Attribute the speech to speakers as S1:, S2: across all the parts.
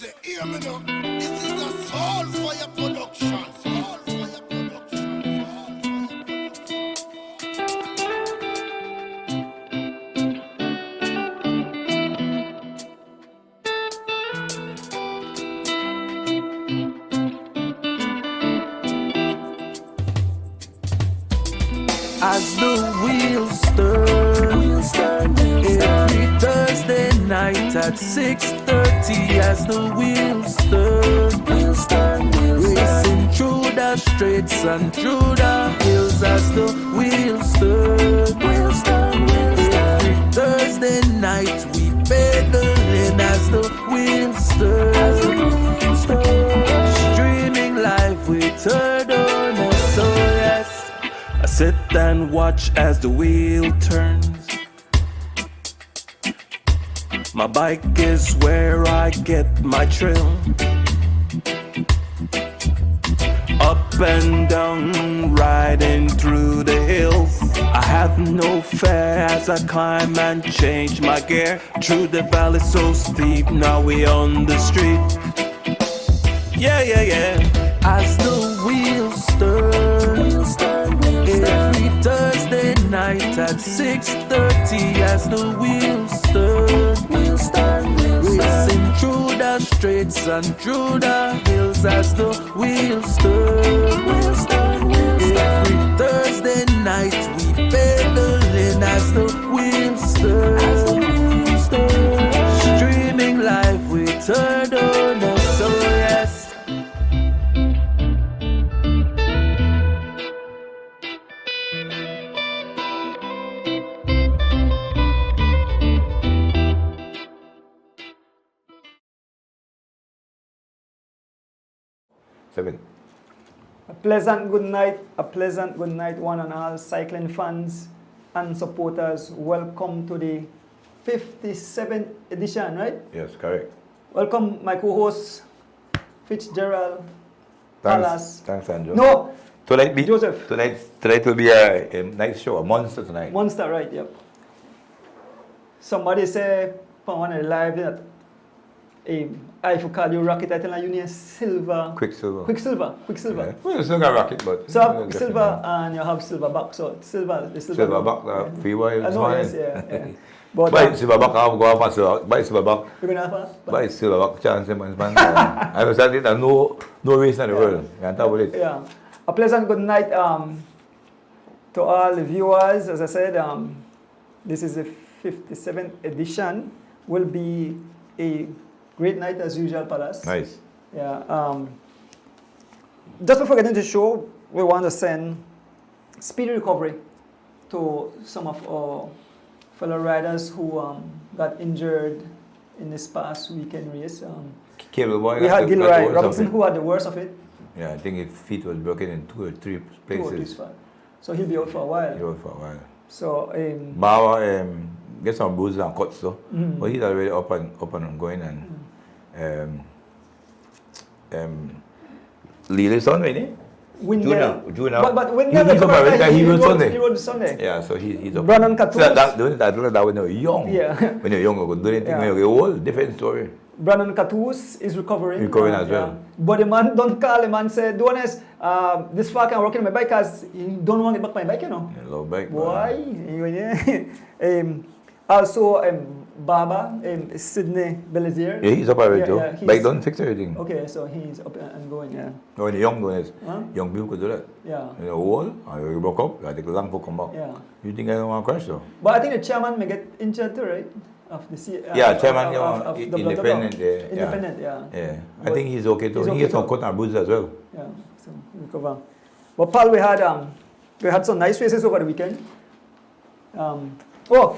S1: say, hear me now. This is the Soul Fire Production. Soul Fire Production.
S2: As the wheels turn, every Thursday night at 6:30. As the wheels turn, racing through the streets and through the hills. As the wheels turn, every Thursday night we pedaling. As the wheels turn, streaming live with Turner. So yes, I sit and watch as the wheel turns. My bike is where I get my thrill. Up and down, riding through the hills. I have no fear as I climb and change my gear. Through the valley so steep, now we on the street. Yeah. As the wheels turn, every Thursday night at 6:30. As the wheels turn, racing through the streets and through the hills. As the wheels turn, every Thursday night we pedaling. As the wheels turn, streaming live with Turner. So yes.
S3: Seven.
S4: A pleasant good night, one and all cycling fans and supporters. Welcome to the 57th edition, right?
S3: Yes, correct.
S4: Welcome, my co-host Fitzgerald Palace.
S3: Thanks, Andrew.
S4: No,
S3: Tonight,
S4: Joseph.
S3: Tonight will be a nice show, a monster tonight.
S4: Monster, right? Yep. Somebody say from one of the live that I for call you rocket. I tell you need silver.
S3: Quicksilver.
S4: Quicksilver.
S3: Yeah. Well, you still got rocket, but
S4: So you have silver and you have silver back. So the silver
S3: back. Free wire.
S4: I know, yes, yeah. But
S3: buy silver back. I'll go off and buy silver back.
S4: you're gonna have a
S3: Buy silver back. Chance, man. I was saying that no race in the world. You can't talk about it.
S4: Yeah. A pleasant good night to all the viewers. As I said, this is the 57th edition. Will be a great night as usual, Palace.
S3: Nice.
S4: Yeah. Just before getting into the show, we want to send speedy recovery to some of our fellow riders who got injured in this past weekend race.
S3: Cable boy.
S4: We had Gilroy
S3: worst
S4: Robinson
S3: of it.
S4: who had the worst of it.
S3: Yeah, I think his feet was broken in 2 or 3 places.
S4: So he'll be out for a while.
S3: He was for a while.
S4: So
S3: Bauer get some bruises and cuts though, but he's already up and going. And Lily's son, right? Junior.
S4: But when
S3: he rode Sunday.
S4: He rode Sunday.
S3: Yeah, so he's up.
S4: Brandon Catus.
S3: So that when you're young.
S4: Yeah.
S3: When you're young, you could do anything.
S4: Yeah.
S3: When you're old, different story.
S4: Brandon Catus is recovering.
S3: As well.
S4: But the man don't call him and say, "Do honest, this far can work on my bike because he don't want to get back my bike, you know."
S3: Yeah, low bike.
S4: Why? Also, Baba, Sydney Belizier.
S3: Yeah, he's up already too.
S4: Yeah,
S3: Bike don't fix everything.
S4: Okay, so he's up and going, yeah.
S3: When you're young,
S4: Huh?
S3: young people could do that.
S4: Yeah.
S3: When you're old, or you broke up, you take a long to come back.
S4: Yeah.
S3: You think I don't want to crash though?
S4: But I think the chairman may get injured too, right? Of the
S3: chairman,
S4: of the
S3: independent.
S4: Independent, yeah.
S3: Yeah, I think he's okay too.
S4: He's
S3: He
S4: okay
S3: gets some
S4: too.
S3: cut and bruises as well.
S4: Yeah, so recover. But Paul, we had some nice races over the weekend.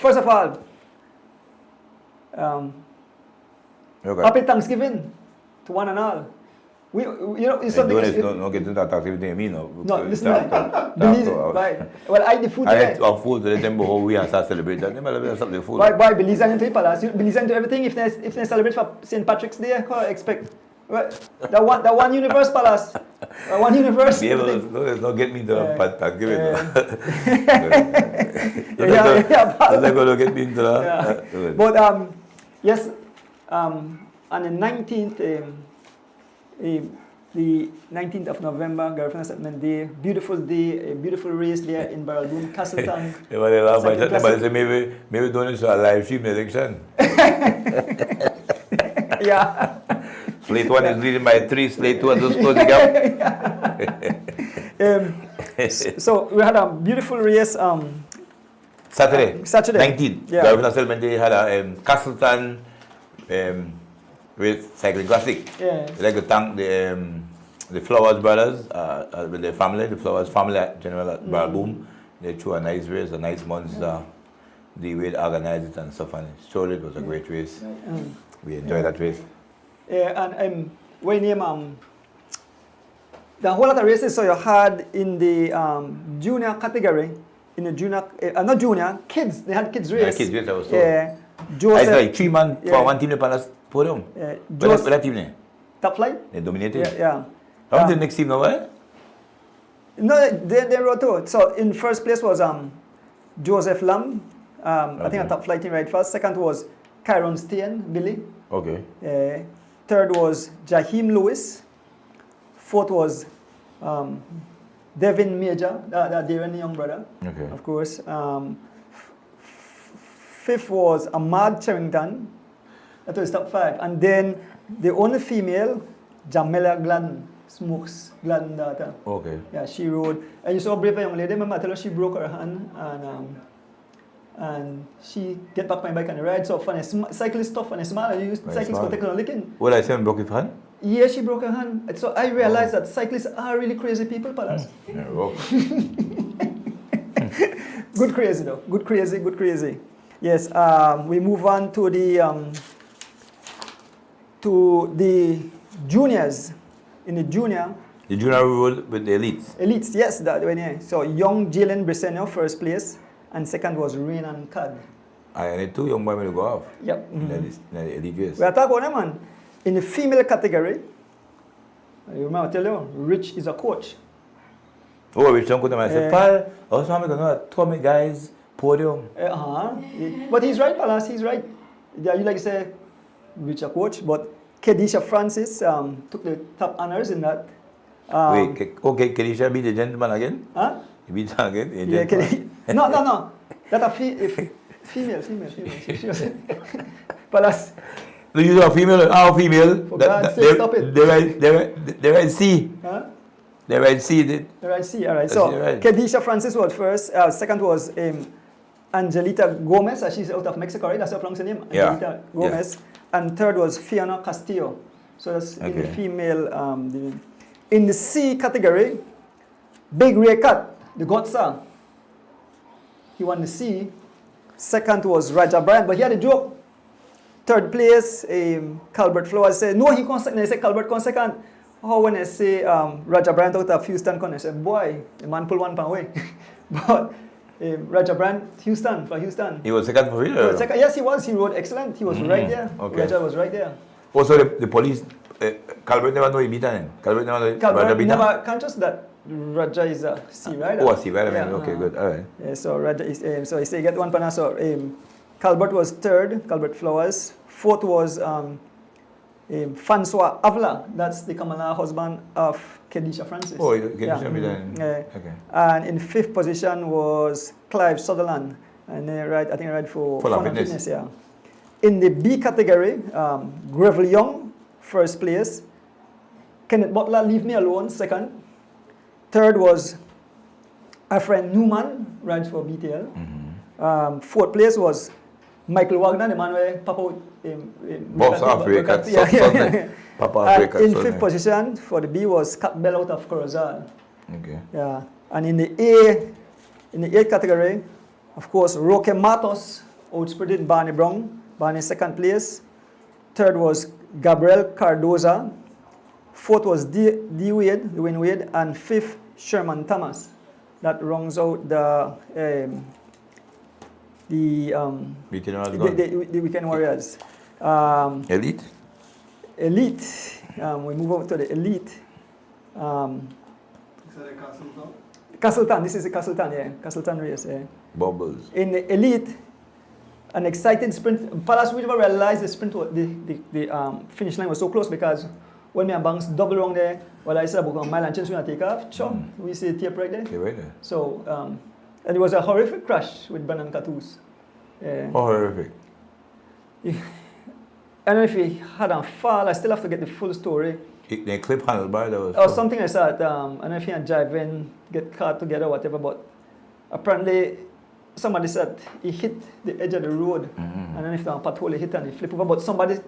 S4: First of all,
S3: Okay.
S4: happy Thanksgiving to one and all. It's something.
S3: Don't get into that activity, me no.
S4: No, listen, right. Well, I the food.
S3: I had our food to let them know how we are start celebrate that. They might have something food.
S4: Why believe into Palace? You believe into everything. If they celebrate for St. Patrick's Day, I expect. Well, the one universe, Palace. One universe.
S3: Be able to don't get me to Thanksgiving.
S4: Palace.
S3: They're going to get me into that.
S4: But yes, on the 19th, the 19th of November, Garifuna Settlement Day, beautiful day, a beautiful race there in Baralboon, Castleton.
S3: Everybody laugh at
S4: Cycling
S3: that.
S4: classic.
S3: Say maybe don't do a live stream election.
S4: Yeah.
S3: Slate 1 is leading by 3, Slate 2 and just close the gap.
S4: So we had a beautiful race.
S3: Saturday.
S4: Saturday.
S3: 19th.
S4: Yeah.
S3: Garifuna Settlement Day had a Castleton with Cycling Classic.
S4: Yeah.
S3: We'd like to thank the Flowers brothers with their family, the Flowers family at General at Barboom. They threw a nice race, a nice monster. The way they organized it and stuff, and surely it was a great race. We enjoyed that race.
S4: And when name the whole lot of races so you had in the junior category, in the junior, not junior, kids. They had kids race.
S3: Kids race, I was told.
S4: Yeah.
S3: It's
S4: Joseph.
S3: like 3 man
S4: Yeah.
S3: for one team upon us podium.
S4: Yeah.
S3: But that team there,
S4: Top flight.
S3: they dominated.
S4: Yeah.
S3: How was the next team now, eh?
S4: No, they wrote too. So in first place was Joseph Lam. I think a top flight team right first. Second was Kyron Steen, Billy.
S3: Okay.
S4: Third was Jaheim Lewis. Fourth was Devin Major, that Darren young brother,
S3: Okay.
S4: of course. Fifth was Ahmad Charrington. That was top 5. And then the only female, Jamela Gladden, Smokes Gladden daughter.
S3: Okay.
S4: Yeah, she rode. And you saw a brave young lady. Remember, I tell her she broke her hand and she get back my bike and ride. So funny, cyclist stuff and small. You used
S3: Very
S4: cyclists
S3: smart.
S4: to take her licking.
S3: What I said, broke his hand?
S4: Yeah, she broke her hand. So I realized that cyclists are really crazy people, Palace.
S3: Yeah, rough.
S4: Good crazy though. Good crazy. Yes. We move on to the juniors. In the junior.
S3: The junior rode with the elites.
S4: Elites, yes, that one, yeah. So young Jalen Briseno, first place, and second was Rain and Cad.
S3: I need 2 young boys to go off.
S4: Yep.
S3: In the elite race.
S4: We are talking about them, man. In the female category, you remember I tell you, Rich is a coach.
S3: Oh, Rich come to me and said, Paul, I was going to Tommy guys, podium.
S4: But he's right, Palace, he's right. Yeah, you like to say Rich a coach, but Kedisha Francis took the top honors in that.
S3: Wait, okay, Kedisha beat the gentleman again?
S4: Huh?
S3: He beat her again? The
S4: Yeah,
S3: gentleman?
S4: no. That a female. She was Palace.
S3: So you are female, our female.
S4: For God's sake, stop it.
S3: They were C.
S4: Huh?
S3: They were C.
S4: Right, see, all right. So,
S3: right.
S4: Kedisha Francis was first. Second was Angelita Gomez. She's out of Mexico, right? That's her pronounced name.
S3: Yeah.
S4: Angelita Gomez. And third was Fiona Castillo. So that's in the
S3: Okay.
S4: female. In the C category, Big Ray Cut, the Gotsa. He won the C. Second was Raja Bryant, but he had a joke. Third place, Calbert Flowers said, no, he come second. They said Calbert come second. How when I say Raja Bryant out of Houston, I said, boy, the man pull 1 pound away. But Raja Bryant, Houston, for Houston.
S3: He was second for real?
S4: Well, second, yes, he was. He rode excellent. He was right there.
S3: Okay.
S4: Raja was right there.
S3: Also, the police, Calvert never know he beat him. Calvert never know Raja
S4: Calbert
S3: beat him.
S4: never conscious that Raja is a C rider.
S3: Oh, a C rider,
S4: Yeah,
S3: okay, good, all right.
S4: Yeah, so Raja is, so he say get 1 pound. So Calbert was third, Calbert Flowers. Fourth was Francois Avila. That's the Kamala husband of Kedisha Francis.
S3: Oh, Kedisha beat him.
S4: Yeah.
S3: Okay.
S4: And in fifth position was Clive Sutherland. And I think he ride for
S3: Fun and Fitness.
S4: yeah. In the B category, Gravel Young, first place. Kenneth Butler, Leave Me Alone, second. Third was our friend Newman, rides for BTL. Fourth place was Michael Wagner, the man where Papa
S3: Box Africa, Papa Africa.
S4: In fifth position for the B was Cat Bell out of Corozal.
S3: Okay.
S4: Yeah. And in the A category, of course, Roque Matos outsprinted Barney Brown. Barney second place. Third was Gabriel Cardoza. Fourth was Dwayne Wade. And fifth, Sherman Thomas. That rounds out the Weekend Warriors.
S3: Elite?
S4: Elite. We move over to the elite. Castleton. This is the Castleton, yeah. Castleton race, yeah.
S3: Bubbles.
S4: In the elite, an exciting sprint. Palace, we never realized the sprint, the finish line was so close because when me and Banks double wrong there, well, I said about a mile and change when I take off. Sure, we see the tape right there.
S3: Okay, right there.
S4: So, and it was a horrific crash with Brennan Catus.
S3: Oh, horrific.
S4: I don't know if he had a fall. I still have to get the full story.
S3: The clip handlebar that was.
S4: Or something like that. I don't know if he and drive in, get caught together, whatever. But apparently, somebody said he hit the edge of the road.
S3: Mm-hmm.
S4: I don't know if the patrol hit and he flipped over. But somebody,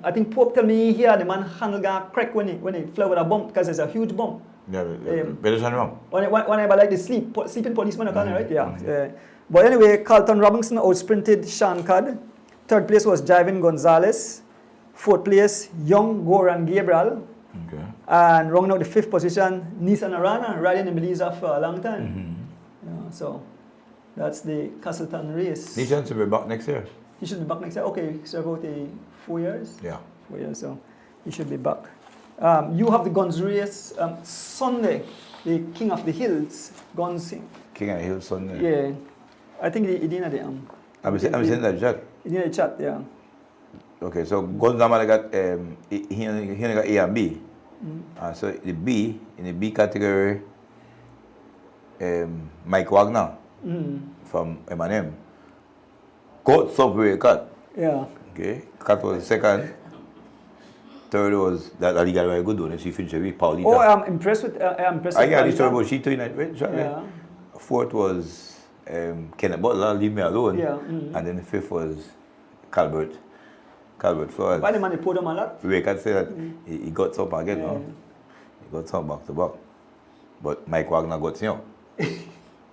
S4: I think Pope tell me here the man handle got crack when he fell with a bump because there's a huge bump.
S3: Yeah, better than wrong.
S4: Whenever like the sleeping policeman, right? Yeah. But anyway, Carlton Robinson outsprinted Sean Codd. Third place was Jivin Gonzalez. Fourth place, Young Goran Gabriel.
S3: Okay.
S4: And rounding out the fifth position, Nissan Arana, riding in Belize for a long time.
S3: Mm-hmm.
S4: So that's the Castleton race.
S3: Nissan should be back next year.
S4: He should be back next year. Okay, so about 4 years.
S3: Yeah.
S4: 4 years, so he should be back. You have the guns race Sunday, the King of the Hills guns.
S3: King of the Hill Sunday.
S4: Yeah, I think he didn't have the
S3: I'm saying that chat.
S4: he didn't chat. Yeah.
S3: Okay, so Gonzama got he only got A and B. So the B in the B category, Mike Wagner from M&M. Got subway cut.
S4: Yeah.
S3: Okay, cut was second. Third was that Ali got a very good one. She finished with Paulita.
S4: Oh, I'm impressed with.
S3: I got this story about she too in that, right?
S4: Yeah.
S3: Fourth was Kenneth Butler, Leave Me Alone.
S4: Yeah.
S3: And then the fifth was Calvert Flores.
S4: Why the man they put him a lot?
S3: We can say that he got some again, no? He got some back to back. But Mike Wagner got some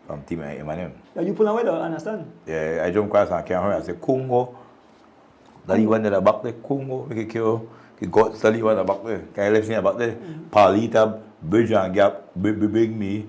S3: from Team M&M.
S4: Yeah, you pull away, though, understand?
S3: Yeah, I jump across and came here and said, Kungo. That he went to the back there, Kungo, make it kill. He got Sally one the back there. Can I left in the back there? Paulita, Bridge and Gap, bring me.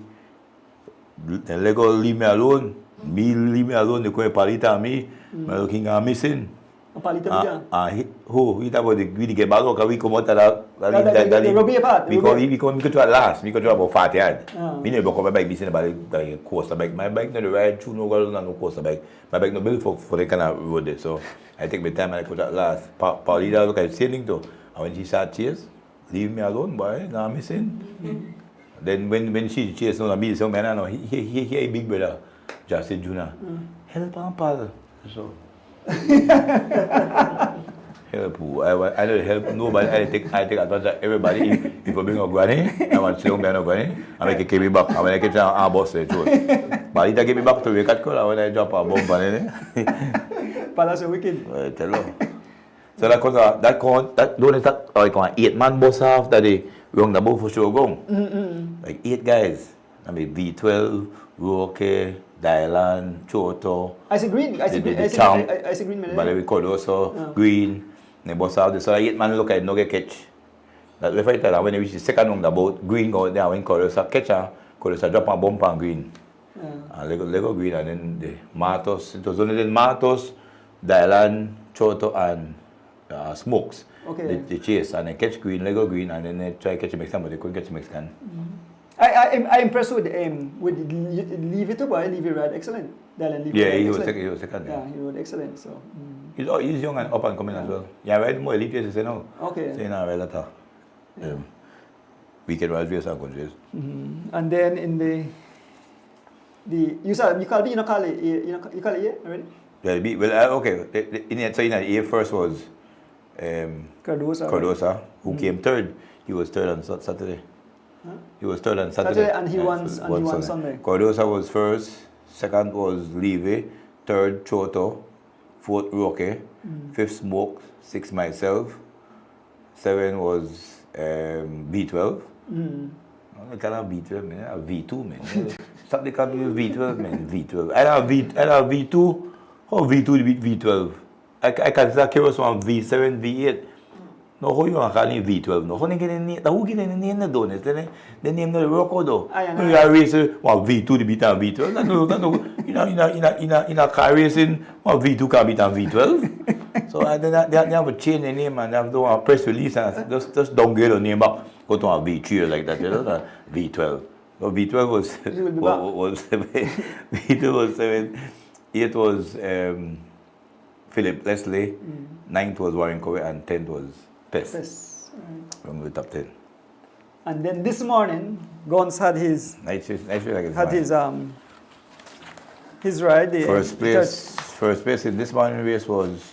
S3: And Lego leave me alone. Me leave me alone, they call Paulita and me. I'm looking at missing. He about the we get back because we come out of that
S4: rugby part.
S3: Because we come to at last, we go to about 40 yards. Me never come back missing about the coaster bike. My bike no the ride through no girl no coaster bike. My bike no built for the kind of road there. So I take my time and I go to at last. Paulita look at sailing too. And when she start chase, leave me alone, boy, now I'm missing. Then when she chase on me, so man I know he big brother, Justin Jr. Help and pal. So help who? I don't help nobody. I take advantage of everybody. If I bring a granny, I want to say a granny, I make it carry me back. I want to get a boss there too. But if I get me back to the cat call, I want to drop a bomb on it.
S4: Palace are wicked.
S3: Tell you. So that don't that like an 8-man bus half that they run the boat for sure going. Like 8 guys. I mean V12, Roque, Dylan, Choto.
S4: I see green. I see green. I see green.
S3: But we call also green. They bust out. So 8-man look at no get catch. That if I tell when they reach the second room the boat, green go there when Colosa catch her, Colosa drop a bump on green. And Lego green and then the Matos. It was only then Matos, Dylan, Choto and Smokes.
S4: Okay.
S3: They chase and they catch green, Lego green, and then they try to catch a Mexican, but they couldn't catch a Mexican.
S4: I impressed with Leave It to Boy, Leave It Ride, excellent.
S3: He was second.
S4: Yeah, he was excellent. So.
S3: He's young and up and coming as well. Yeah, right more elite races, you know.
S4: Okay.
S3: So now right later. Weekend Wild Race and countries.
S4: And then in the you call B, you call it A already?
S3: Yeah, well, okay. In A first was Cardosa, who came third. He was third on Saturday.
S4: Huh?
S3: He was third on Saturday.
S4: And he won Sunday.
S3: Cardosa was first, second was Levy, third Choto, fourth Roque, fifth Smoke, sixth myself, 7 was B12. I can't have B12, man. I have V2, man. Stop the calling me V12, man. V12. I have V2. How V2 beat V12? I consider Keros one V7, V8. No, how you want to call him V12? No, how you get the name? Who get the name? The donors, the name not work out though. You are racing V2 to beat on V12. No. In a car racing, V2 can beat on V12. So they have to change the name and they have to do a press release and just downgrade the name back. Go to a V3 or like that. You know, V12. So V12 was V2 was 7. 8 was Philip Leslie, 9th was Warren Coe, and 10th was Pest.
S4: Yes.
S3: From the top 10.
S4: And then this morning, Guns had his
S3: Nice race like it's
S4: had
S3: fine.
S4: his ride. The
S3: First place in this morning race was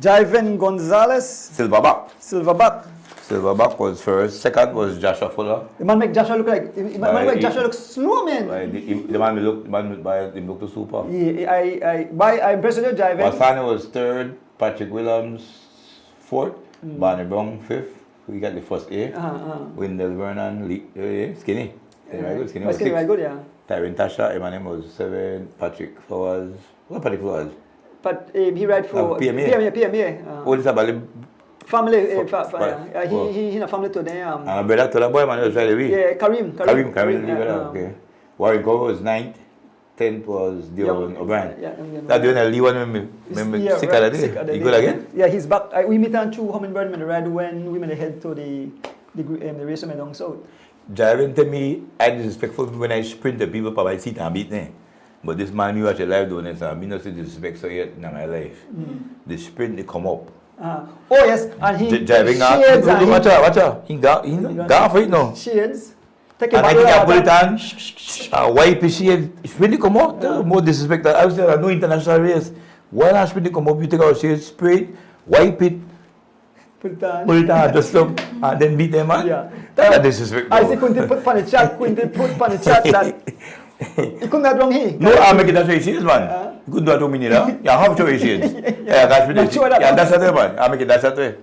S4: Jiven Gonzalez,
S3: Silverback.
S4: Silverback.
S3: Silverback was first. Second was Joshua Fuller.
S4: The man make Joshua look like Joshua look slow, man.
S3: The man looked too super.
S4: Yeah, I impressed with you, Jiven.
S3: Wasani was third. Patrick Williams fourth. Barney Brown fifth. We got the first A. Wendell Vernon, Skinny. Very good. Skinny was
S4: Skinny, very
S3: sixth.
S4: good, yeah.
S3: Tyrone Tasha, Eminem was seventh. Patrick Flowers. What Patrick Flowers?
S4: But he ride for
S3: PMA.
S4: PMA.
S3: Oh, this about
S4: Family,
S3: He
S4: in a family today.
S3: and brother to the boy man was right away.
S4: Yeah, Karim.
S3: Okay. Warren Cove was 9th. 10th was Dion O'Brien.
S4: Yeah,
S3: That Dion Ali one remember sick of the day. He good again?
S4: Yeah, he's back. We meet on two Hummingbird in the ride when we made head to the race down south.
S3: Driving to me, I disrespectful when I sprint the people by my seat and beat them. But this man you watch a live doing it, so I mean not to disrespect so yet in my life. The sprint they come up.
S4: Oh yes, and he
S3: driving out.
S4: shades and
S3: Watch out. He got for it now.
S4: shades. Take a
S3: And I
S4: bottle
S3: think I
S4: of
S3: put it
S4: water.
S3: on, wipe his shade. It's really come out. More disrespect. I was there, no international race. Why not sprint come up? You take out shade, spray it, wipe it,
S4: Put it on.
S3: just look, and then beat them, man.
S4: Yeah.
S3: That's disrespect.
S4: I see Quinty put on the chat. Quinty put on the chat that he couldn't have wrong he.
S3: No, I make it that's way she is, man. You couldn't do it to me, neither. Yeah, how much way she is? Yeah, that's
S4: Not sure that,
S3: yeah, that's that way, man. I make it that's that way.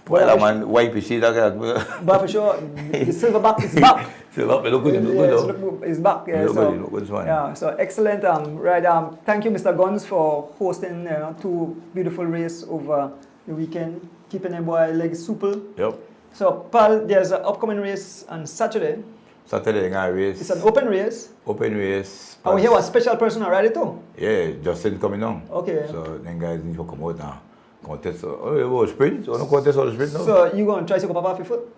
S4: Well,
S3: Well, man, wipe his shade.
S4: But for sure, the Silverback is back.
S3: So, look good, look good.
S4: It's back. Yeah,
S3: Look good, man.
S4: yeah, so excellent. Right. Thank you, Mr. Guns, for hosting two beautiful races over the weekend, keeping them boy legs supple.
S3: Yep.
S4: So, Pal, there's an upcoming race on Saturday.
S3: Saturday, I race.
S4: It's an open race.
S3: Open race.
S4: And we have a special person already too.
S3: Yeah, Justin coming on.
S4: Okay.
S3: So, then guys need to come out now. Contest. Oh, you want sprint? You want to contest on the sprint now?
S4: So, you going to try to go off your foot?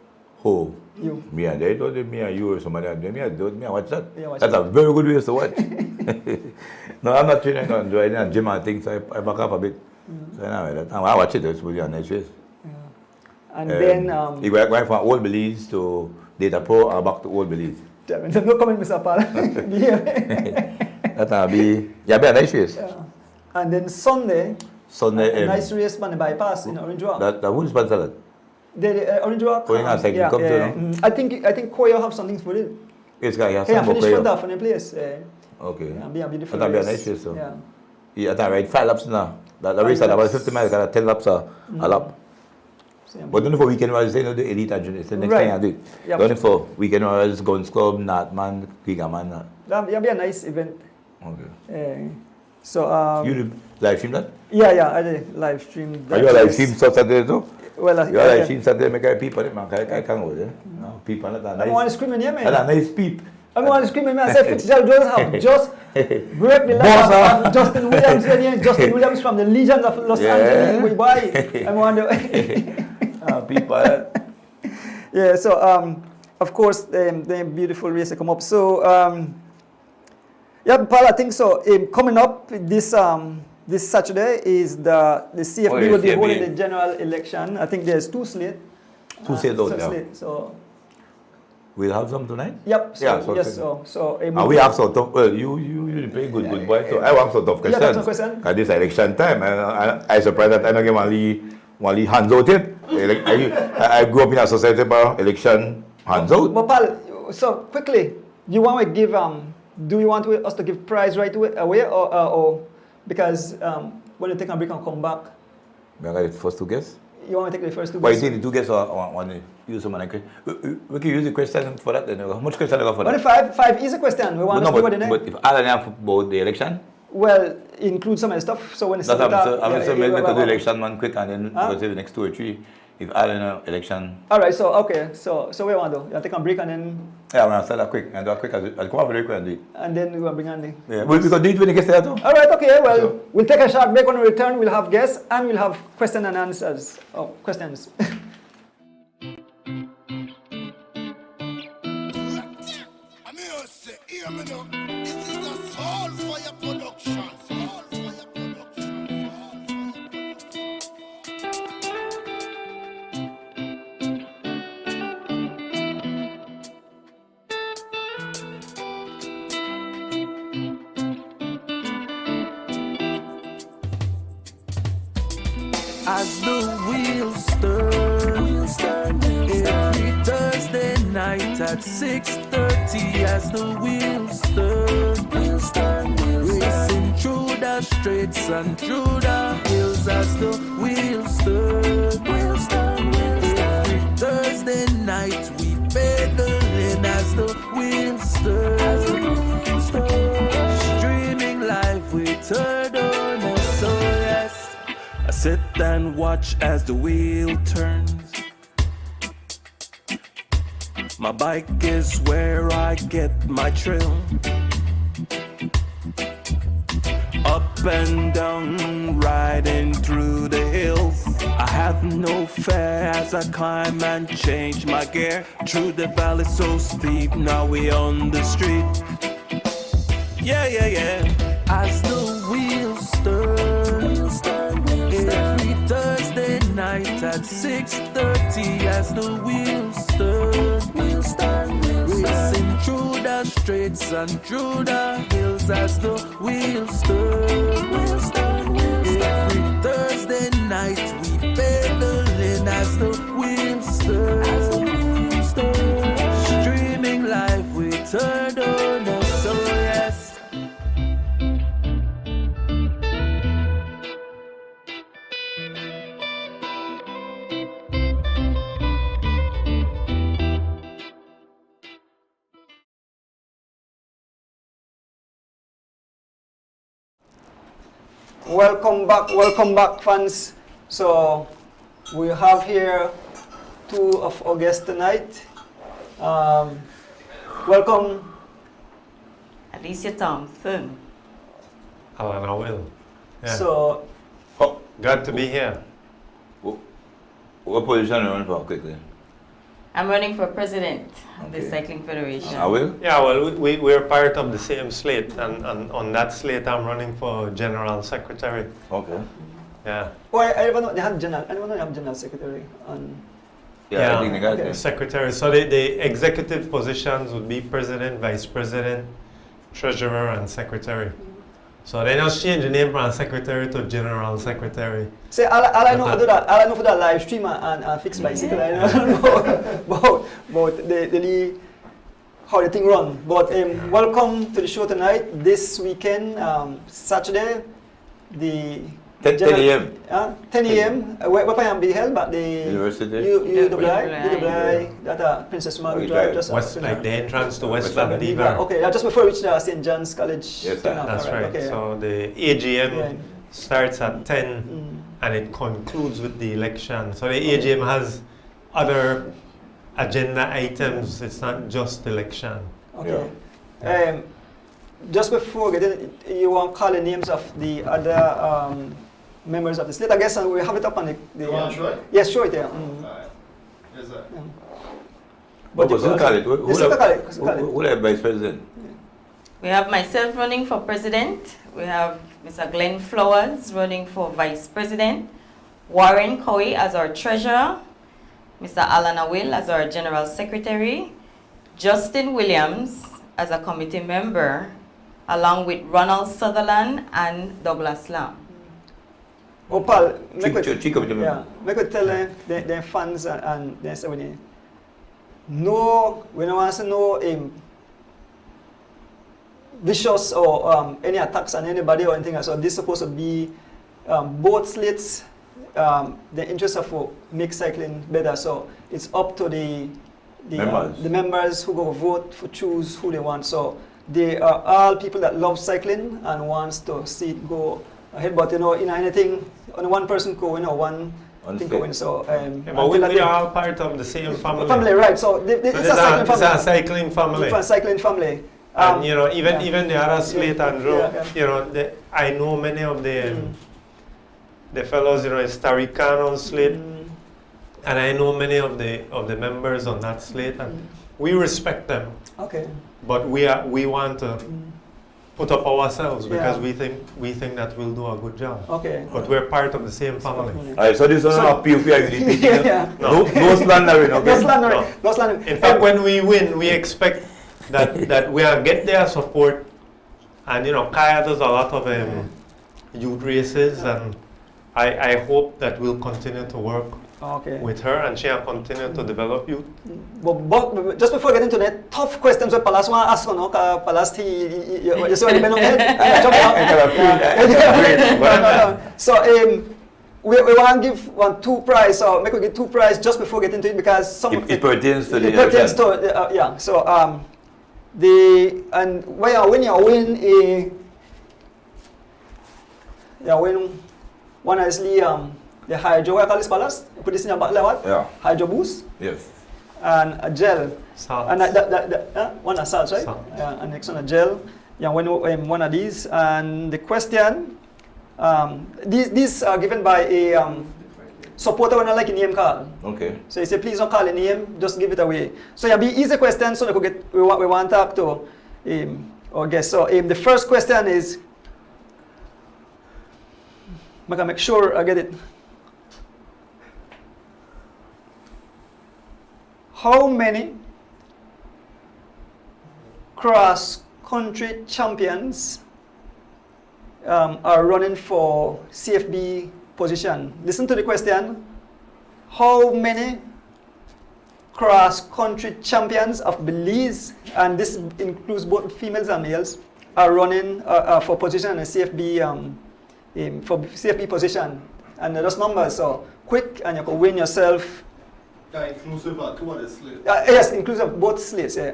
S3: Who?
S4: You.
S3: Me and they don't do me and you or somebody else. Me and watch that.
S4: Yeah, watch
S3: That's
S4: that.
S3: a very good race to watch. No, I'm not training on doing a gym and things, so I back up a bit. So anyway, that time I watch it, it's really a nice race.
S4: And then,
S3: you go going from Old Belize to Data Pro and back to Old Belize.
S4: there's no comment, Mr. Pal.
S3: That'll be a nice race.
S4: And then Sunday,
S3: Sunday,
S4: a nice race on the bypass in Orange Walk.
S3: that who's sponsor that?
S4: The Orange Walk.
S3: Going on cycling come to, no?
S4: I think Koyo have something for it.
S3: It's got
S4: Yeah,
S3: some
S4: finish
S3: more
S4: front off in the place.
S3: Okay.
S4: Be a beautiful
S3: That'll be a
S4: race.
S3: nice race, so.
S4: Yeah.
S3: Yeah, I ride 5 laps now. That race at about 50 miles, got 10 laps a lap.
S4: So, yeah.
S3: But only for weekend runners, they know the elite and junior. It's the next
S4: Right.
S3: thing I do.
S4: Yep.
S3: Only for weekend runners, Guns Club, Natman, Gigaman.
S4: That'll be a nice event.
S3: Okay.
S4: So,
S3: You live stream that?
S4: yeah, I did live stream.
S3: Are you a live stream Saturday too?
S4: Well,
S3: You are live stream Saturday, make people, man. I can't go there. No, people, that's a
S4: I want to
S3: nice.
S4: scream in here, man.
S3: That's a nice peep.
S4: I want to scream in here. I said, Fitzgerald Jones have just break the
S3: Boss,
S4: leg of Justin Williams. Justin Williams from the Legions of Los
S3: Yeah.
S4: Angeles. We buy. I want to.
S3: People.
S4: Yeah, so of course the beautiful race to come up. So yeah, Paul, I think so. Coming up this Saturday is the CFB
S3: Oh, yeah,
S4: will be
S3: CFB.
S4: holding the general election. I think there's two slates.
S3: Two slates out, yeah.
S4: So
S3: We'll have some tonight?
S4: yep. So,
S3: Yeah, so
S4: yes. So
S3: And we have so tough. Well, you play good boy. So I want so tough
S4: Yeah,
S3: questions.
S4: tough question.
S3: At this election time, I surprised that I don't get only hands out it. I grew up in a society about election hands out.
S4: But Paul, so quickly, you want to give do you want us to give prize right away or because when you take a break and come back,
S3: I got the first two guess.
S4: you want to take the first two?
S3: Why you
S4: guesses?
S3: think the two guess want to use some of we can use the question for that then. How much question I got for
S4: Only
S3: that?
S4: five easy question. We want to see what the name.
S3: but if all of them about the election,
S4: Well, include some of the stuff. So when it's
S3: that's what I'm saying. Make the
S4: well,
S3: election one quick and then
S4: Huh?
S3: go to the next 2 or 3. If all of them election,
S4: all right. So okay. So what you want to do? You take a break and
S3: yeah, I'm gonna start that quick and do it quick. I'll come up very quick and do it.
S4: then we will bring on the.
S3: Yeah, we can do it when it gets there too.
S4: All right. Okay. Well,
S3: So-
S4: we'll take a short break. When we return, we'll have guests and we'll have question and answers. Oh, questions.
S1: I'm here to say, hear me now. This is a Soul Fire production. Soul Fire production. Soul Fire production.
S2: as the wheels turn. Every Thursday night at 6:30 as the wheels turn. Racing through the streets and through the hills as the wheels turn. Every Thursday night we pedaling as the wheels turn. Streaming live with Turner, so yes, I sit and watch as the wheel turns. My bike is where I get my thrill. Up and down, riding through the hills. I have no fear as I climb and change my gear. Through the valley so steep, now we on the street. Yeah, yeah, yeah. As the wheels turn. Every Thursday night at 6:30 as the wheels turn. Racing through the streets and through the hills as the wheels turn. Every Thursday night we pedaling as the wheels turn. Streaming live with Turner, so yes.
S4: Welcome back, fans. So we have here two of our guests tonight. Welcome.
S5: Alicia Thompson.
S6: Alana Will. Yeah.
S4: So
S3: Oh,
S6: Glad to be here.
S3: what position are you running for quickly?
S5: I'm running for president of the
S3: Okay.
S5: Cycling Federation.
S3: I will?
S6: Yeah, well, we're part of the same slate, and on that slate, I'm running for general secretary.
S3: Okay.
S6: Yeah.
S4: oh, I never know they have general. I never know they have general secretary. And
S3: Yeah, I think they got
S4: okay.
S3: it.
S6: Secretary. So the executive positions would be president, vice president, treasurer, and secretary. So they just change the name from secretary to general secretary.
S4: say all I know for do that. All I know for that live stream and fix bicycle. I don't know about the how the thing run. But welcome to the show tonight. This weekend, Saturday, the
S3: 10 a.m.
S4: 10 a.m. Where I am be held, but the
S3: University?
S4: UWI, that Princess Margaret Drive, just
S6: West, like the entrance to West Van
S3: Van
S6: Diver.
S4: Okay, just before we reach the St. John's College.
S3: Yes, sir.
S6: That's right.
S4: Okay.
S6: So the AGM
S4: Yeah.
S6: starts at 10 and it concludes with the election. So the AGM has other agenda items. It's not just election.
S4: Okay. Just before we get in, you want to call the names of the other members of the slate, I guess, and we have it up on the.
S1: You want to show it?
S4: Yes, show it there.
S1: Alright. Yes, sir.
S3: But who's the call it?
S4: Yes, sir, call it.
S3: Who the vice president?
S5: We have myself running for president. We have Mr. Glenn Flowers running for vice president. Warren Cowie as our treasurer. Mr. Alana Will as our general secretary. Justin Williams as a committee member, along with Ronald Sutherland and Douglas Lam.
S4: Oh, Paul, make it tell the fans and the everybody. No, we don't want to know vicious or any attacks on anybody or anything else. So this is supposed to be both slates, the interest of make cycling better. So it's up to the members who go vote for choose who they want. So they are all people that love cycling and wants to see it go ahead. But in anything, only one person go, one thing go in. So
S6: but we are all part of the same family.
S4: Family, right? So it's a cycling family.
S6: It's a cycling family.
S4: It's a cycling family.
S6: And even the other slate, Andrew, I know many of the fellows, it's Tarikano's slate. And I know many of the members on that slate, and we respect them.
S4: Okay.
S6: But we want to put up ourselves because we think that we'll do a good job.
S4: Okay.
S6: But we're part of the same family.
S3: Alright, so this is not PUP or UDP. No slandering, okay?
S4: No slandering.
S6: In fact, when we win, we expect that we are get their support. And Kaya does a lot of youth races, and I hope that we'll continue to work
S4: Okay.
S6: with her and she'll continue to develop youth.
S4: But just before getting to the tough questions that Palas want to ask, no, Palas, you see what you on head? No. So we want to give two prize, so make we get two prize just before getting to it because some of
S3: It pertains to the
S4: it pertains
S3: election.
S4: to yeah. So when you win one is the hydro, what I call this Palas? You put this in your back level.
S3: Yeah.
S4: Hydro boost
S3: Yes.
S4: and a gel.
S6: Salt.
S4: And one is salt, right?
S6: Salt.
S4: Yeah, and next one a gel. Yeah, one of these. And the question, these are given by a supporter when I like a name call.
S3: Okay.
S4: So you say, please don't call a name, just give it away. So yeah, be easy question so we could get we want to talk to our guest. So the first question is, I can make sure I get it. How many cross-country champions are running for CFB position? Listen to the question. How many cross-country champions of Belize, and this includes both females and males, are running for position in the CFB for CFB position? And those numbers are quick, and you can win yourself.
S1: Inclusive of two of the slates.
S4: Yes, inclusive both slates. Yeah.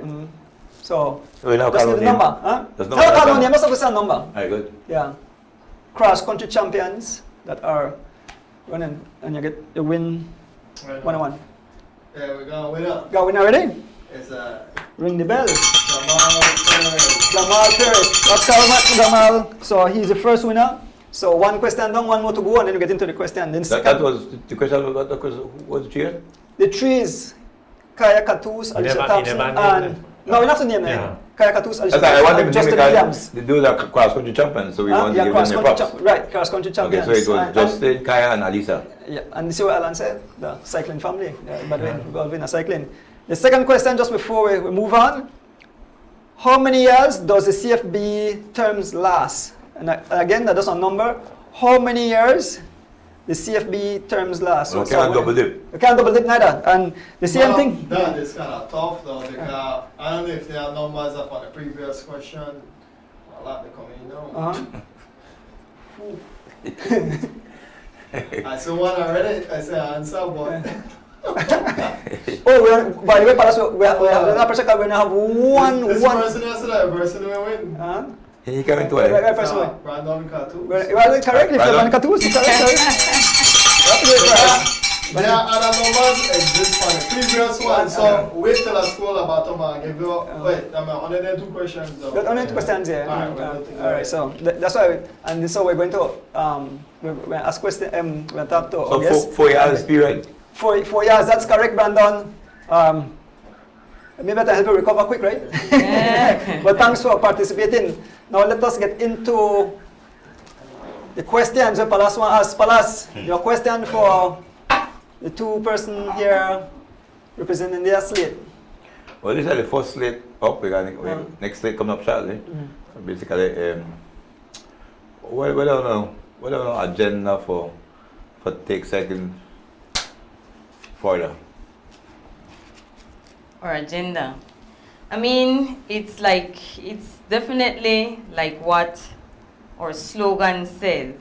S4: So
S3: We now
S4: just
S3: call
S4: give the
S3: on
S4: number.
S3: name.
S4: Huh?
S3: There's
S4: No,
S3: no
S4: call
S3: number.
S4: on name. Must have a certain number.
S3: Alright, good.
S4: Yeah. Cross-country champions that are running, and you win 1-1.
S1: Yeah, we're gonna win up.
S4: Got winner ready?
S1: It's
S4: Ring the bell.
S1: Jamal Perez.
S4: Jamal Perez. That's Jamal. So he's the first winner. So one question down, one more to go, and then you get into the question. Then
S3: That was the question. What was the cheer?
S4: the trees, Kaya Katus, Alicia
S6: never
S4: Thompson,
S6: named
S4: and
S6: them.
S4: no, we have to name
S6: Yeah.
S4: them. Kaya Katus, Alicia
S3: That's why I want
S4: Thompson,
S3: them
S4: and
S3: to
S4: Justin
S3: name
S4: Williams.
S3: it. They do the cross country champions, so we want to
S4: Yeah,
S3: give them the
S4: cross-country
S3: props.
S4: right, cross-country
S3: Okay,
S4: champions.
S3: so it was
S4: And-
S3: Justin, Kaya, and Alisa.
S4: Yeah, and this is what Alan said, the cycling family. By the way, involved in cycling. The second question, just before we move on, how many years does the CFB terms last? And again, that is a number. How many years the CFB terms last?
S3: We can't double dip.
S4: You can't double dip neither. And the same thing.
S1: That is kind of tough though because I don't know if there are numbers up on the previous question. A lot to come in now. I saw one already. I said answer, but
S4: Oh, by the way, Palas, we have another person we're going to have
S1: this
S4: one.
S1: person yesterday, that person will win.
S3: He came into
S4: Right,
S3: it.
S4: right, person win.
S1: Brandon Katu.
S4: Well, correct, if you're
S3: Brandon?
S4: going to correct. That's great, right?
S1: There are other numbers exist for the previous one, so wait till I scroll about them and give you. Wait, I'm 102 questions though.
S4: Got only 2 questions here.
S1: Alright, we're good to go.
S4: Alright, so that's why, and so we're going to we're ask question. We'll talk to
S3: So
S4: our guest.
S3: 4 years period.
S4: 4 years. That's correct, Brandon. Maybe I help you recover quick, right? But thanks for participating. Now let us get into the questions. Palas want to ask. Palas, your question for the 2 person here representing their slate.
S3: Well, this is the first slate up. We got next slate coming up shortly. Basically, what are the agenda for take second further?
S5: Our agenda. I mean, it's definitely like what our slogan says.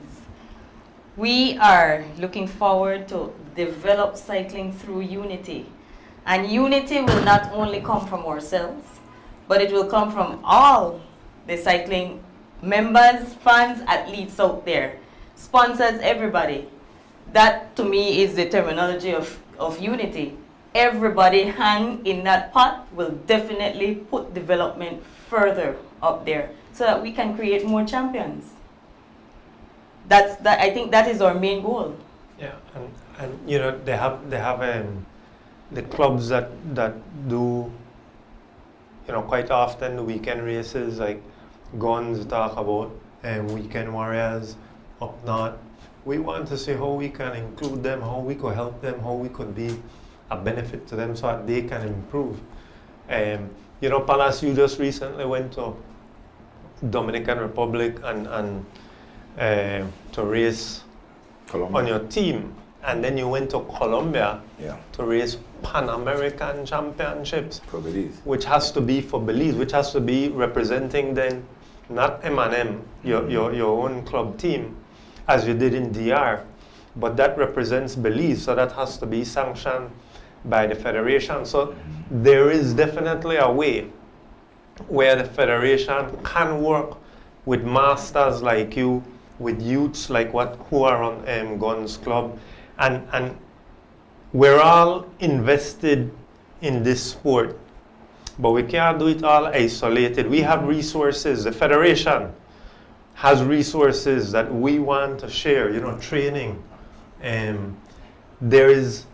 S5: We are looking forward to develop cycling through unity. And unity will not only come from ourselves, but it will come from all the cycling members, fans, athletes out there, sponsors, everybody. That to me is the terminology of unity. Everybody hand in that pot will definitely put development further up there so that we can create more champions. I think that is our main goal.
S6: Yeah, and you know they have the clubs that do quite often the weekend races like Guns talk about weekend warriors up north. We want to see how we can include them, how we could help them, how we could be a benefit to them so that they can improve. Palas, you just recently went to Dominican Republic and to race
S3: Colombia.
S6: on your team, and then you went to Colombia
S3: Yeah,
S6: to race Pan American Championships,
S3: for Belize.
S6: which has to be for Belize, which has to be representing then not M&M, your own club team, as you did in DR, but that represents Belize, so that has to be sanctioned by the federation. So there is definitely a way where the federation can work with masters like you, with youths like who are on Guns Club, and we're all invested in this sport, but we can't do it all isolated. We have resources. The federation has resources that we want to share, training.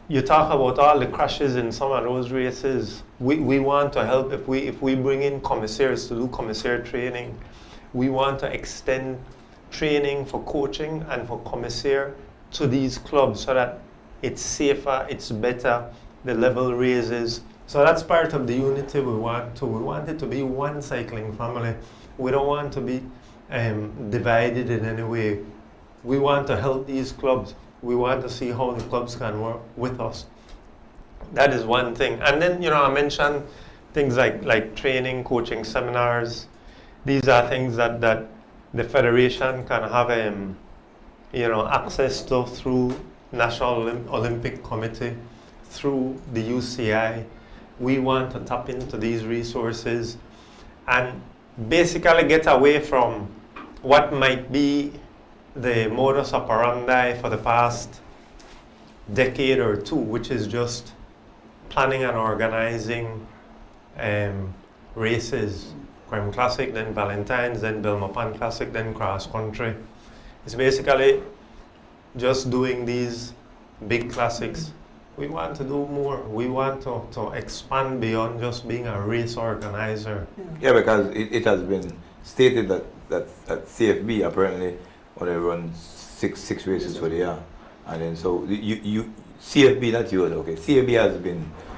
S6: You talk about all the crashes in some of those races. We want to help if we bring in commissaires to do commissaire training. We want to extend training for coaching and for commissaire to these clubs so that it's safer, it's better, the level raises. So that's part of the unity we want to. We want it to be one cycling family. We don't want to be divided in any way. We want to help these clubs. We want to see how the clubs can work with us. That is one thing. And then, I mentioned things like training, coaching seminars. These are things that the federation can have access to through National Olympic Committee, through the UCI. We want to tap into these resources and basically get away from what might be the modus operandi for the past decade or two, which is just planning and organizing races, Creme Classic, then Valentine's, then Belmopan Classic, then cross country. It's basically just doing these big classics. We want to do more. We want to expand beyond just being a race organizer.
S3: Yeah, because it has been stated that CFB apparently only runs six races for the year, and then so you CFB, not yours, okay. CFB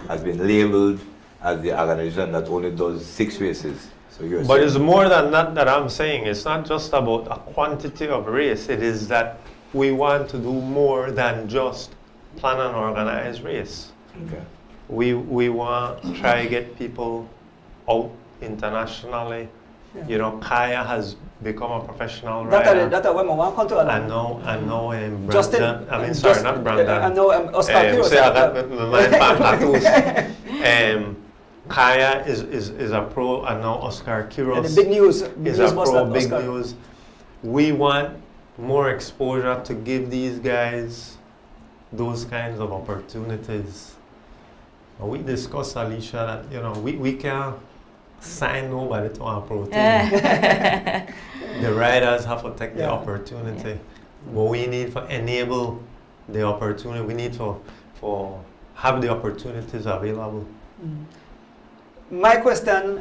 S3: has been labeled as the organization that only does 6 races. So you're
S6: But
S3: saying,
S6: it's more than that I'm saying. It's not just about a quantity of race. It is that we want to do more than just plan and organize race.
S3: okay.
S6: We want to try to get people out internationally. Kaya has become a professional rider.
S4: That when I want to control.
S6: I know, Brandon.
S4: Justin,
S6: Not Brandon.
S4: I know Oscar Quiros.
S6: So I got my mind back. Kaya is a pro, and now Oscar Quiros
S4: The big news.
S6: is a pro, big news. We want more exposure to give these guys those kinds of opportunities. We discussed, Alicia, that we can't sign nobody to our pro team. The riders have to take the opportunity. But we need to enable the opportunity. We need to have the opportunities available.
S4: My question,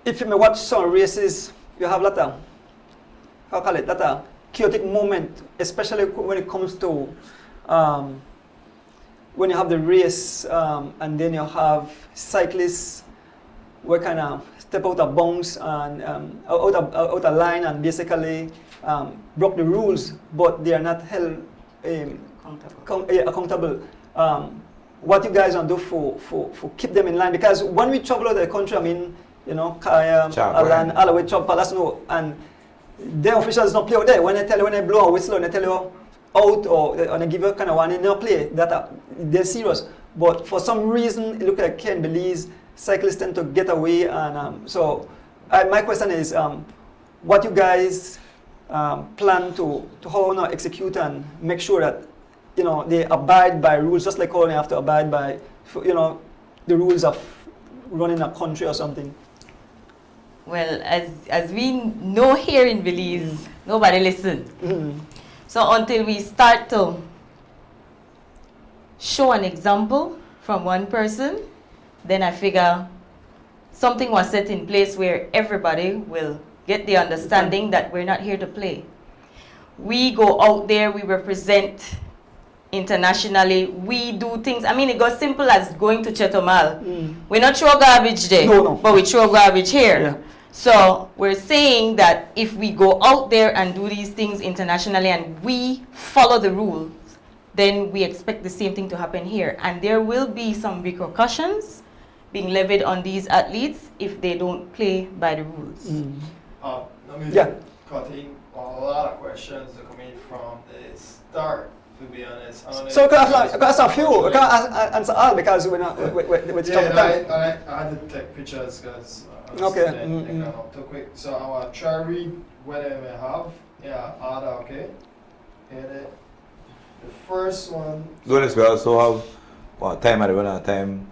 S4: if you may watch some races, you have a lot of chaotic moment, especially when it comes to when you have the race and then you have cyclists who kind of step out of bounds and out of line and basically broke the rules, but they are not held accountable. What you guys want to do for keep them in line? Because when we travel out of the country, Kaya, Alan, all the way to Palace, and the officials don't play out there. When they blow a whistle, when they tell you out or when they give you kind of one, they don't play. They're serious. But for some reason, it looks like Ken Belize cyclists tend to get away. And so my question is, what you guys plan to how now execute and make sure that they abide by rules, just like how they have to abide by the rules of running a country or something.
S5: Well, as we know here in Belize, nobody listens. So until we start to show an example from one person, then I figure something was set in place where everybody will get the understanding that we're not here to play. We go out there, we represent internationally, we do things. I mean, it goes simple as going to Chetomal. We not throw garbage there, but we throw garbage here. So we're saying that if we go out there and do these things internationally and we follow the rules, then we expect the same thing to happen here. And there will be some repercussions being levied on these athletes if they don't play by the rules.
S1: Let me
S4: Yeah.
S1: cut in. A lot of questions are coming from the start, to be honest. I don't know
S4: So
S1: if
S4: can
S1: this
S4: I
S1: is-
S4: ask a few? Can I answer all because we're not with
S1: Yeah,
S4: time.
S1: I had to take pictures because
S4: Okay,
S1: they got up too quick. So I want to try read whatever I have. Yeah, order, okay? And the first one.
S3: Doing this, we also have time at the run out of time.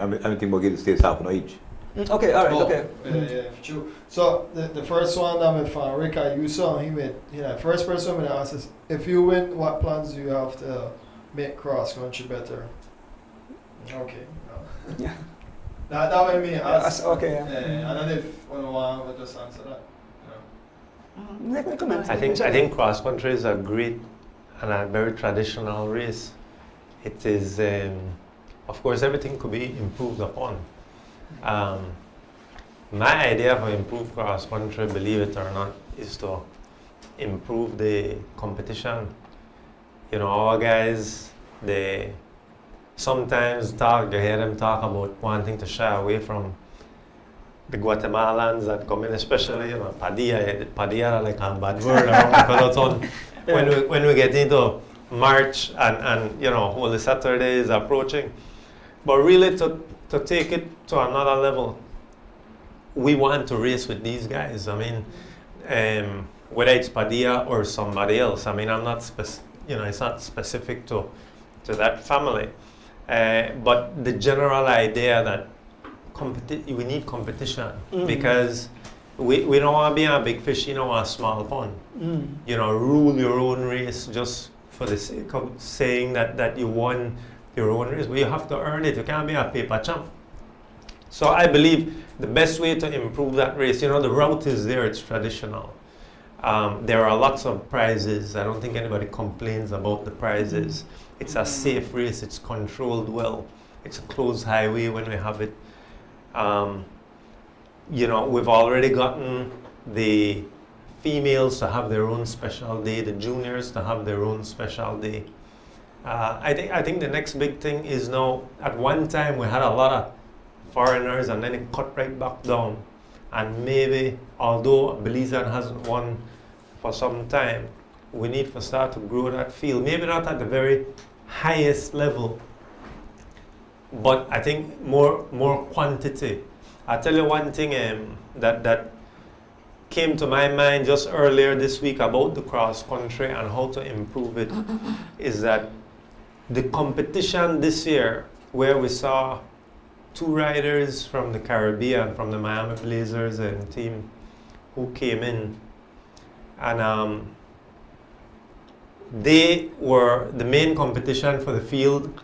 S3: Everything will get the states half an hour each.
S4: Okay, all right,
S1: Oh,
S4: okay.
S1: yeah, true. So the first one I'm with Rika Yuso, he made, first person when I asked is, if you win, what plans do you have to make cross country better? Okay. No.
S4: Yeah.
S1: That way me ask.
S4: Okay.
S1: I don't know if one would just answer that.
S6: I think cross country is a great and a very traditional race. It is, of course, everything could be improved upon. My idea for improved cross country, believe it or not, is to improve the competition. You know, our guys, they sometimes you hear them talk about wanting to shy away from the Guatemalans that come in, especially, Padilla like a bad word around the peloton. When we get into March and Holy Saturday is approaching. But really to take it to another level, we want to race with these guys. I mean, whether it's Padilla or somebody else. I mean, I'm not it's not specific to that family. But the general idea that we need competition because we don't want to be a big fish in a small pond. Rule your own race just for the sake of saying that you won your own race. But you have to earn it. You can't be a paper champ. So I believe the best way to improve that race, the route is there, it's traditional. There are lots of prizes. I don't think anybody complains about the prizes. It's a safe race, it's controlled well. It's a closed highway when we have it. We've already gotten the females to have their own special day, the juniors to have their own special day. I think the next big thing is now, at one time we had a lot of foreigners and then it cut right back down. And maybe, although Belizean hasn't won for some time, we need to start to grow that field. Maybe not at the very highest level, but I think more quantity. I'll tell you one thing that came to my mind just earlier this week about the cross country and how to improve it is that the competition this year, where we saw 2 riders from the Caribbean, from the Miami Blazers and team who came in, and they were the main competition for the field,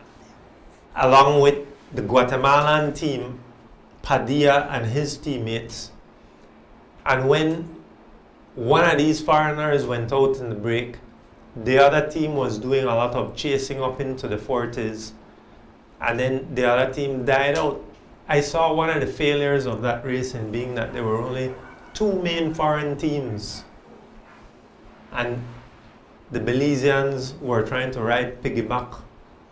S6: along with the Guatemalan team, Padilla and his teammates. And when one of these foreigners went out in the break, the other team was doing a lot of chasing up into the 40s, and then the other team died out. I saw one of the failures of that race in being that there were only 2 main foreign teams, and the Belizeans were trying to ride piggyback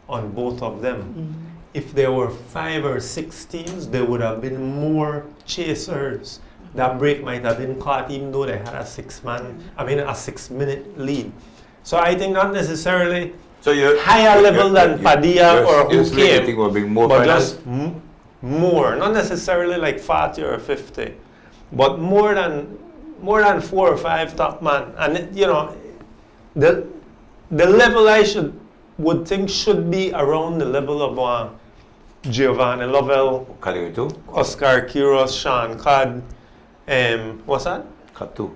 S6: on both of them. If there were 5 or 6 teams, there would have been more chasers. That break might have been caught even though they had a 6-minute lead. So I think not necessarily higher level than Padilla or who came, but just more. Not necessarily like 40 or 50, but more than 4 or 5 top man. And the level would think should be around the level of Giovanni Lovell, Oscar Quiros, Sean Codd, what's that?
S3: Cut 2.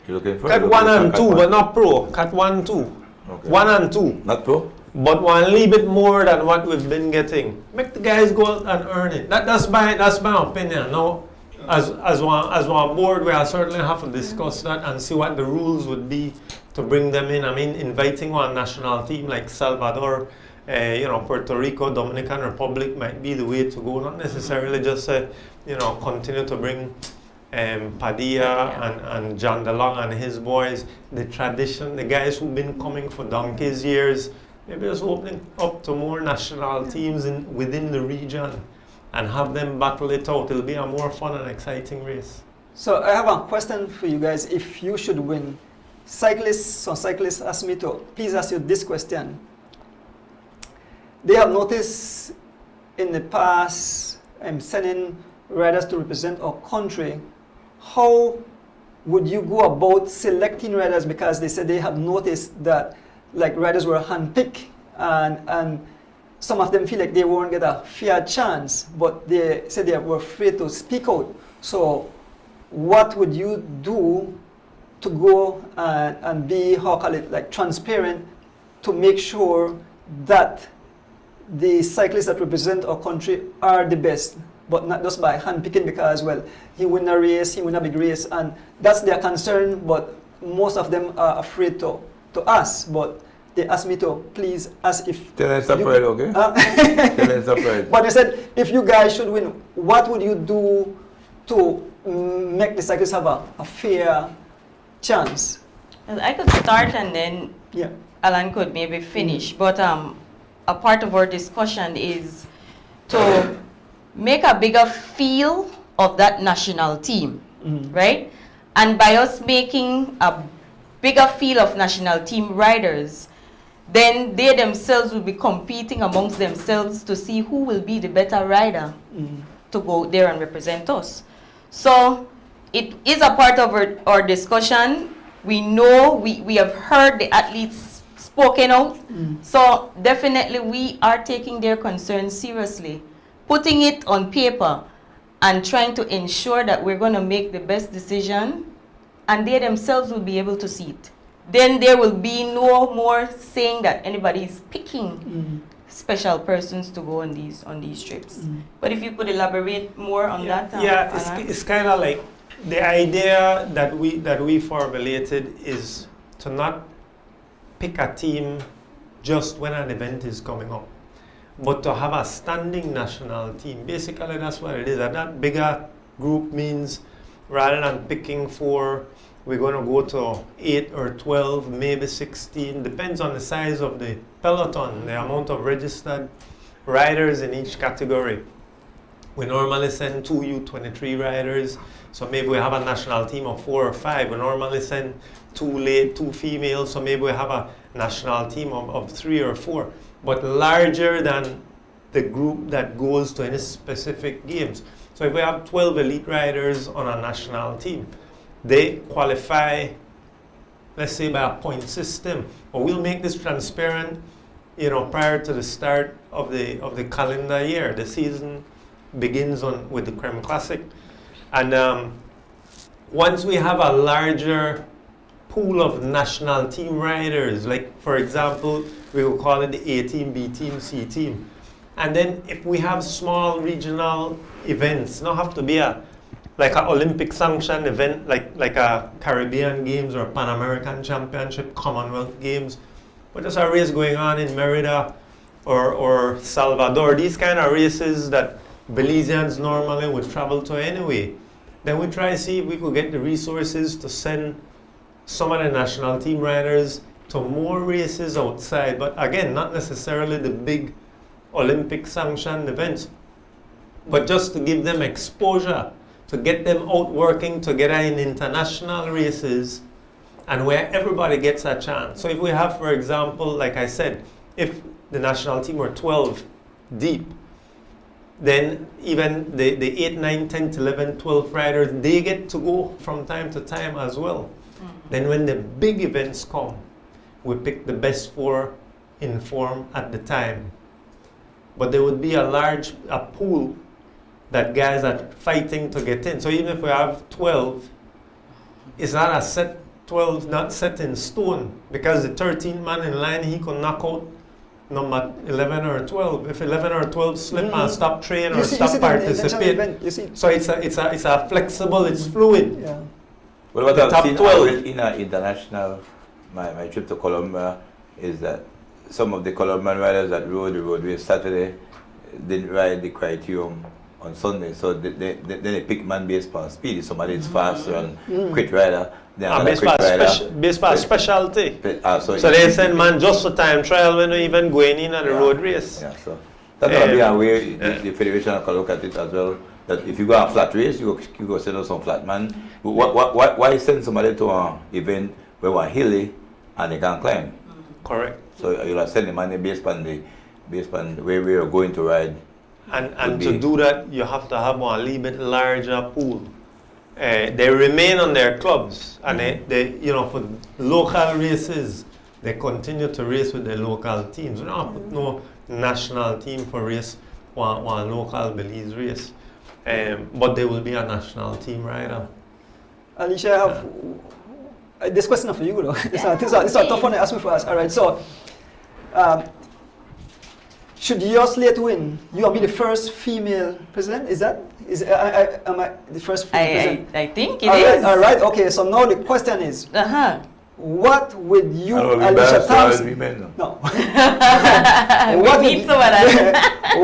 S3: You're looking for
S6: Cut 1 and 2, but not pro. Cut 1, 2.
S3: Okay.
S6: 1 and 2.
S3: Not pro?
S6: But one little bit more than what we've been getting. Make the guys go out and earn it. That's my opinion. Now, as one board, we'll certainly have to discuss that and see what the rules would be to bring them in. I mean, inviting one national team like Salvador Puerto Rico, Dominican Republic might be the way to go. Not necessarily just continue to bring Padilla and John DeLong and his boys, the tradition, the guys who've been coming for donkey's years. Maybe just opening up to more national teams within the region and have them battle it out. It'll be a more fun and exciting race.
S4: So I have a question for you guys. If you should win, cyclists ask me to please ask you this question. They have noticed in the past sending riders to represent our country. How would you go about selecting riders? Because they said they have noticed that like riders were handpicked and some of them feel like they won't get a fair chance, but they said they were afraid to speak out. So what would you do to go and be, transparent to make sure that the cyclists that represent our country are the best, but not just by handpicking because, well, he win a race, he win a big race, and that's their concern, but most of them are afraid to ask, but they asked me to please ask if...
S3: Tell us separate, okay? Tell us separate.
S4: But they said, if you guys should win, what would you do to make the cyclists have a fair chance?
S5: Well, I could start and then Alan could maybe finish, but a part of our discussion is to make a bigger feel of that national team, right? And by us making a bigger feel of national team riders, then they themselves will be competing amongst themselves to see who will be the better rider to go there and represent us. So it is a part of our discussion. We know, we have heard the athletes spoken out. So definitely we are taking their concerns seriously, putting it on paper and trying to ensure that we're going to make the best decision, and they themselves will be able to see it. Then there will be no more saying that anybody is picking special persons to go on these trips. But if you could elaborate more on that.
S6: It's kind of like the idea that we formulated is to not pick a team just when an event is coming up, but to have a standing national team. Basically, that's what it is. And that bigger group means rather than picking 4, we're going to go to 8 or 12, maybe 16. Depends on the size of the peloton, the amount of registered riders in each category. We normally send 2 U23 riders, so maybe we have a national team of 4 or 5. We normally send 2 females, so maybe we have a national team of 3 or 4. But larger than the group that goes to any specific games. So if we have 12 elite riders on a national team, they qualify, let's say, by a point system. Or we'll make this transparent, prior to the start of the calendar year. The season begins with the Creme Classic. And once we have a larger pool of national team riders, like for example, we will call it the A team, B team, C team. And then if we have small regional events, not have to be like an Olympic sanctioned event, like a Caribbean Games or Pan American Championship, Commonwealth Games, but just a race going on in Merida or Salvador, these kind of races that Belizeans normally would travel to anyway. Then we try to see if we could get the resources to send some of the national team riders to more races outside, but again, not necessarily the big Olympic sanctioned events, but just to give them exposure, to get them out working together in international races and where everybody gets a chance. So if we have, for example, like I said, if the national team were 12 deep, then even the 8, 9, 10, 11, 12 riders, they get to go from time to time as well. Then when the big events come, we pick the best 4 in form at the time. But there would be a pool that guys are fighting to get in. So even if we have 12, it's not a set 12, not set in stone, because the 13th man in line, he could knock out number 11 or 12. If 11 or 12 slip and stop training or stop participate, so it's a flexible, it's fluid.
S4: Yeah.
S3: Well, what
S6: The
S3: I've
S6: top
S3: seen
S6: 12.
S3: in international, my trip to Colombia, is that some of the colored man riders that rode the road race Saturday didn't ride the criterium on Sunday, so then they pick man based on speed. If somebody is faster and quick rider, then another
S6: Based
S3: quick rider.
S6: on specialty.
S3: So
S6: They send man just for time trial when they even going in on the road race.
S3: Yeah, so that's gonna be a way the federation can look at it as well. That if you go on a flat race, you go send us some flat man. Why send somebody to an event where we're hilly and they can climb?
S6: Correct.
S3: So you'll send the money based on the way we are going to ride.
S6: And to do that, you have to have a little bit larger pool. They remain on their clubs, and they for local races, they continue to race with their local teams. We don't put no national team for race one local Belize race, but they will be a national team rider.
S4: Alicia, I have this question for you, though. This is a tough one to ask me first. All right, so. Should your slate win, you will be the first female president? Am I the first female president?
S5: I think it is.
S4: All right, okay, so now the question is, what would you, Alicia Thompson... No.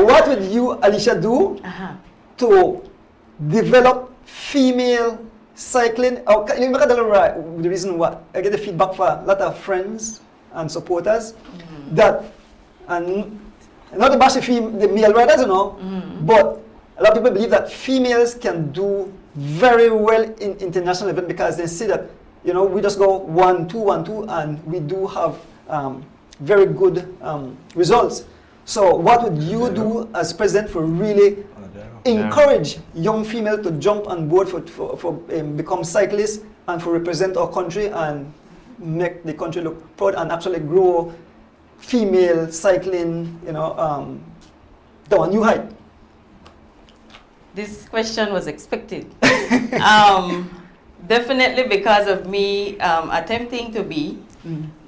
S4: What would you, Alicia, do to develop female cycling? You make the reason why I get the feedback from a lot of friends and supporters that, and not to bash the male riders, but a lot of people believe that females can do very well in international events because they see that, we just go 1-2, 1-2, and we do have very good results. So what would you do as president for really encourage young females to jump on board for become cyclists and for represent our country and make the country look proud and actually grow female cycling, to a new height?
S5: This question was expected. Definitely because of me attempting to be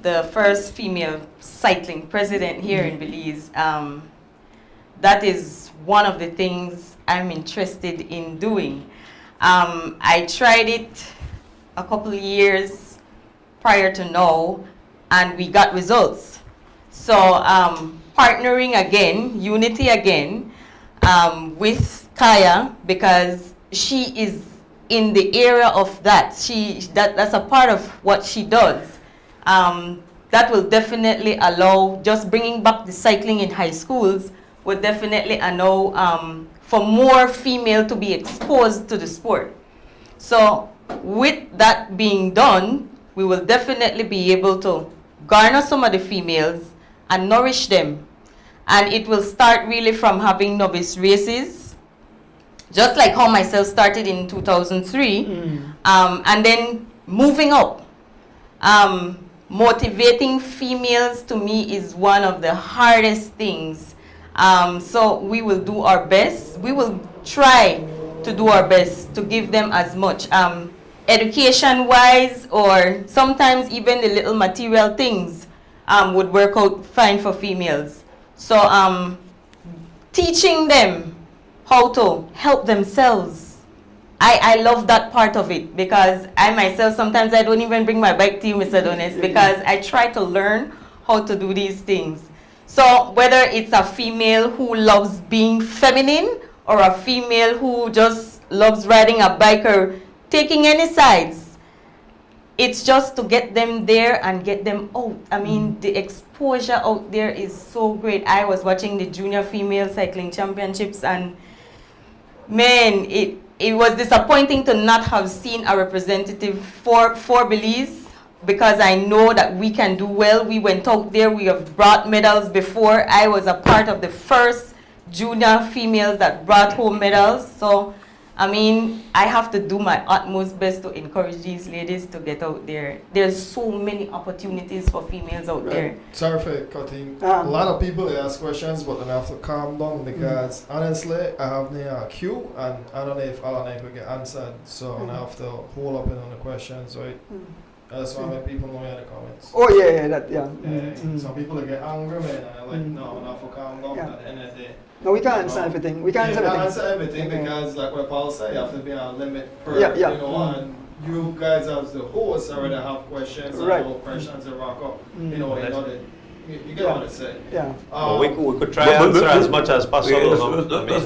S5: the first female cycling president here in Belize. That is one of the things I'm interested in doing. I tried it a couple of years prior to now, and we got results. So partnering again, unity again, with Kaya, because she is in the area of that. That's a part of what she does. That will definitely allow, just bringing back the cycling in high schools will definitely allow for more female to be exposed to the sport. So with that being done, we will definitely be able to garner some of the females and nourish them. And it will start really from having novice races, just like how myself started in 2003, and then moving up. Motivating females to me is one of the hardest things. So we will do our best. We will try to do our best to give them as much education-wise, or sometimes even the little material things would work out fine for females. So teaching them how to help themselves. I love that part of it, because I myself, sometimes I don't even bring my bike to you, Mr. Donis, because I try to learn how to do these things. So whether it's a female who loves being feminine, or a female who just loves riding a bike or taking any sides, it's just to get them there and get them out. I mean, the exposure out there is so great. I was watching the Junior Female Cycling Championships, and man, it was disappointing to not have seen a representative for Belize, because I know that we can do well. We went out there, we have brought medals before. I was a part of the first junior females that brought home medals. So, I mean, I have to do my utmost best to encourage these ladies to get out there. There's so many opportunities for females out there.
S1: Sorry for cutting. A lot of people ask questions, but then I have to calm down, because honestly, I have the queue, and I don't know if Alana will get answered. So I have to hold up on the questions, right? That's why make people know in the comments.
S4: Oh yeah.
S1: Some people get angry, man, and I'm like, no, I have to calm down at the end of the day.
S4: No, we can't answer everything. We can't
S1: answer everything because, like what Paul said, you have to be on a limit per, and you guys as the hosts already have questions, and more questions to rock up, You get what I say.
S4: Yeah.
S6: But we could try
S3: But-
S6: answer
S3: but-
S6: as much as possible.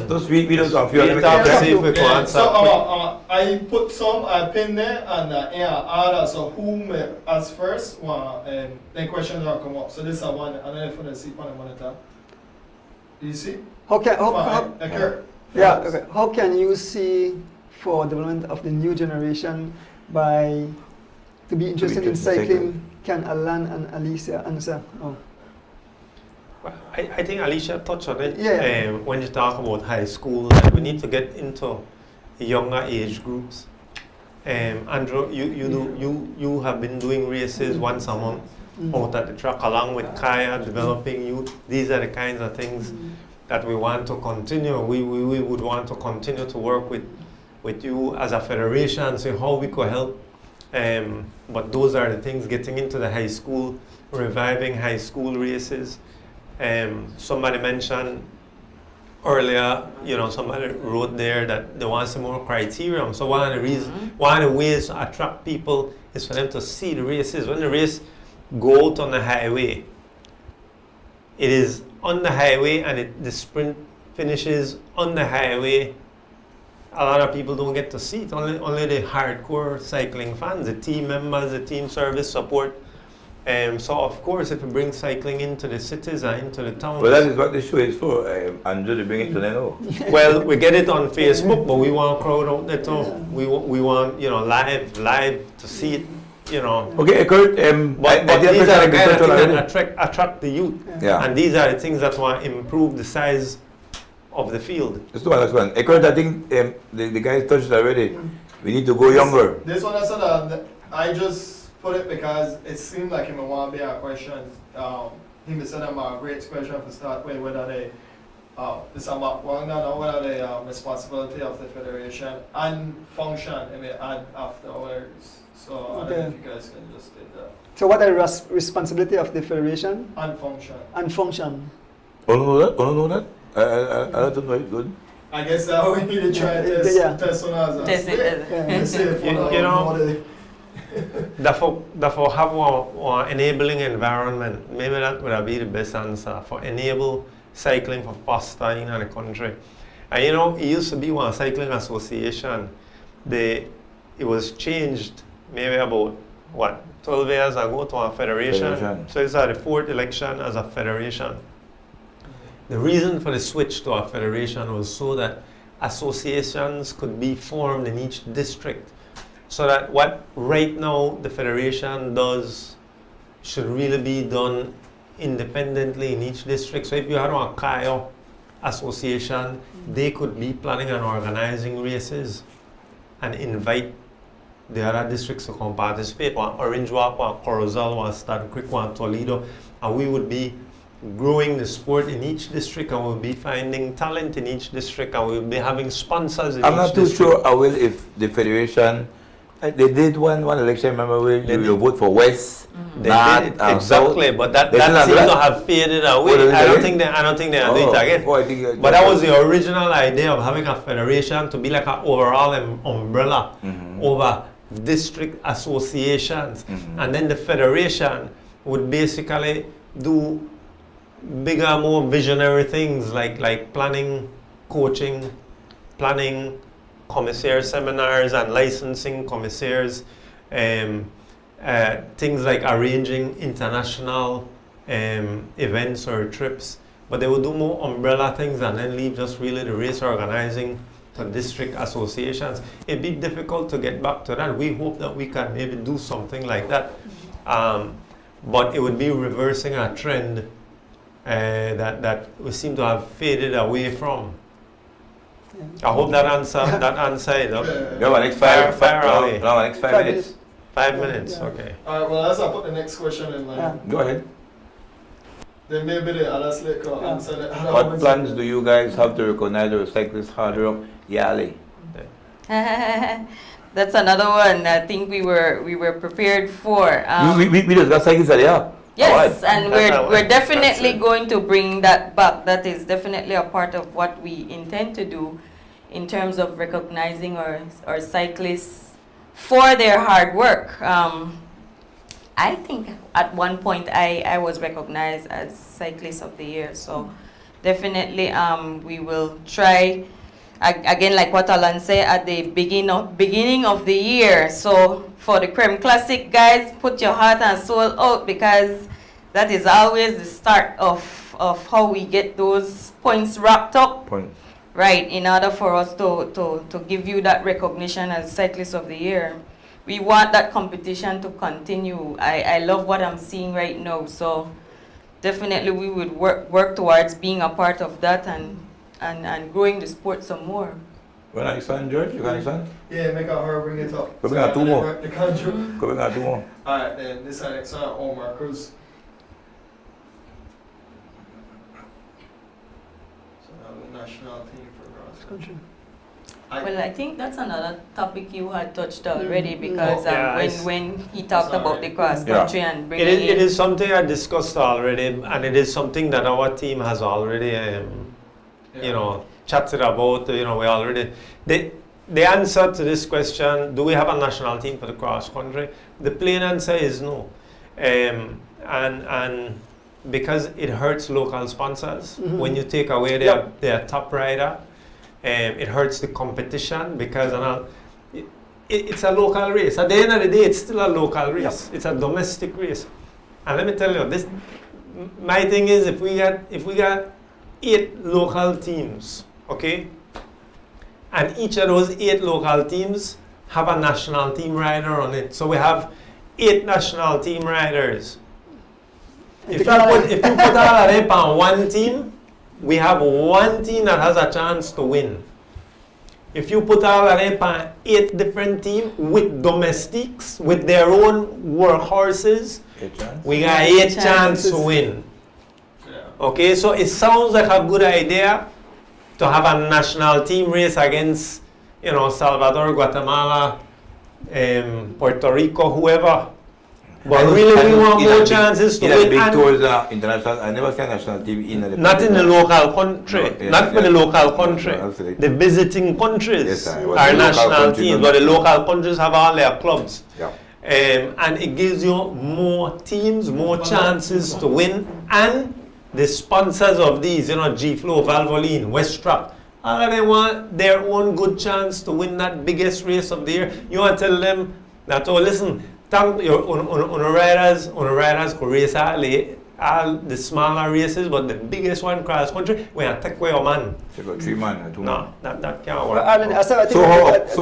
S3: Those videos of you.
S6: We talk to see if we can
S1: Yeah,
S6: answer.
S1: so I put some, I pin there, and order, so who may, as first, then questions will come up. So this is one, and then for the see on the monitor. Do you see?
S4: How can, yeah, okay. How can you see for development of the new generation by to be interested in
S3: interested in
S4: cycling? Can Alan and Alicia answer? Oh.
S6: Well, I think Alicia touched on it.
S4: Yeah.
S6: When you talk about high school, that we need to get into younger age groups. Andrew, you have been doing races once a month out at the track along with Kaya, developing youth. These are the kinds of things that we want to continue. We would want to continue to work with you as a federation, see how we could help. But those are the things, getting into the high school, reviving high school races. Somebody mentioned earlier, somebody wrote there that they want some more criteria. So one of the ways to attract people is for them to see the races. When the race go out on the highway, it is on the highway and the sprint finishes on the highway. A lot of people don't get to see it. Only the hardcore cycling fans, the team members, the team service support. So of course, if we bring cycling into the cities and into the towns.
S3: Well, that is what the show is for. Andrew, to bring it to them now.
S6: Well, we get it on Facebook, but we want crowd out there too. We want live to see it.
S3: Okay, Kurt.
S6: But these are the kind of things that attract the youth.
S3: Yeah.
S6: And these are the things that want to improve the size of the field.
S3: Let's do one. Kurt, I think the guys touched it already. We need to go younger.
S1: This one I said I just put it because it seemed like him want to be a question. He said I'm a great question to start with, whether they this is whether the responsibility of the federation and function I may add afterwards. So I don't know if you guys can just take that.
S4: So what are responsibility of the federation
S1: And function.
S4: and function?
S3: Oh, no, that? I don't know it good.
S1: I guess we need to try to test on us.
S5: Test it.
S1: Let's see if
S6: That for have one enabling environment, maybe that would be the best answer for enable cycling for faster in the country. And it used to be one cycling association. It was changed maybe about 12 years ago to a federation. So it's the fourth election as a federation. The reason for the switch to a federation was so that associations could be formed in each district. So that what right now the federation does should really be done independently in each district. So if you had a Kaya association, they could be planning and organizing races and invite the other districts to come participate. One Orange Walk, one Corozal, one Stan Creek, one Toledo, and we would be growing the sport in each district, and we'll be finding talent in each district, and we'll be having sponsors in each district.
S3: I'm not too sure I will if the federation, they did one election, remember, where you vote for West,
S6: They
S3: North,
S6: did it,
S3: and
S6: exactly,
S3: South.
S6: but that
S3: They still
S6: seems
S3: have
S6: to
S3: that?
S6: have faded away.
S3: Oh,
S6: I don't think they are doing it again.
S3: Oh, I think
S6: But that was the original idea of having a federation to be like an overall umbrella over district associations. And then the federation would basically do bigger, more visionary things like planning, coaching, planning, commissaire seminars and licensing commissaires, things like arranging international events or trips. But they would do more umbrella things and then leave just really the race organizing to district associations. It'd be difficult to get back to that. We hope that we can maybe do something like that. But it would be reversing a trend that we seem to have faded away from. I hope that answered it.
S3: No, next five minutes.
S6: 5 minutes, okay.
S1: Alright, well, as I put the next question in line,
S3: Go ahead.
S1: then maybe the other slate can answer that.
S3: What plans do you guys have to recognize the cyclists hard work yearly?
S5: That's another one I think we were prepared for.
S3: We just got cyclists at the app.
S5: Yes, and
S6: That's
S5: we're definitely
S6: it.
S5: going to bring that back. That is definitely a part of what we intend to do in terms of recognizing our cyclists for their hard work. I think at one point I was recognized as Cyclist of the Year. So definitely we will try, again, like what Alan said, at the beginning of the year. So for the Creme Classic, guys, put your heart and soul out, because that is always the start of how we get those points wrapped up. Right, in order for us to give you that recognition as Cyclist of the Year. We want that competition to continue. I love what I'm seeing right now, so definitely we would work towards being a part of that and growing the sport some more.
S3: Well, next one, George, you got next one?
S1: Yeah, make her bring it up.
S3: Go bring out two more.
S1: The country.
S3: Go bring out two more.
S1: Alright, then this is next one, Omar Cruz. So now the national team for cross country.
S5: Well, I think that's another topic you had touched already, because
S6: Yeah, it's-
S5: when he talked
S1: Sorry.
S5: about the cross
S3: Yeah.
S5: country and
S6: It
S5: bringing
S6: is, it
S5: in.
S6: is something I discussed already, and it is something that our team has already, chatted about. We already. The answer to this question, do we have a national team for the cross country? The plain answer is no, and because it hurts local sponsors when you take away their top rider. It hurts the competition, because it's a local race. At the end of the day, it's still a local race. It's a domestic race. And let me tell you, this my thing is, if we got 8 local teams, okay, and each of those 8 local teams have a national team rider on it, so we have 8 national team riders. If you put all of them on one team, we have one team that has a chance to win. If you put all of them on 8 different teams with domestics, with their own workhorses, we got 8 chances to win.
S1: Yeah.
S6: Okay, so it sounds like a good idea to have a national team race against, Salvador, Guatemala, Puerto Rico, whoever. But really, we want more chances to win.
S3: Big
S6: And
S3: tours, international. I never seen national team in the.
S6: not in the local country,
S3: No,
S6: not for the local country.
S3: No, absolutely.
S6: The visiting countries
S3: Yes, sir. But
S6: are
S3: the local
S6: national
S3: countries
S6: teams,
S3: don't-
S6: but the local countries have all their clubs.
S3: Yeah.
S6: And it gives you more teams, more chances to win, and the sponsors of these, G-Flow, Valvoline, Westrap, all of them want their own good chance to win that biggest race of the year. You want to tell them that, oh, listen, on the riders could race all the smaller races, but the biggest one, cross country, we have to take away your man.
S3: Take out 3 man or 2 man.
S6: No, that can't
S4: Well,
S6: work.
S4: Alan, I think
S3: So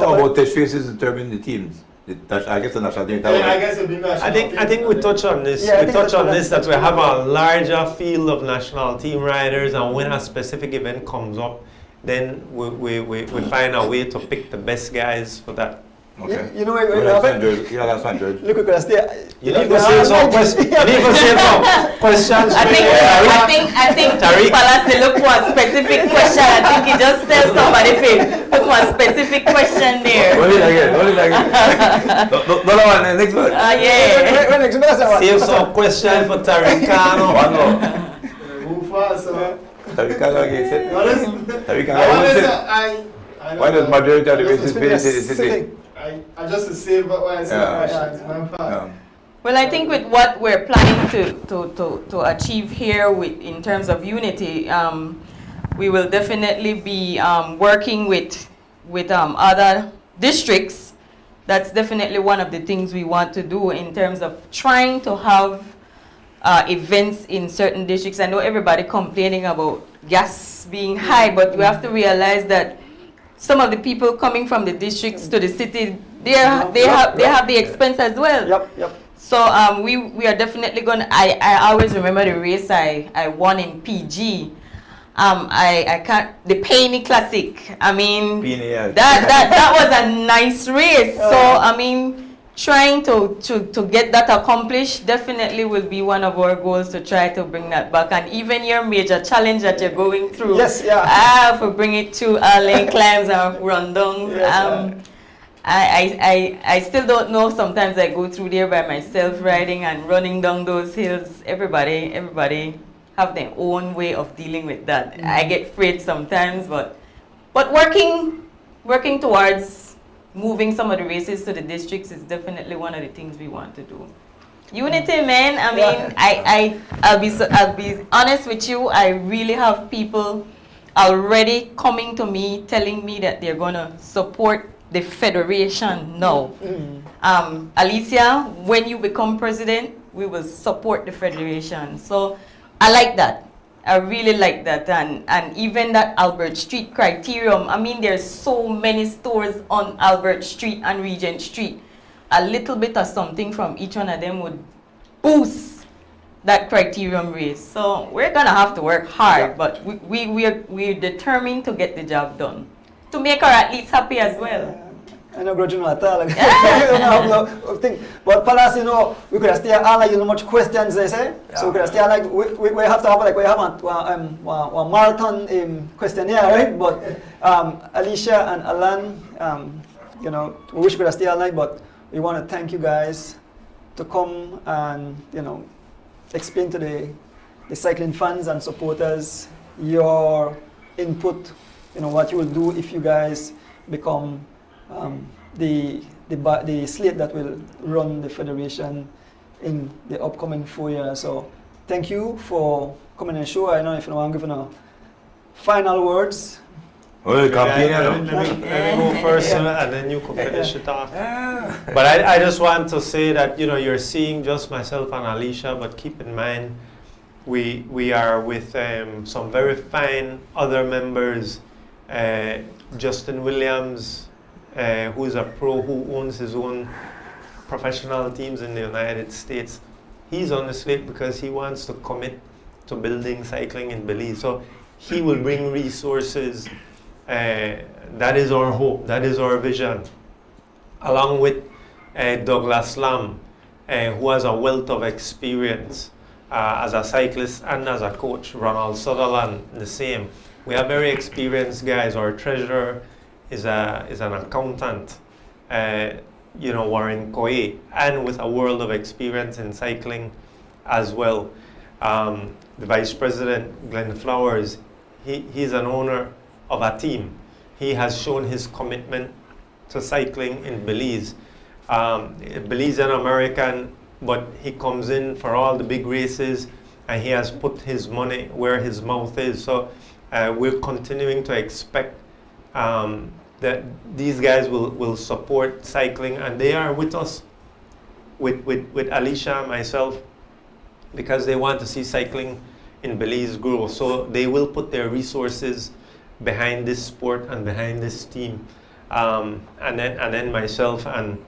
S3: how about test races determine the teams? I guess the national team.
S1: I guess it'd be national
S6: I think we touch on this.
S4: Yeah, I
S6: we
S4: think
S6: touch
S4: that's
S6: on
S4: what
S6: this
S4: that's
S6: that we have
S4: what-
S6: a larger field of national team riders, and when a specific event comes up, then we find a way to pick the best guys for that.
S3: Okay.
S4: You know,
S3: That's fine, George. Yeah, that's fine, George.
S4: look, we could stay.
S6: You need to say some questions. You need to say some questions.
S5: I think
S6: Tariq.
S5: Palace, they look for a specific question. I think he just tells somebody to look for a specific question there.
S3: Hold it again. No, one. Next one.
S5: Yeah.
S6: Save some questions for Tarikano.
S3: One more.
S1: Move fast, so.
S3: Tarikano again. Sit.
S1: What is-
S3: Tarikano.
S1: I
S3: Why does majority of the
S1: Just
S3: races
S1: to
S3: finish in the city?
S1: I just to save what I said.
S3: Yeah.
S1: It's my part.
S5: Well, I think with what we're planning to achieve here in terms of unity, we will definitely be working with other districts. That's definitely one of the things we want to do in terms of trying to have events in certain districts. I know everybody complaining about gas being high, but we have to realize that some of the people coming from the districts to the city, they have the expense as well.
S4: Yep.
S5: So we are definitely gonna. I always remember the race I won in PG. I can't, the Penny Classic. I mean, that was a nice race. So I mean, trying to get that accomplished definitely will be one of our goals, to try to bring that back. And even your major challenge that you're going through,
S4: Yes, yeah.
S5: for bring it to lane climbs and rundowns.
S4: Yes,
S5: I still don't know. Sometimes I go through there by myself, riding and running down those hills. Everybody have their own way of dealing with that. I get afraid sometimes, but working towards moving some of the races to the districts is definitely one of the things we want to do. Unity, man. I mean, I'll be honest with you. I really have people already coming to me telling me that they're gonna support the federation now. Alicia, when you become president, we will support the federation. So I like that. I really like that. And even that Albert Street criterium. I mean, there's so many stores on Albert Street and Regent Street. A little bit of something from each one of them would boost that criterium race. So we're gonna have to work hard, but we're determined to get the job done, to make her at least happy as well.
S4: I know grudging at all. But Palace, you know, we could stay all like, you know, much questions they say. So we could stay like we have to have like we have a marathon questionnaire, right? But Alicia and Alan, you know, we wish we could stay all night, but we want to thank you guys to come and, you know, explain to the cycling fans and supporters your input, you know, what you will do if you guys become the slate that will run the federation in the upcoming 4 years. So thank you for coming on the show. I know if you want to give a final words.
S3: Well, campaign,
S6: let me go first, and then you can finish it off. But I just want to say that, you know, you're seeing just myself and Alicia, but keep in mind we are with some very fine other members. Justin Williams, who is a pro who owns his own professional teams in the United States. He's on the slate because he wants to commit to building cycling in Belize. So he will bring resources. That is our hope, that is our vision. Along with Douglas Lamb, who has a wealth of experience as a cyclist and as a coach. Ronald Sutherland, the same. We have very experienced guys. Our treasurer is an accountant, you know, Warren Koye, and with a world of experience in cycling as well. The vice president, Glenn Flowers, he's an owner of a team. He has shown his commitment to cycling in Belize. Belizean American, but he comes in for all the big races, and he has put his money where his mouth is. So we're continuing to expect that these guys will support cycling, and they are with us, with Alicia and myself, because they want to see cycling in Belize grow. So they will put their resources behind this sport and behind this team, and then myself, and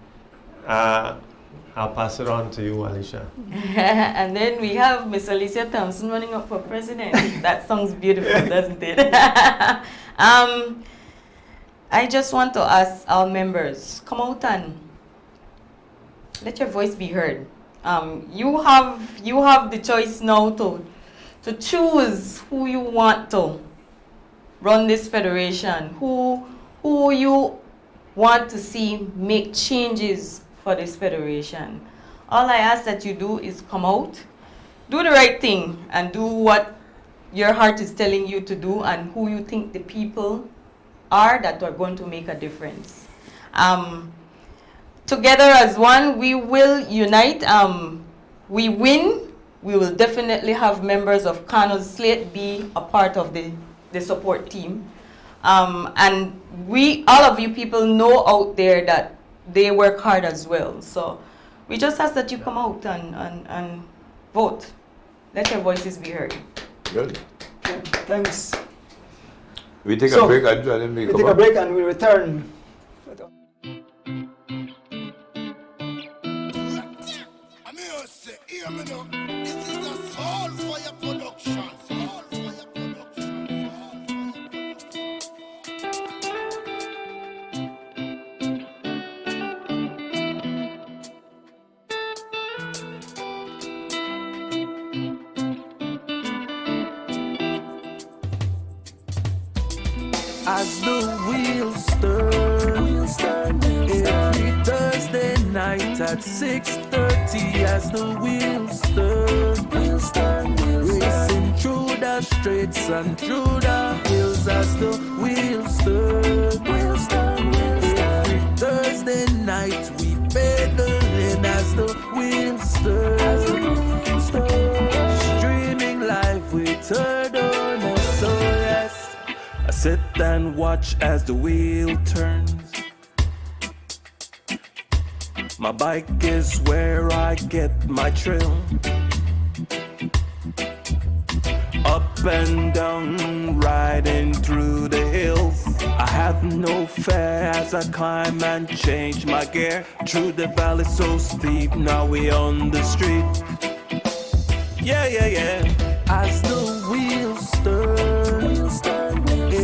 S6: I'll pass it on to you, Alicia.
S5: And then we have Miss Alicia Thompson running up for president. That sounds beautiful, doesn't it? I just want to ask our members, come out and let your voice be heard. You have the choice now to choose who you want to run this federation, who you want to see make changes for this federation. All I ask that you do is come out, do the right thing, and do what your heart is telling you to do, and who you think the people are that are going to make a difference. Together as one, we will unite. We win. We will definitely have members of Kano's slate be a part of the support team. And all of you people know out there that they work hard as well. So we just ask that you come out and vote. Let your voices be heard.
S3: Good.
S4: Okay, thanks.
S3: We take a break and then we
S4: take a break and we return.
S7: This is a Soul Fire production.
S2: As the wheels turn, every Thursday night at 6:30. As the wheels turn, racing through the streets and through the hills. As the wheels turn, every Thursday night we pedaling. As the wheels turn. sit and watch as the wheel turns. My bike is where I get my thrill. Up and down, riding through the hills. I have no fear as I climb and change my gear. Through the valley so steep, now we on the street. Yeah, yeah, yeah. As the wheels turn,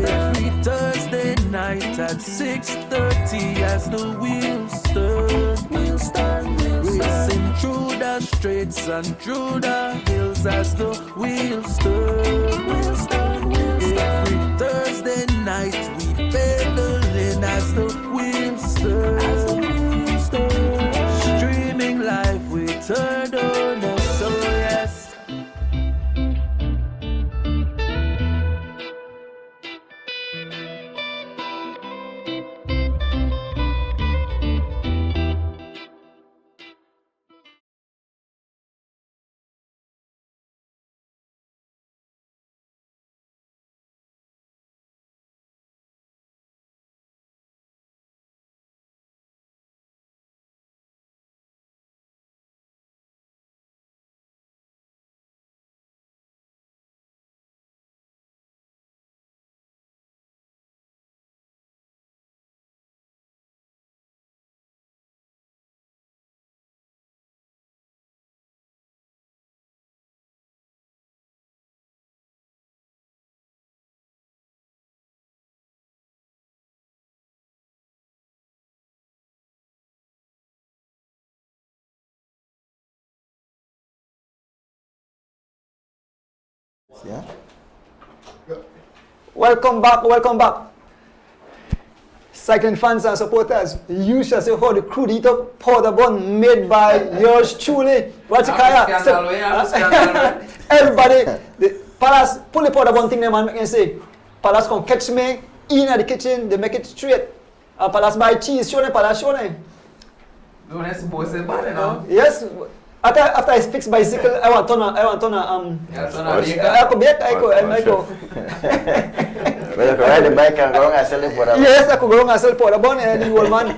S2: every Thursday night at 6:30. As the wheels turn, racing through the streets and through the hills. As the wheels turn, every Thursday night we pedaling. As the wheels turn, streaming live we turn on us. So yes.
S8: Yeah.
S4: Welcome back, welcome back. Cycling fans and supporters, you shall see how the crude eat up powder bun made by yours truly. What's it, Kaya? Everybody, the Palace, pull the powder bun thing there, man, make me say. Palace come catch me in the kitchen, they make it straight. Palace buy cheese, show them, Palace, show them.
S9: No, that's supposed to be bad enough.
S4: Yes. After I fix bicycle, I want to turn I go.
S8: Well, if you ride the bike and go and sell it for a
S4: Yes, I could go and sell for a bun and you old man.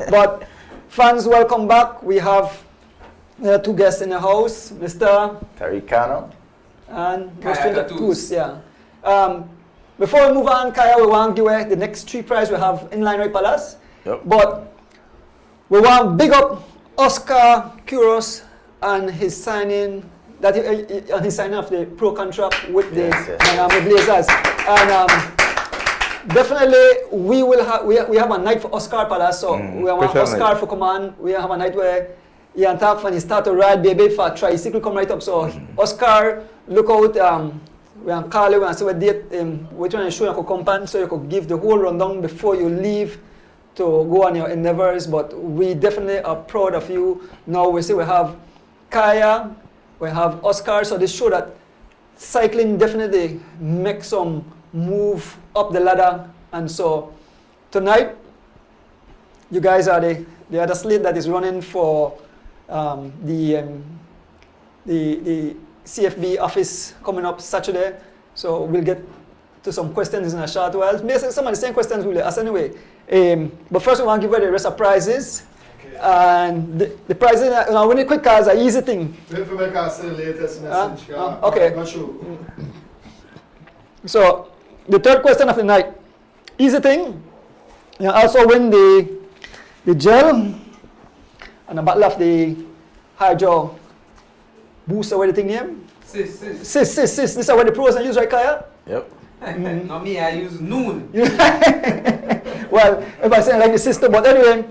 S4: But fans, welcome back. We have two guests in the house, Mr.
S8: Taricano.
S4: and no
S9: Kaya
S4: stranger
S9: Tattoos.
S4: Tattoos, yeah. Before we move on, Kaya, we want to give away the next three prizes we have in line with Palace.
S8: Yep.
S4: But we want to big up Oscar Kuros and his signing and his signing of the pro contract with the Miami Blazers. And definitely we will have we have a night for Oscar Palace, so we want Oscar for command. We have a night where he and talk when he start to ride baby for tricycle come right up. So Oscar, look out. We can call you and see what date we're trying to show you could come so you could give the whole rundown before you leave to go on your endeavors. But we definitely are proud of you. Now we see we have Kaya, we have Oscar, so this show that cycling definitely makes some move up the ladder. And so tonight, you guys are the other slate that is running for the CFB office coming up Saturday. So we'll get to some questions in a short while. Basically, some of the same questions we'll ask anyway. But first, we want to give away the rest of prizes. Okay. And the prizes, winning quick cards are easy thing.
S1: Wait for me to say the latest message.
S4: Okay.
S1: Not sure.
S4: So, the third question of the night. Easy thing. You also win the gel and a bottle of the hydro booster, what do you think name?
S9: Sis.
S4: This is what the pros and use, right, Kaya?
S8: Yep.
S9: Not me, I use Noon.
S4: Well, if I say like the sister, but anyway,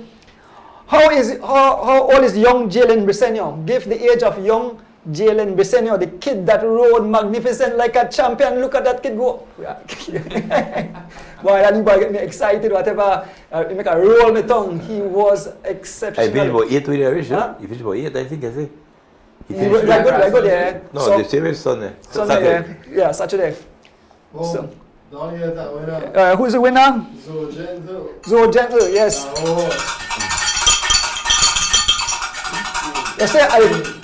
S4: how old is young Jalen Briseño? Give the age of young Jalen Briseño, the kid that rode magnificent like a champion. Look at that kid go. Boy, that boy get me excited, whatever. Make a roll my tongue. He was exceptional.
S3: I finished about 8 with Irish,
S4: huh?
S3: You finished about 8, I think, I say.
S4: Very good, yeah.
S3: No,
S4: so,
S3: the same is Sunday.
S4: Sunday, yeah, Saturday.
S1: Oh,
S4: So.
S1: don't hear that winner.
S4: Who's the winner?
S1: So gentle.
S4: Zoe Gentle, yes. You say,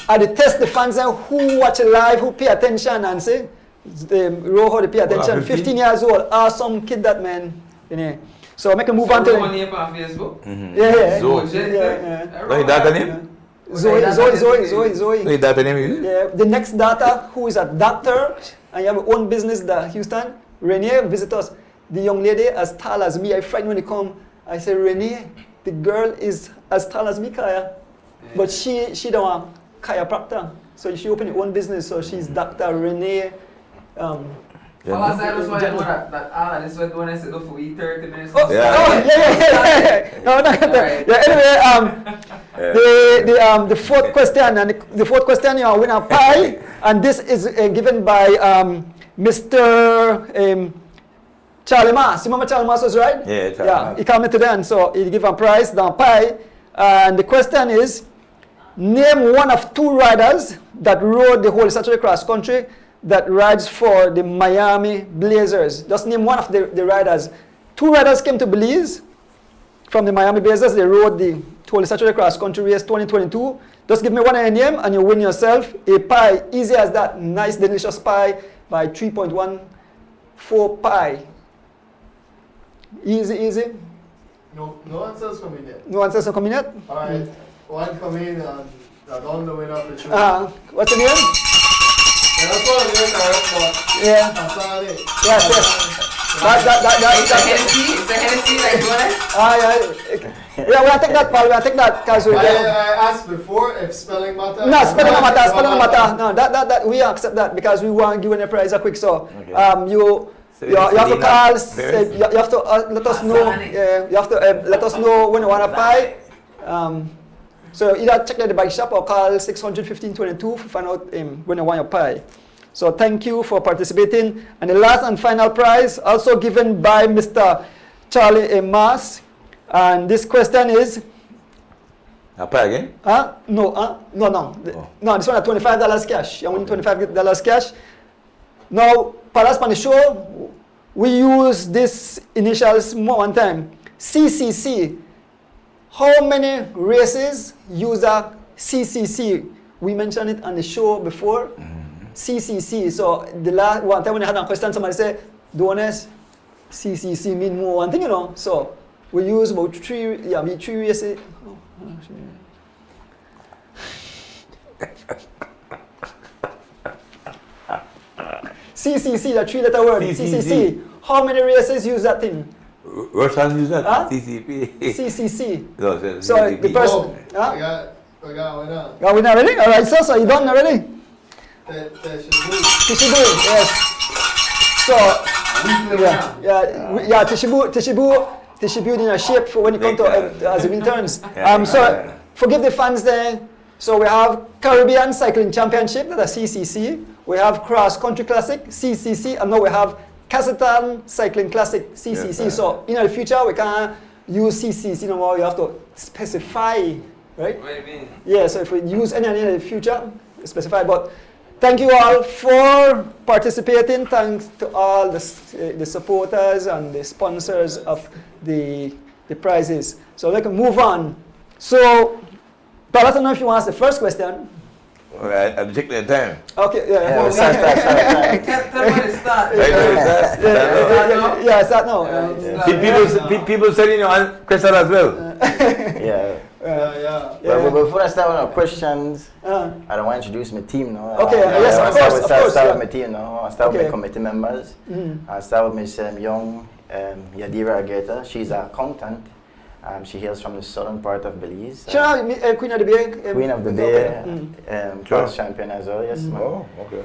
S4: I test the fans who watch live, who pay attention and say, Row how they pay attention.
S3: 15?
S4: 15 years old, awesome kid that man. You know. So make a move on to
S9: Someone name on Facebook.
S4: yeah.
S3: Zoe.
S4: Yeah.
S3: What's that name?
S4: Zoe.
S3: Wait, that name is?
S4: Yeah, the next daughter, who is a doctor, and you have your own business there, Houston. Renee, visit us. The young lady as tall as me. I frightened when they come. I say, Renee, the girl is as tall as me, Kaya. But she don't want chiropractor. So she opened her own business. So she's Dr. Renee.
S9: Well, I just want to know that all of this was when I said, for we 30 minutes.
S4: Oh,
S3: Yeah.
S4: yeah. No, not that. Yeah, anyway, the fourth question, and the fourth question, you win a pie, and this is given by Mr. Charlie Mas. You remember Charlie Mas was right?
S3: Yeah, Charlie Mas.
S4: He came today, and so he give a prize, the pie, and the question is, name one of two riders that rode the whole Saturday cross country that rides for the Miami Blazers. Just name one of the riders. Two riders came to Belize from the Miami Blazers. They rode the Holy Saturday Cross Country Race 2022. Just give me one of your name and you win yourself a pie. Easy as that. Nice, delicious pie by 3.14 pie. Easy.
S1: No answers coming yet.
S4: No answers are coming yet?
S1: Alright, one coming and I don't know enough for sure.
S4: What's the name?
S1: Yeah, that's what I'm doing now, but
S4: Yeah.
S1: I saw it.
S4: Yes.
S9: It's a Hennessy, like you want it?
S4: Yeah, we'll take that, Paul. We'll take that because we.
S1: I asked before if spelling matter.
S4: No, spelling no matter. No, that we accept that because we want to give you a prize quick. So, you have to call. You have to let us know. You have to let us know when you want to buy. So either check at the bike shop or call 615-22 to find out when you want your pie. So thank you for participating. And the last and final prize, also given by Mr. Charlie Mas. And this question is...
S3: A pie again?
S4: No. No, this one at $25 cash. You win $25 cash. Now, Palace on the show, we use this initials more one time. CCC. How many races use a CCC? We mentioned it on the show before. CCC. So the last one time when I had a question, somebody said, "Donors, CCC mean more one thing, you know." So we use about three races. CCC, the three-letter word. CCC. How many races use that thing?
S3: Russians use that?
S4: CCC.
S3: No,
S4: So the person.
S1: I got winner.
S4: Got winner already? Alright, so you done already? Tishibu, yes. So, Tishibu in a shape for when you come to as the interns. So, forgive the fans there. So we have Caribbean Cycling Championship, that's CCC. We have Cross Country Classic, CCC, and now we have Kazakhstan Cycling Classic, CCC. So in the future, we can use CCC no more. You have to specify, right?
S9: What do you mean?
S4: Yeah, so if we use any in the future, specify. But thank you all for participating. Thanks to all the supporters and the sponsors of the prizes. So we can move on. So, but I don't know if you want to ask the first question.
S3: Alright, I'm checking the time.
S4: Okay, yeah.
S8: Start.
S9: Tell me when it starts.
S4: Start now.
S3: People sending you on question as well.
S8: Yeah. Well, before I start with our questions, I don't want to introduce my team now.
S4: Okay, yes, of course.
S8: Start with my team now. I'll start with my committee members. I'll start with Miss Young Yadira Ageta. She's an accountant. She hails from the southern part of Belize.
S4: Queen of the Bay.
S8: Queen of the Bay, class champion as well, yes, ma'am.
S3: Oh, okay.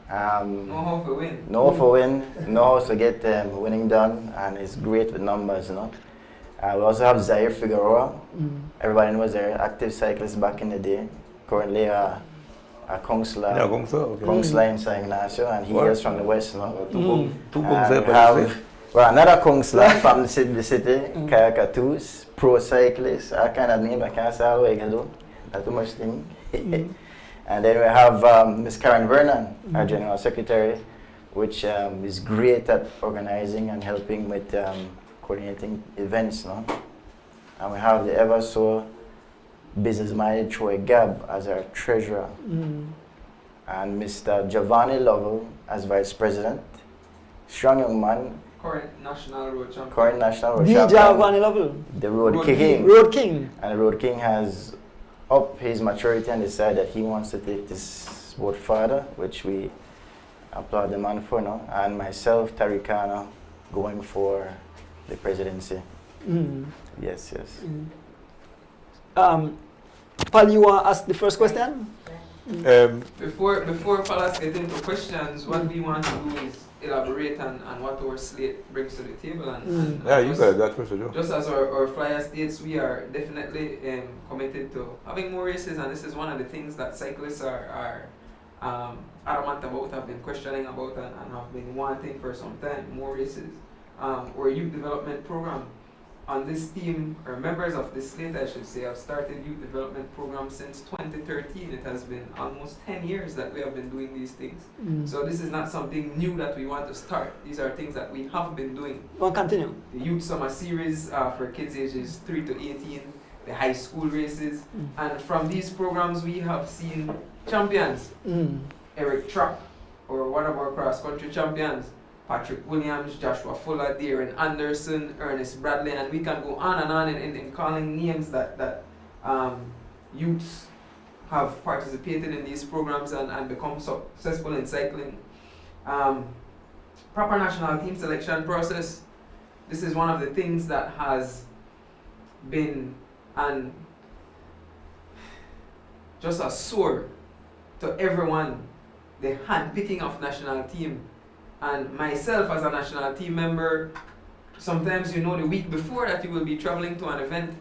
S9: No hope for win.
S8: Know how for win, know how to get winning done, and is great with numbers, you know. We also have Zaire Figueroa. Everybody knows Zaire, active cyclist back in the day. Currently a counselor.
S3: Yeah, okay.
S8: Counselor in San Ignacio, and he is from the west, you know.
S3: Two
S8: Well, another counselor from the city, Kayakatus, pro cyclist, I kind of name, I can't say how I can do. Not too much thing. And then we have Miss Karen Vernon, our General Secretary, which is great at organizing and helping with coordinating events. No? And we have the ever so business-minded Troy Gab as our treasurer. and Mr. Giovanni Lovell as vice president. Strong young man,
S9: Current national road champion.
S8: current national road
S4: The
S8: champion,
S4: Giovanni Lovell,
S8: the Road
S9: Road
S8: King.
S4: Road King.
S8: And the Road King has upped his maturity and decided that he wants to take this sport further, which we applaud the man for now. And myself, Tarikana, going for the presidency.
S4: Mm.
S8: Yes, yes.
S4: Paul, you want to ask the first question?
S9: Before fellas get into questions, what we want to do is elaborate on what our slate brings to the table. And
S3: Yeah, you
S9: just-
S3: got that first, Joe.
S9: Just as our flyer states, we are definitely committed to having more races, and this is one of the things that cyclists are adamant about, have been questioning about, and have been wanting for some time, more races. Our youth development program on this team, or members of this slate, I should say, have started youth development program since 2013. It has been almost 10 years that we have been doing these things. So this is not something new that we want to start. These are things that we have been doing.
S4: We'll continue.
S9: The Youth Summer Series for kids ages 3 to 18, the high school races, and from these programs we have seen champions. Eric Trapp, or one of our cross-country champions, Patrick Williams, Joshua Fuller, Darren Anderson, Ernest Bradley, and we can go on and on in calling names that youths have participated in these programs and become successful in cycling. Proper national team selection process. This is one of the things that has been just a sore to everyone, the handpicking of national team. And myself as a national team member, sometimes the week before that you will be traveling to an event,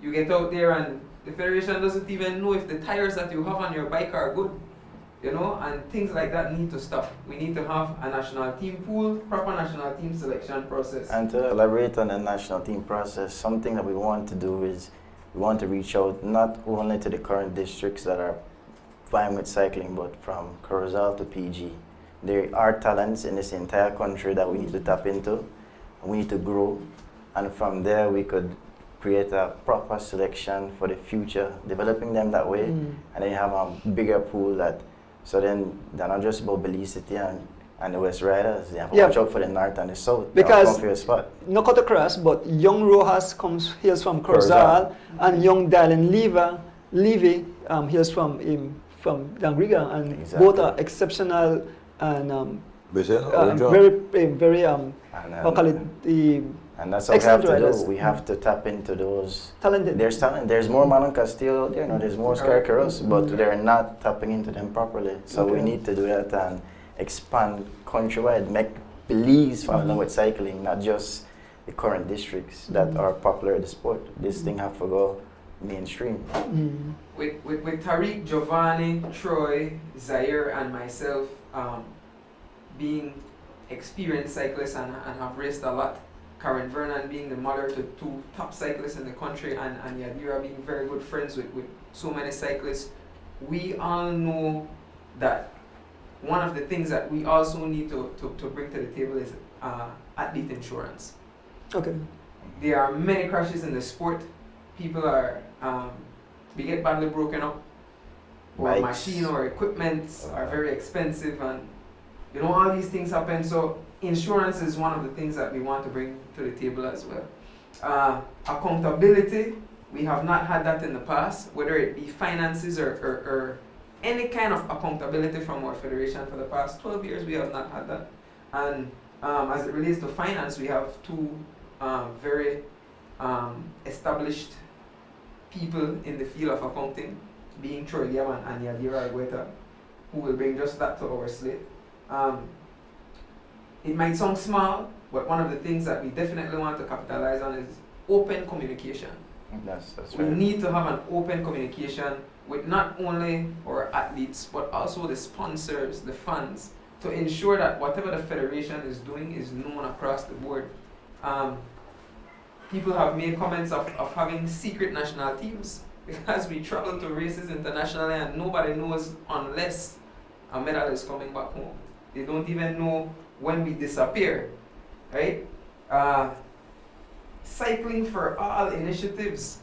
S9: you get out there and the federation doesn't even know if the tires that you have on your bike are good, and things like that need to stop. We need to have a national team pool, proper national team selection process.
S8: And to elaborate on the national team process, something that we want to do is we want to reach out not only to the current districts that are vying with cycling, but from Corozal to PG. There are talents in this entire country that we need to tap into, we need to grow, and from there we could create a proper selection for the future, developing them that way, and then you have a bigger pool so then they're not just about Belize City and the West Riders, they have to watch out for the North and the South.
S4: Because
S8: come for your spot.
S4: No cut across, but young Rojas hails from Corozal, and young Dylan Levy hails from Dangriga, and
S8: Exactly.
S4: both are exceptional and very how call it, the
S8: and that's what we have
S4: excellent
S8: to
S4: riders.
S8: do. We have to tap into those.
S4: Talented.
S8: There's talent. There's more Manon Castillo out there. There's more Sky Caros, but they're not tapping into them properly. So we need to do that and expand countrywide, make Belize fall in love with cycling, not just the current districts that are popular in the sport. This thing have to go mainstream.
S9: With Tariq, Giovanni, Troy, Zaire, and myself being experienced cyclists and have raced a lot, Karen Vernon being the mother to 2 top cyclists in the country, and Yadira being very good friends with so many cyclists, we all know that one of the things that we also need to bring to the table is athlete insurance.
S4: Okay.
S9: There are many crashes in the sport. People are, we get badly broken up, or
S8: Bikes.
S9: machine or equipment are very expensive, and all these things happen. So insurance is one of the things that we want to bring to the table as well. Accountability, we have not had that in the past, whether it be finances or any kind of accountability from our federation. For the past 12 years, we have not had that. And as it relates to finance, we have 2 very established people in the field of accounting, being Troy Liam and Yadira Igueta, who will bring just that to our slate. It might sound small, but one of the things that we definitely want to capitalize on is open communication.
S8: That's
S9: We
S8: right.
S9: need to have an open communication with not only our athletes, but also the sponsors, the funds, to ensure that whatever the federation is doing is known across the board. People have made comments of having secret national teams because we travel to races internationally and nobody knows unless a medal is coming back home. They don't even know when we disappear, right? Cycling for All initiatives.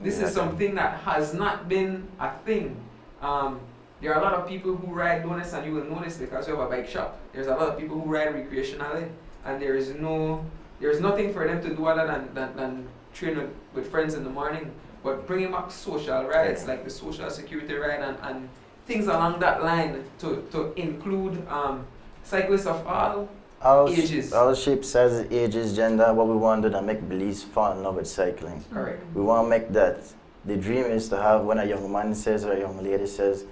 S9: This is something that has not been a thing. There are a lot of people who ride donuts, and you will notice because we have a bike shop. There's a lot of people who ride recreationally, and there's nothing for them to do other than train with friends in the morning. But bringing back social rides like the social security ride and things along that line to include cyclists of all ages.
S8: All shapes, sizes, ages, gender. What we want to do is make beliefs fall in love with cycling.
S9: Correct.
S8: We want to make that. The dream is to have when a young man says or a young lady says,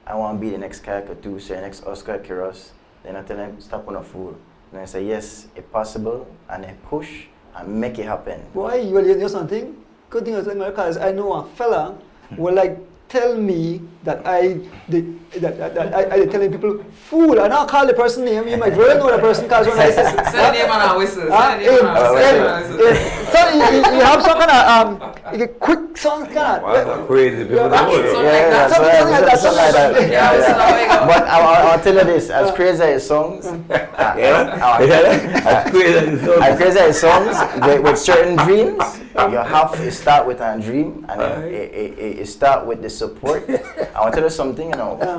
S8: I want to be the next Kayaka say the next Oscar Quiros. Then I tell them, stop on a fool. And I say, yes, it's possible, and I push and make it happen.
S4: Boy, you know something? Good thing in America is I know a fella will like tell me that I telling people fool. I don't call the person name. You might very know the person because when I say
S9: Say name and a whistle. Say name and a whistle.
S4: So you have some kind of quick song kind
S3: Wow, crazy people.
S8: Something like that. But I'll tell you this, as crazy as songs, as crazy as songs, with certain dreams, you have to start with a dream and it start with the support. I want to tell you something,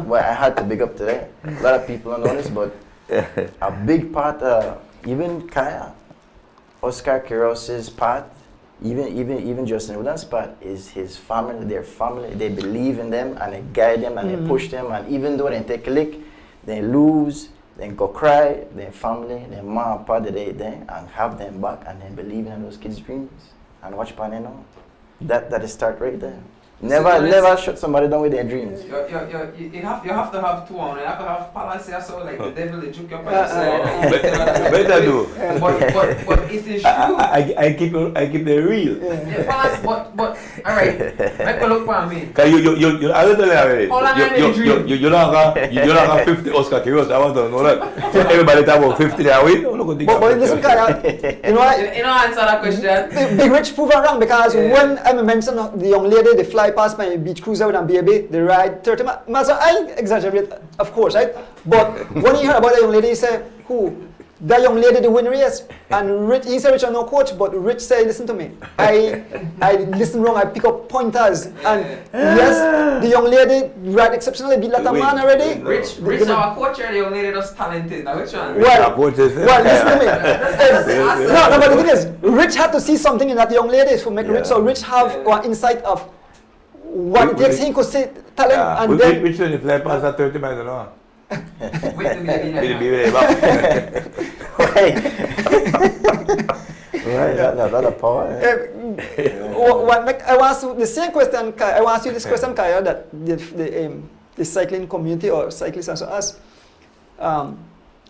S8: where I had to big up today. A lot of people don't know this, but a big part, even Kaya, Oscar Quiros's part, even Justin Woodland's part is his family, their family. They believe in them and they guide them and they push them. And even though they take a lick, they lose, they go cry, their family, their mom, part they there and have them back and then believe in those kids' dreams and watch Paneno. That is start right there. Never shut somebody down with their dreams.
S9: You have to have two on. You have to have policy so like the devil they juke up on your side.
S3: Better do.
S9: But it is true.
S3: I keep the real.
S9: Yeah, policy, but alright. Make a look for me.
S3: Cause you I don't tell you already.
S9: Hold on,
S3: You don't have 50 Oscar Quiros. I want to know that. So everybody talk about 50 they win. I'm not going to think
S4: but listen, Kaya, you know what?
S9: You know answer that question.
S4: Big Rich prove wrong because when I mentioned the young lady, they fly past my beach cruiser with a baby, they ride 30 miles. I exaggerate, of course, right? But when you hear about the young lady, you say, who? The young lady, the win race. And Rich, he said, Rich, I'm no coach, but Rich said, listen to me. I listen wrong, I pick up pointers. And yes, the young lady ride exceptionally, beat like a man already.
S9: Rich our coach or the young lady just talented. Now which one?
S4: Well, listen to me. No, but the thing is, Rich had to see something in that young lady to make Rich. So Rich have an insight of what it takes. He could see talent and then...
S3: Which one you fly past at 30 miles an hour?
S9: Wait till
S3: Baby,
S8: Right, that's a power.
S4: I asked you the same question. I asked you this question, Kaya, that the cycling community or cyclists also ask.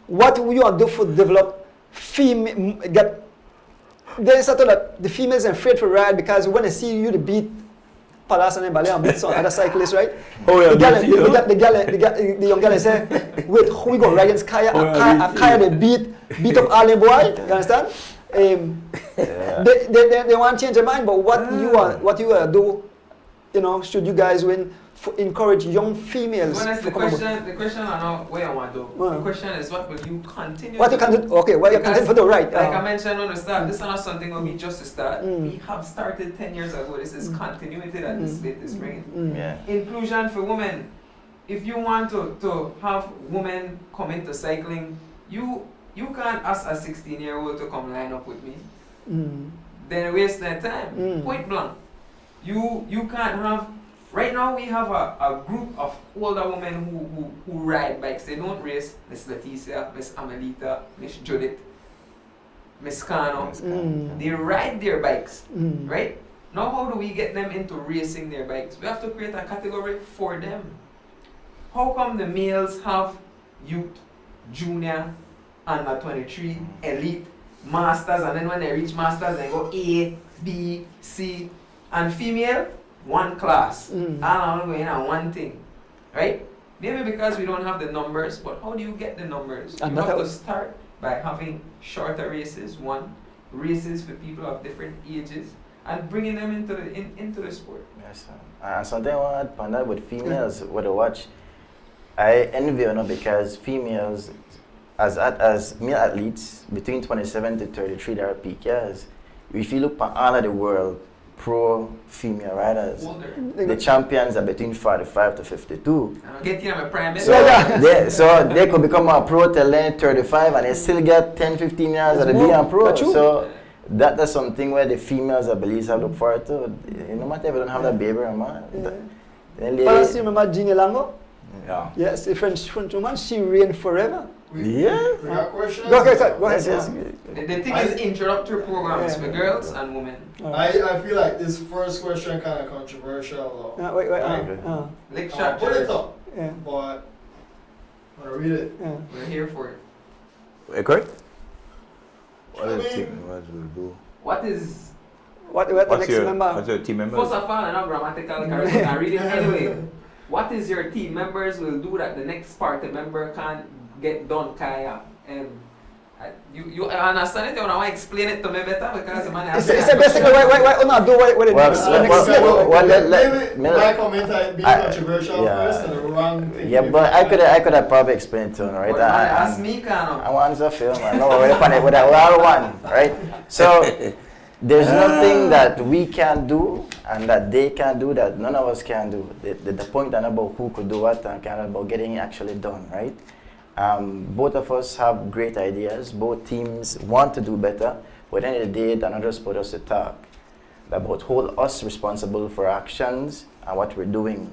S4: What will you do for develop female? There is a thought that the females are afraid to ride because when they see you, they beat Palace and Ballet and beat some other cyclists, right?
S3: Oh yeah,
S4: the young girl say, wait, who we go ride against Kaya? Kaya they beat up all the boy. You understand? They want to change their mind, but what you do, should you guys win? Encourage young females.
S9: The question I know where I want to do. The question is what will you continue
S4: what you can do? Okay, what you continue to do, right?
S9: Like I mentioned on the start, this is not something will be just to start. We have started 10 years ago. This is continuity that this state is bringing.
S8: Yeah.
S9: Inclusion for women. If you want to have women come into cycling, you can't ask a 16-year-old to come line up with me. Then waste their time. Point blank. You can't have. Right now we have a group of older women who ride bikes. They don't race. Miss Leticia, Miss Amelita, Miss Judith, Miss Kano. They ride their bikes, right? Now how do we get them into racing their bikes? We have to create a category for them. How come the males have youth, junior, under 23, elite, masters, and then when they reach masters they go A, B, C, and female? One class. All going in one thing. Right? Maybe because we don't have the numbers, but how do you get the numbers? You have to start by having shorter races, races for people of different ages, and bringing them into the sport.
S8: Yes, sir. And something I want to add on that with females, what I watch, I envy because females, as male athletes, between 27 to 33, there are peak years. If you look at all of the world, pro female riders.
S9: Older.
S8: The champions are between 45 to 52.
S9: And I'm getting them a prime
S8: So, so they could become a pro till then 35 and they still get 10, 15 years of the being a pro.
S4: That's true.
S8: So that's something where the females, I believe, have look forward to. No matter if they don't have that baby or man. Then they,
S4: But you remember Jeannie Lango?
S3: Yeah.
S4: Yes, a French woman. She reigned forever.
S1: We got questions?
S4: Go ahead, sir. Go ahead.
S8: Yes,
S9: The thing is introductory programs for girls and women.
S1: I feel like this first question kind of controversial though.
S4: Wait.
S9: Lick
S1: I'll
S9: shot
S1: put it
S9: church.
S1: up,
S4: Yeah.
S1: but I'm gonna read it.
S4: Yeah.
S9: We're here for it.
S3: Correct? What
S1: I
S3: do you
S1: mean-
S3: think what will do?
S9: What is,
S4: What the
S3: What's
S4: next
S3: your,
S4: member?
S3: what's your team members?
S9: first of all, I'm not grammatical correct, I read it anyway. What is your team members will do that the next party member can't get done, Kaya? You understand it? You want to explain it to me better? Because the man has
S4: It's basically why not do what it
S8: Well,
S4: is.
S8: well,
S4: Next
S8: well,
S4: level.
S8: well,
S1: Maybe my comment might be controversial
S8: yeah.
S1: first and the wrong thing.
S8: Yeah, but I could have probably explained to him, right?
S9: But man, ask me, kind
S8: I want to film, man. No, we're on it with all one, right? So there's nothing that we can do and that they can do that none of us can do. The point is about who could do what and kind of about getting it actually done, right? Both of us have great ideas. Both teams want to do better. But at the end of the day, they're not just put us to talk. They both hold us responsible for actions and what we're doing.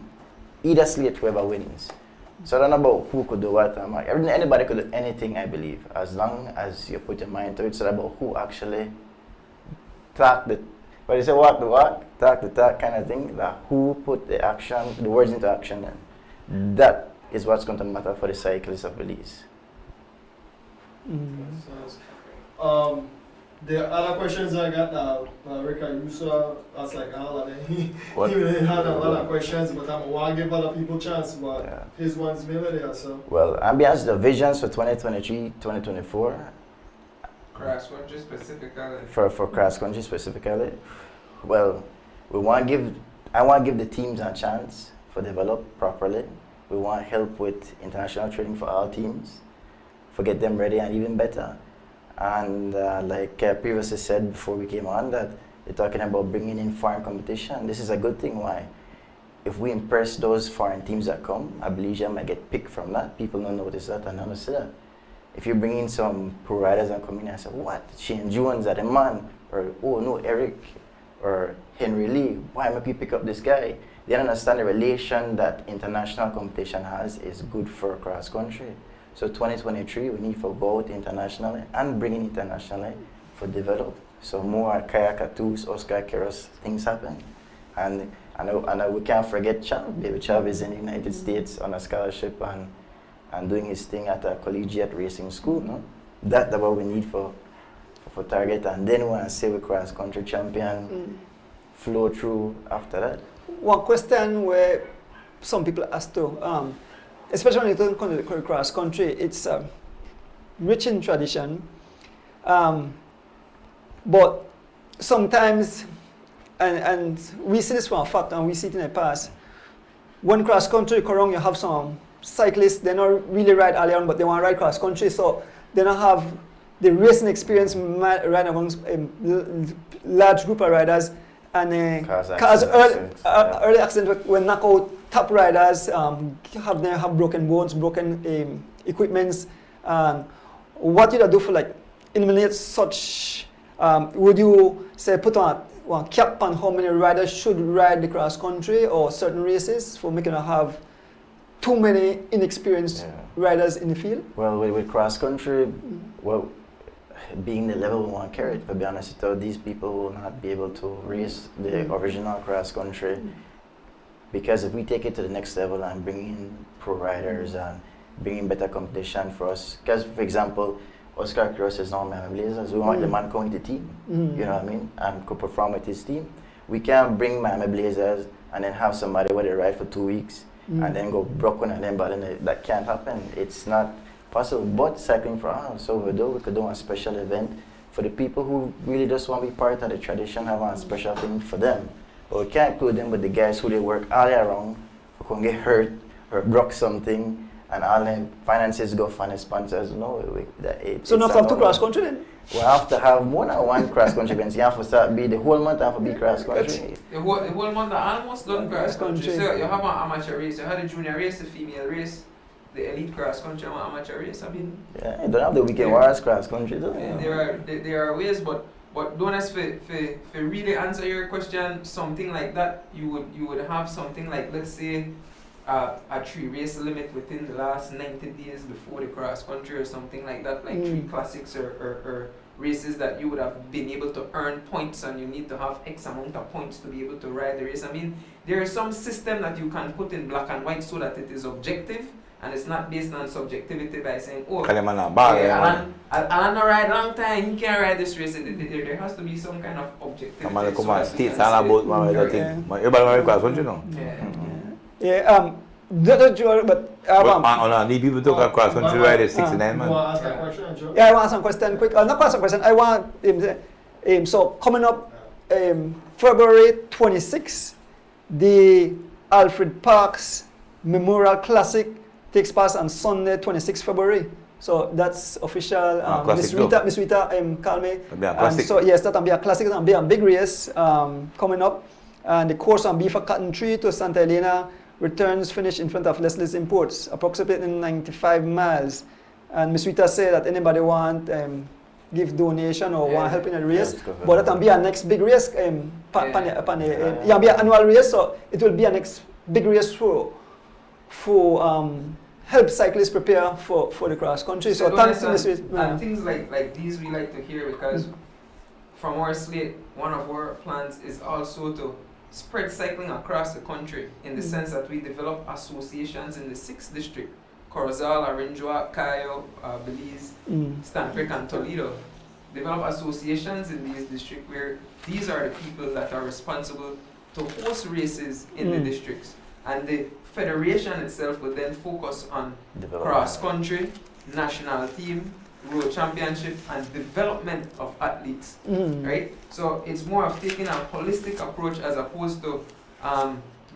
S8: Either slate, whoever wins. So I don't know about who could do what. Anybody could do anything, I believe, as long as you put your mind to it. It's about who actually talk the, but you say walk the walk, talk the talk kind of thing. Like who put the action, the words into action. And that is what's going to matter for the cyclists of Belize.
S1: The other questions I got now, Rika Yusa, that's like all of them. He
S3: What?
S1: really had a lot of questions, but I want to give other people a chance, but
S8: Yeah.
S1: his one's mainly there, so.
S8: Well, I'm being asked the visions for 2023, 2024
S9: Crash country specifically.
S8: for cross country specifically. Well, I want to give the teams a chance for develop properly. We want help with international training for all teams, for get them ready and even better. And like previously said before we came on, that they're talking about bringing in foreign competition. This is a good thing. Why? If we impress those foreign teams that come, I believe you might get picked from that. People don't notice that and don't see that. If you bring in some pro riders and come in and say, what? Shane Jones are the man? Or, oh no, Eric or Henry Lee, why make you pick up this guy? They don't understand the relation that international competition has is good for cross country. So 2023, we need to go out internationally and bring in internationally for develop. So more kayak tools, Oscar Keros, things happen. And we can't forget Chav. Baby Chav is in the United States on a scholarship and doing his thing at a collegiate racing school. No? That's what we need for target. And then we want to say we cross country champion, flow through after that.
S4: One question where some people ask to, especially when you talk about cross country, it's rich in tradition, but sometimes, and we see this for a fact, and we see it in the past, when cross country come around, you have some cyclists, they don't really ride early on, but they want to ride cross country, so they don't have the racing experience right amongst a large group of riders. And cause early accidents when knock out top riders, have broken bones, broken equipments. What you do for like eliminate such? Would you say put on one cap on how many riders should ride the cross country or certain races for making it have too many inexperienced riders in the field?
S8: Well, with cross country, well, being the level we want to carry it, to be honest with you, these people will not be able to race the original cross country, because if we take it to the next level and bring in pro riders and bring in better competition for us, because for example, Oscar Cross is now Miami Blazers, we want the man coming to the team, you know what I mean, and could perform with his team. We can't bring Miami Blazers and then have somebody where they ride for 2 weeks and then go broken and then that can't happen. It's not possible, but cycling for us. So we could do a special event for the people who really just want to be part of the tradition, have a special thing for them. But we can't include them with the guys who they work all year round, who can get hurt or broke something, and all their finances go for the sponsors. No,
S4: so not have to cross country then?
S8: We have to have more than one cross country event. You have to start be the whole month have to be cross country.
S9: The whole month are almost done cross country.
S4: Country.
S9: So you have an amateur race, you have the junior race, the female race, the elite cross country, and amateur race. I mean,
S8: Yeah, you don't have the weekend warriors cross country though.
S9: there are ways, but don't as for really answer your question, something like that, you would have something like, let's say, a 3 race limit within the last 90 days before the cross country or something like that, like 3 classics or races that you would have been able to earn points, and you need to have X amount of points to be able to ride the race. I mean, there is some system that you can put in black and white so that it is objective and it's not based on subjectivity by saying, oh, Alan ride long time, he can't ride this race. There has to be some kind of objectivity.
S3: Come on,
S9: so that we
S3: states
S9: can
S3: and
S9: say-
S3: about my other thing. Everybody want to cross country now.
S9: Yeah.
S3: On need people to go cross country ride at 69
S1: You
S3: man.
S1: want to ask that question, Joe?
S4: Yeah, I want some question quick. Not question, question. I want so coming up February 26th, the Alfred Parks Memorial Classic takes place on Sunday, 26th February. So that's official. Miss Rita called me. And so yes, that'll be a classic. That'll be a big race coming up. And the course will be for Cotton Tree to Santa Elena. Returns finish in front of Leslie's Imports, approximately 95 miles. And Miss Rita said that anybody want give donation or want help in the race, but that will be a next big race. It'll be an annual race, so it will be a next big race for help cyclists prepare for the cross country. So thanks to Miss Rita.
S9: And things like these we like to hear, because from our slate, one of our plans is also to spread cycling across the country in the sense that we develop associations in the 6th district, Corozal, Arinjoa, Cayo, Belize, Stanford, and Toledo. Develop associations in these districts where these are the people that are responsible to host races in the districts. And the federation itself will then focus on cross country, national team, road championship, and development of athletes, right? So it's more of taking a holistic approach as opposed to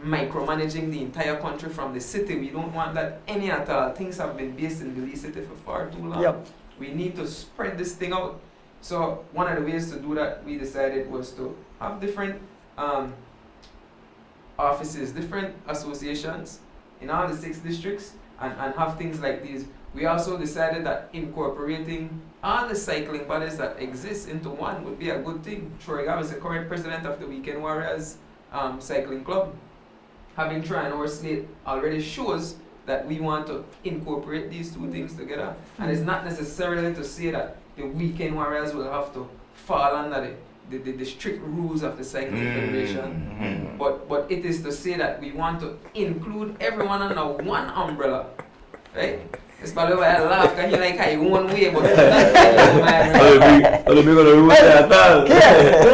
S9: micromanaging the entire country from the city. We don't want that any at all. Things have been based in Belize City for far too long.
S4: Yep.
S9: We need to spread this thing out. So one of the ways to do that, we decided, was to have different offices, different associations in all the 6 districts, and have things like these. We also decided that incorporating all the cycling bodies that exist into one would be a good thing. Troy Gab is the current president of the Weekend Warriors Cycling Club. Having Troy on our slate already shows that we want to incorporate these 2 things together. And it's not necessarily to say that the Weekend Warriors will have to fall under the strict rules of the Cycling Federation. But it is to say that we want to include everyone under one umbrella, right? It's probably why I laugh, because he like how you one way, but
S4: You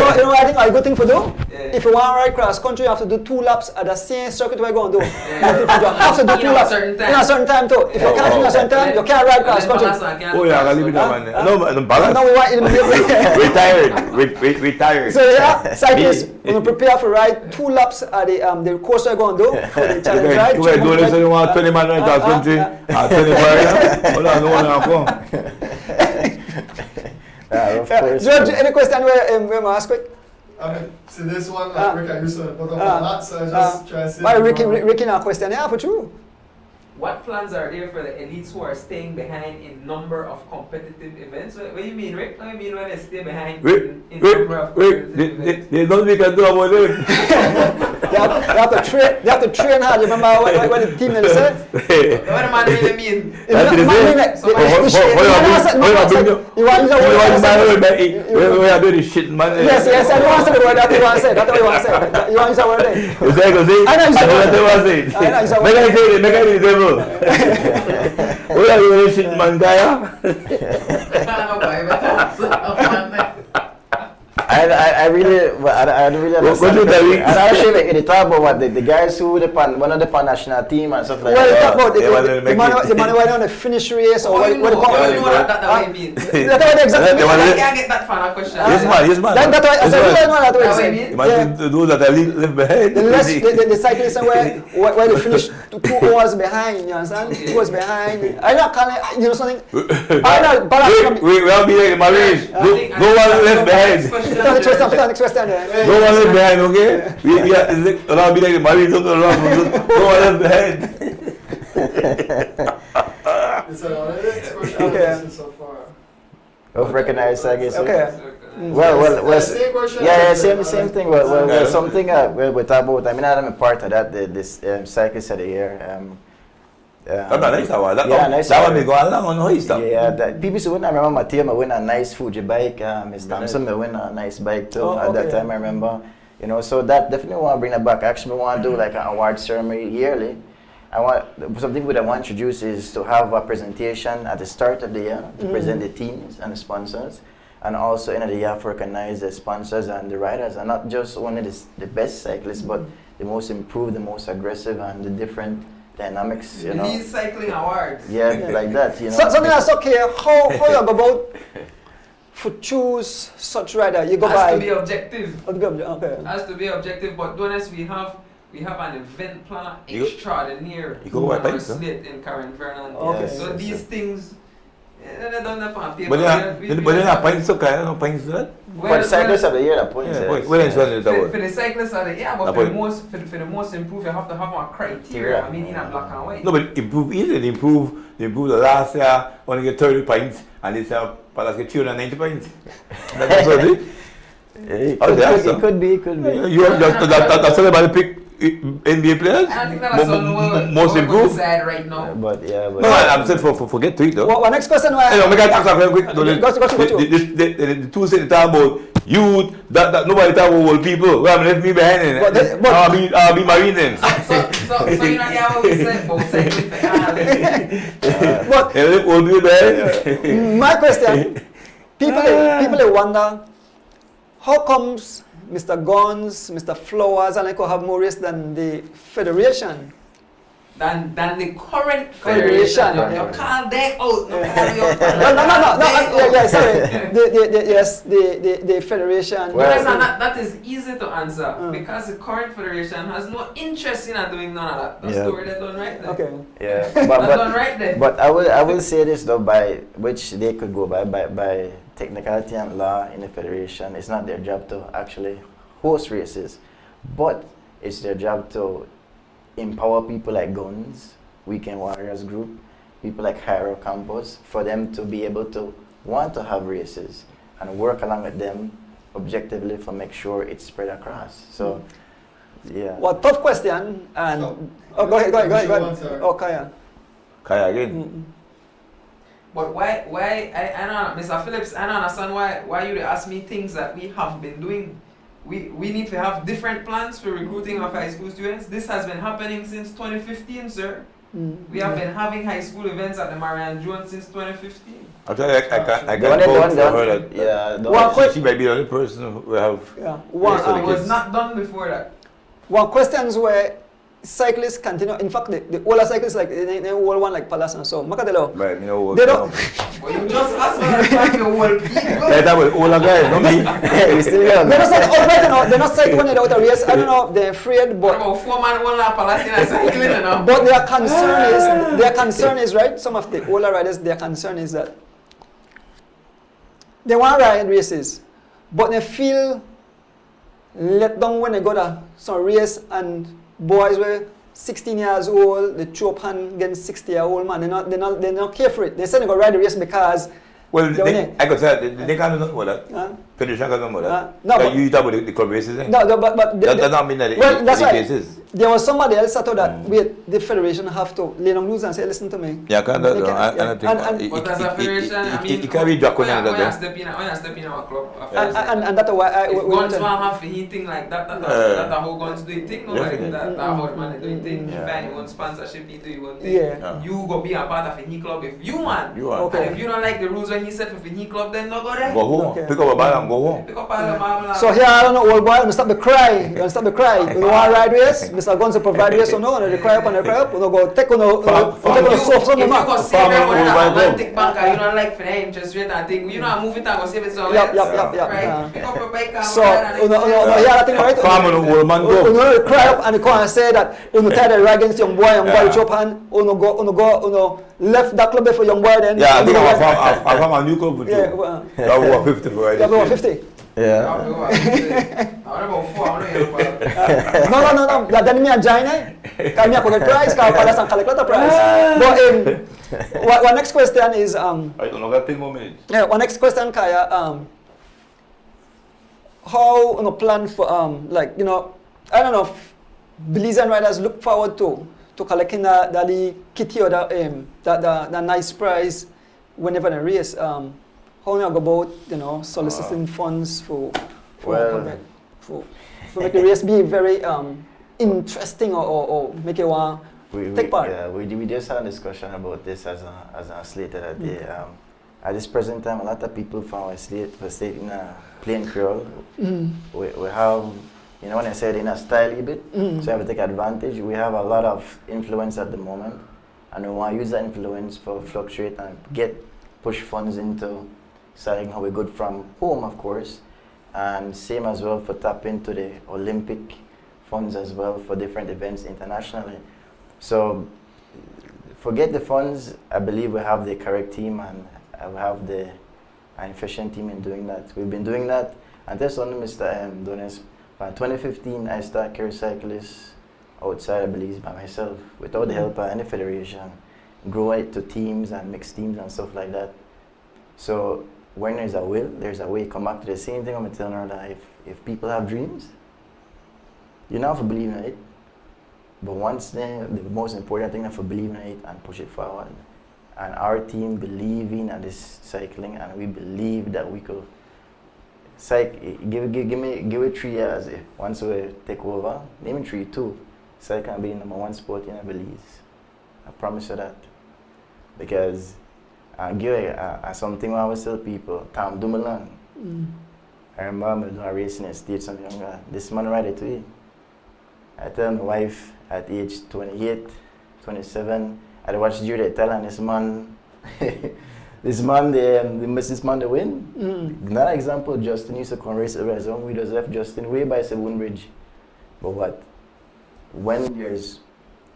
S4: know what I think a good thing for do? If you want to ride cross country, you have to do 2 laps at the same circuit we're going to do. You have to do 2 laps in a certain time too. If you can't do a certain time, you can't ride cross country.
S3: Oh yeah, I can leave it that man. No, balance.
S4: No, we want
S3: Retired. Retired.
S4: So yeah, cyclists, we're going to prepare for ride 2 laps at the course we're going to do for the challenge ride.
S3: You do this and you want 20 man in cross country, 20 hold on, no one will come.
S4: George, any question we ask quick?
S1: I mean, see this one, like Rick, I used to put up a lot, so I just try to see.
S4: Why Ricky now question? Yeah, for true.
S9: What plans are there for the elites who are staying behind in number of competitive events? What do you mean, Rick? What do you mean when they stay behind in number of competitive events?
S3: There's nothing we can do about it.
S4: They have to train hard. You remember what the team said?
S9: What do man really mean?
S3: That's the
S4: You want
S3: to do this shit, man.
S4: Yes, I don't want to say the word that you want to say. That's what you want to say. You want to use the word there.
S3: You say,
S4: I know you say I know you say
S3: Make it the devil. What are you doing, shit, man, guy? I
S8: I really, well, I don't really understand.
S3: What do you
S8: And actually, like, they talk about what the guys who one of the pan national team and stuff like
S4: Well,
S8: that.
S4: talk about
S3: they want to
S4: the
S3: make
S4: man
S3: it-
S4: the man who went on the finish race or what
S9: How you know that
S4: Ah,
S9: way mean?
S4: that's what exactly.
S3: They want
S9: I
S3: to-
S9: can't get that far, question.
S3: Yes, man.
S4: That's what I
S3: Yes,
S4: said.
S3: man.
S4: You know that
S9: That
S4: way.
S9: way mean?
S3: You might to do that I live behind.
S4: The less the cyclists are where they finish 2 hours behind, you understand? 2 hours behind. I know, you know something? I know, but
S3: We all be like the Marines. No one left behind.
S4: next question.
S3: No one left behind, okay? We all be like the Marines. No one left behind.
S1: It's another next question
S4: Okay.
S1: so far.
S8: Of recognized, I guess.
S4: Okay.
S8: Well,
S1: Same question.
S8: yeah, same thing. Well, something we talk about. I mean, I'm a part of that. This cyclist of the year.
S3: That's nice, that one.
S8: Yeah, nice.
S3: That one be going along on hoist.
S8: Yeah, that people say when I remember Mateo, I win a nice Fuji bike. Miss Thompson, I win a nice bike too.
S4: Oh,
S8: At that
S4: okay.
S8: time, I remember. You know, so that definitely want to bring it back. Actually, we want to do like an award ceremony yearly. I want something that I want to introduce is to have a presentation at the start of the year to present the teams and the sponsors, and also end of the year to recognize the sponsors and the riders, and not just only the best cyclists, but the most improved, the most aggressive, and the different dynamics. You know,
S9: These cycling awards.
S8: yeah, like that. You know,
S4: So, something that's okay. How you go about to choose such rider? You go
S9: Has
S4: by.
S9: to be objective.
S4: Okay.
S9: Has to be objective, but honest, we have an event planner
S3: You-
S9: extraordinaire
S3: you go by
S9: on our
S3: bikes, huh?
S9: slate in Karen Vernon.
S4: Okay.
S9: So
S8: Yes,
S9: these
S8: yes.
S9: things, they don't have on paper.
S3: But then I points to kind of points to that.
S8: for the cyclists of the year, the points.
S3: Yeah,
S8: yes.
S3: what is one is
S9: For
S3: about?
S9: the cyclists are the but
S3: Ah,
S9: for
S3: but-
S9: the most improved, you have to have a criteria. I mean, in a black and white.
S3: No, but improve easily. Improve the last year only get 30 points and this year Palace get 290 points. That's what it is.
S8: It could be.
S3: That's everybody pick NBA players.
S9: I don't think that's on
S3: Most improved.
S9: side right now.
S8: But yeah, but
S3: No, I'm saying forget to it though.
S4: Well, next question.
S3: Hey, make I answer very quick.
S4: Go.
S3: The two things talk about youth, that nobody talk about old people. Well, left me behind. I'll be marine then.
S9: So you know what we said about cycling for all.
S4: But
S3: Old people behind.
S4: my question, people wonder, how comes Mr. Guns, Mr. Flowers, and I could have more race than the federation?
S9: Than the current
S4: Federation,
S9: federation.
S4: yeah.
S9: You call them out.
S4: No, sorry. The federation.
S8: Well,
S9: That is easy to answer because the current federation has no interest in doing none of that. That's
S8: Yeah.
S9: story that's done right there.
S4: Okay.
S8: yeah,
S9: That's done
S8: but
S9: right there.
S8: but I will say this though, by which they could go by technicality and law in the federation. It's not their job to actually host races, but it's their job to empower people like Guns, Weekend Warriors Group, people like Jairo Campos, for them to be able to want to have races and work along with them objectively to make sure it's spread across. So, yeah.
S4: Well, tough question. And go ahead. Oh, Kaya.
S3: Kaya again.
S9: But why I know, Mr. Phillips, I don't understand why you ask me things that we have been doing. We need to have different plans for recruiting of high school students. This has been happening since 2015, sir. We have been having high school events at the Marianne Jones since 2015.
S3: Actually, I
S8: The
S3: can
S8: one that
S3: vote
S8: done
S3: for
S8: that,
S3: her that
S8: yeah, the
S4: Well,
S8: one-
S3: she might be the only person who have.
S4: Yeah.
S3: Yes,
S9: It was
S3: kids.
S9: not done before that.
S4: One questions where cyclists continue. In fact, the older cyclists like the old one like Palace and so. Makadelo.
S3: Right, you know.
S4: They don't.
S9: But you just asked me to the whole people.
S3: That was older guys, not me.
S8: Yeah, we still young.
S4: They're not cycling outright, you know. They're not cycling without a race. I don't know. They're afraid,
S9: What
S4: but
S9: about 4 man, 1 lap, Palestine cycling, you know?
S4: but their concern is right. Some of the older riders, their concern is that they want to ride races, but they feel let down when they go to some race and boys were 16 years old, they throw up hand against 60-year-old man. They're not care for it. They say they go ride the race because
S3: Well,
S4: they win
S3: I could say they can't do nothing about that.
S4: Huh?
S3: Federation can't do nothing about that.
S4: No,
S3: Like
S4: but-
S3: you talk about the club races, eh?
S4: No, but
S3: That does not mean that
S4: well, that's
S3: the
S4: right.
S3: cases.
S4: there was somebody else that thought that the federation have to lay down rules and say, listen to me.
S3: Yeah, I
S4: They can-
S3: don't think
S9: But as a federation, I mean,
S3: it can be draconian.
S9: when you step in our club,
S4: And that's why
S9: if
S4: we
S9: guns
S4: wanted-
S9: want have a thing like that, that how guns do thing, no, like
S3: Definitely.
S9: that how the man do thing. He
S8: Yeah.
S9: find your own sponsorship, he do your own thing.
S4: Yeah.
S9: You go be a part of any club if you want.
S3: You want.
S4: Okay.
S9: And if you don't like the rules when you set for any club, then no go there.
S3: Go home.
S4: Okay.
S3: Pick up a ball and go home.
S9: Pick up all the marble.
S4: So here, I don't know, old boy, I'm stop the cry. You stop the cry. You want to ride race? Mr. Guns to provide race or no? And they cry up and they cry up. You go take on the soft some
S9: If you
S4: man.
S9: go save
S3: Farmer
S9: everyone in
S3: will
S9: a
S3: buy
S9: romantic bank and you don't like for the interest rate and thing, you know, move it and go save it somewhere
S4: Yup,
S9: else.
S4: yup, yup,
S9: Right?
S4: yeah.
S9: Pick up your bike and
S4: So,
S9: ride and
S4: yeah, I think right.
S3: Farmer no old man
S4: You
S3: go.
S4: know, they cry up and they come and say that you tie the rag against young boy, chop hand, left that club there for young boy then.
S3: Yeah, I think I found a new club with you.
S4: Yeah, well,
S3: That was 50 for
S4: you have over
S3: right.
S4: 50.
S8: Yeah.
S9: I want about 4, I don't know about
S4: No. Then me and join Can me collect prize, can Palace and collect lot of prize. But one next question is
S3: I don't know, got 10 more minutes.
S4: yeah, one next question, Kaya. How plan for like I don't know if Belize and riders look forward to collecting the kitty or the nice prize whenever they race. How you go about soliciting funds for make the race be very interesting or make you want take part.
S8: Yeah, we just had a discussion about this as an athlete that day. At this present time, a lot of people from our state in a plain Creole. We have, when I said in a style a bit, so you have to take advantage. We have a lot of influence at the moment, and we want to use that influence for fluctuate and push funds into starting how we good from home, of course, and same as well for tap into the Olympic funds as well for different events internationally. So forget the funds. I believe we have the correct team and we have an efficient team in doing that. We've been doing that, and that's only Mr. Donis. By 2015, I started Carry Cyclists outside, I believe, by myself, without the help of any federation, grow it to teams and mixed teams and stuff like that. So when there's a will, there's a way. Come back to the same thing I'm telling her that if people have dreams, you don't have to believe in it. But once then, the most important thing is to believe in it and push it forward. And our team believing in this cycling, and we believe that we could give it 3 years. Once we take over, maybe 3, 2, cycling can be the #1 sport in Belize. I promise you that. Because I give something I always tell people, Tom Dumoulin. I remember doing a race in the States and younger. This man ride it to it. I tell my wife at age 28, 27, I watched Judy tell and this man, this man they win. Another example, Justin used to come race the rest. We just left Justin way by Sabun Bridge. But what? When there's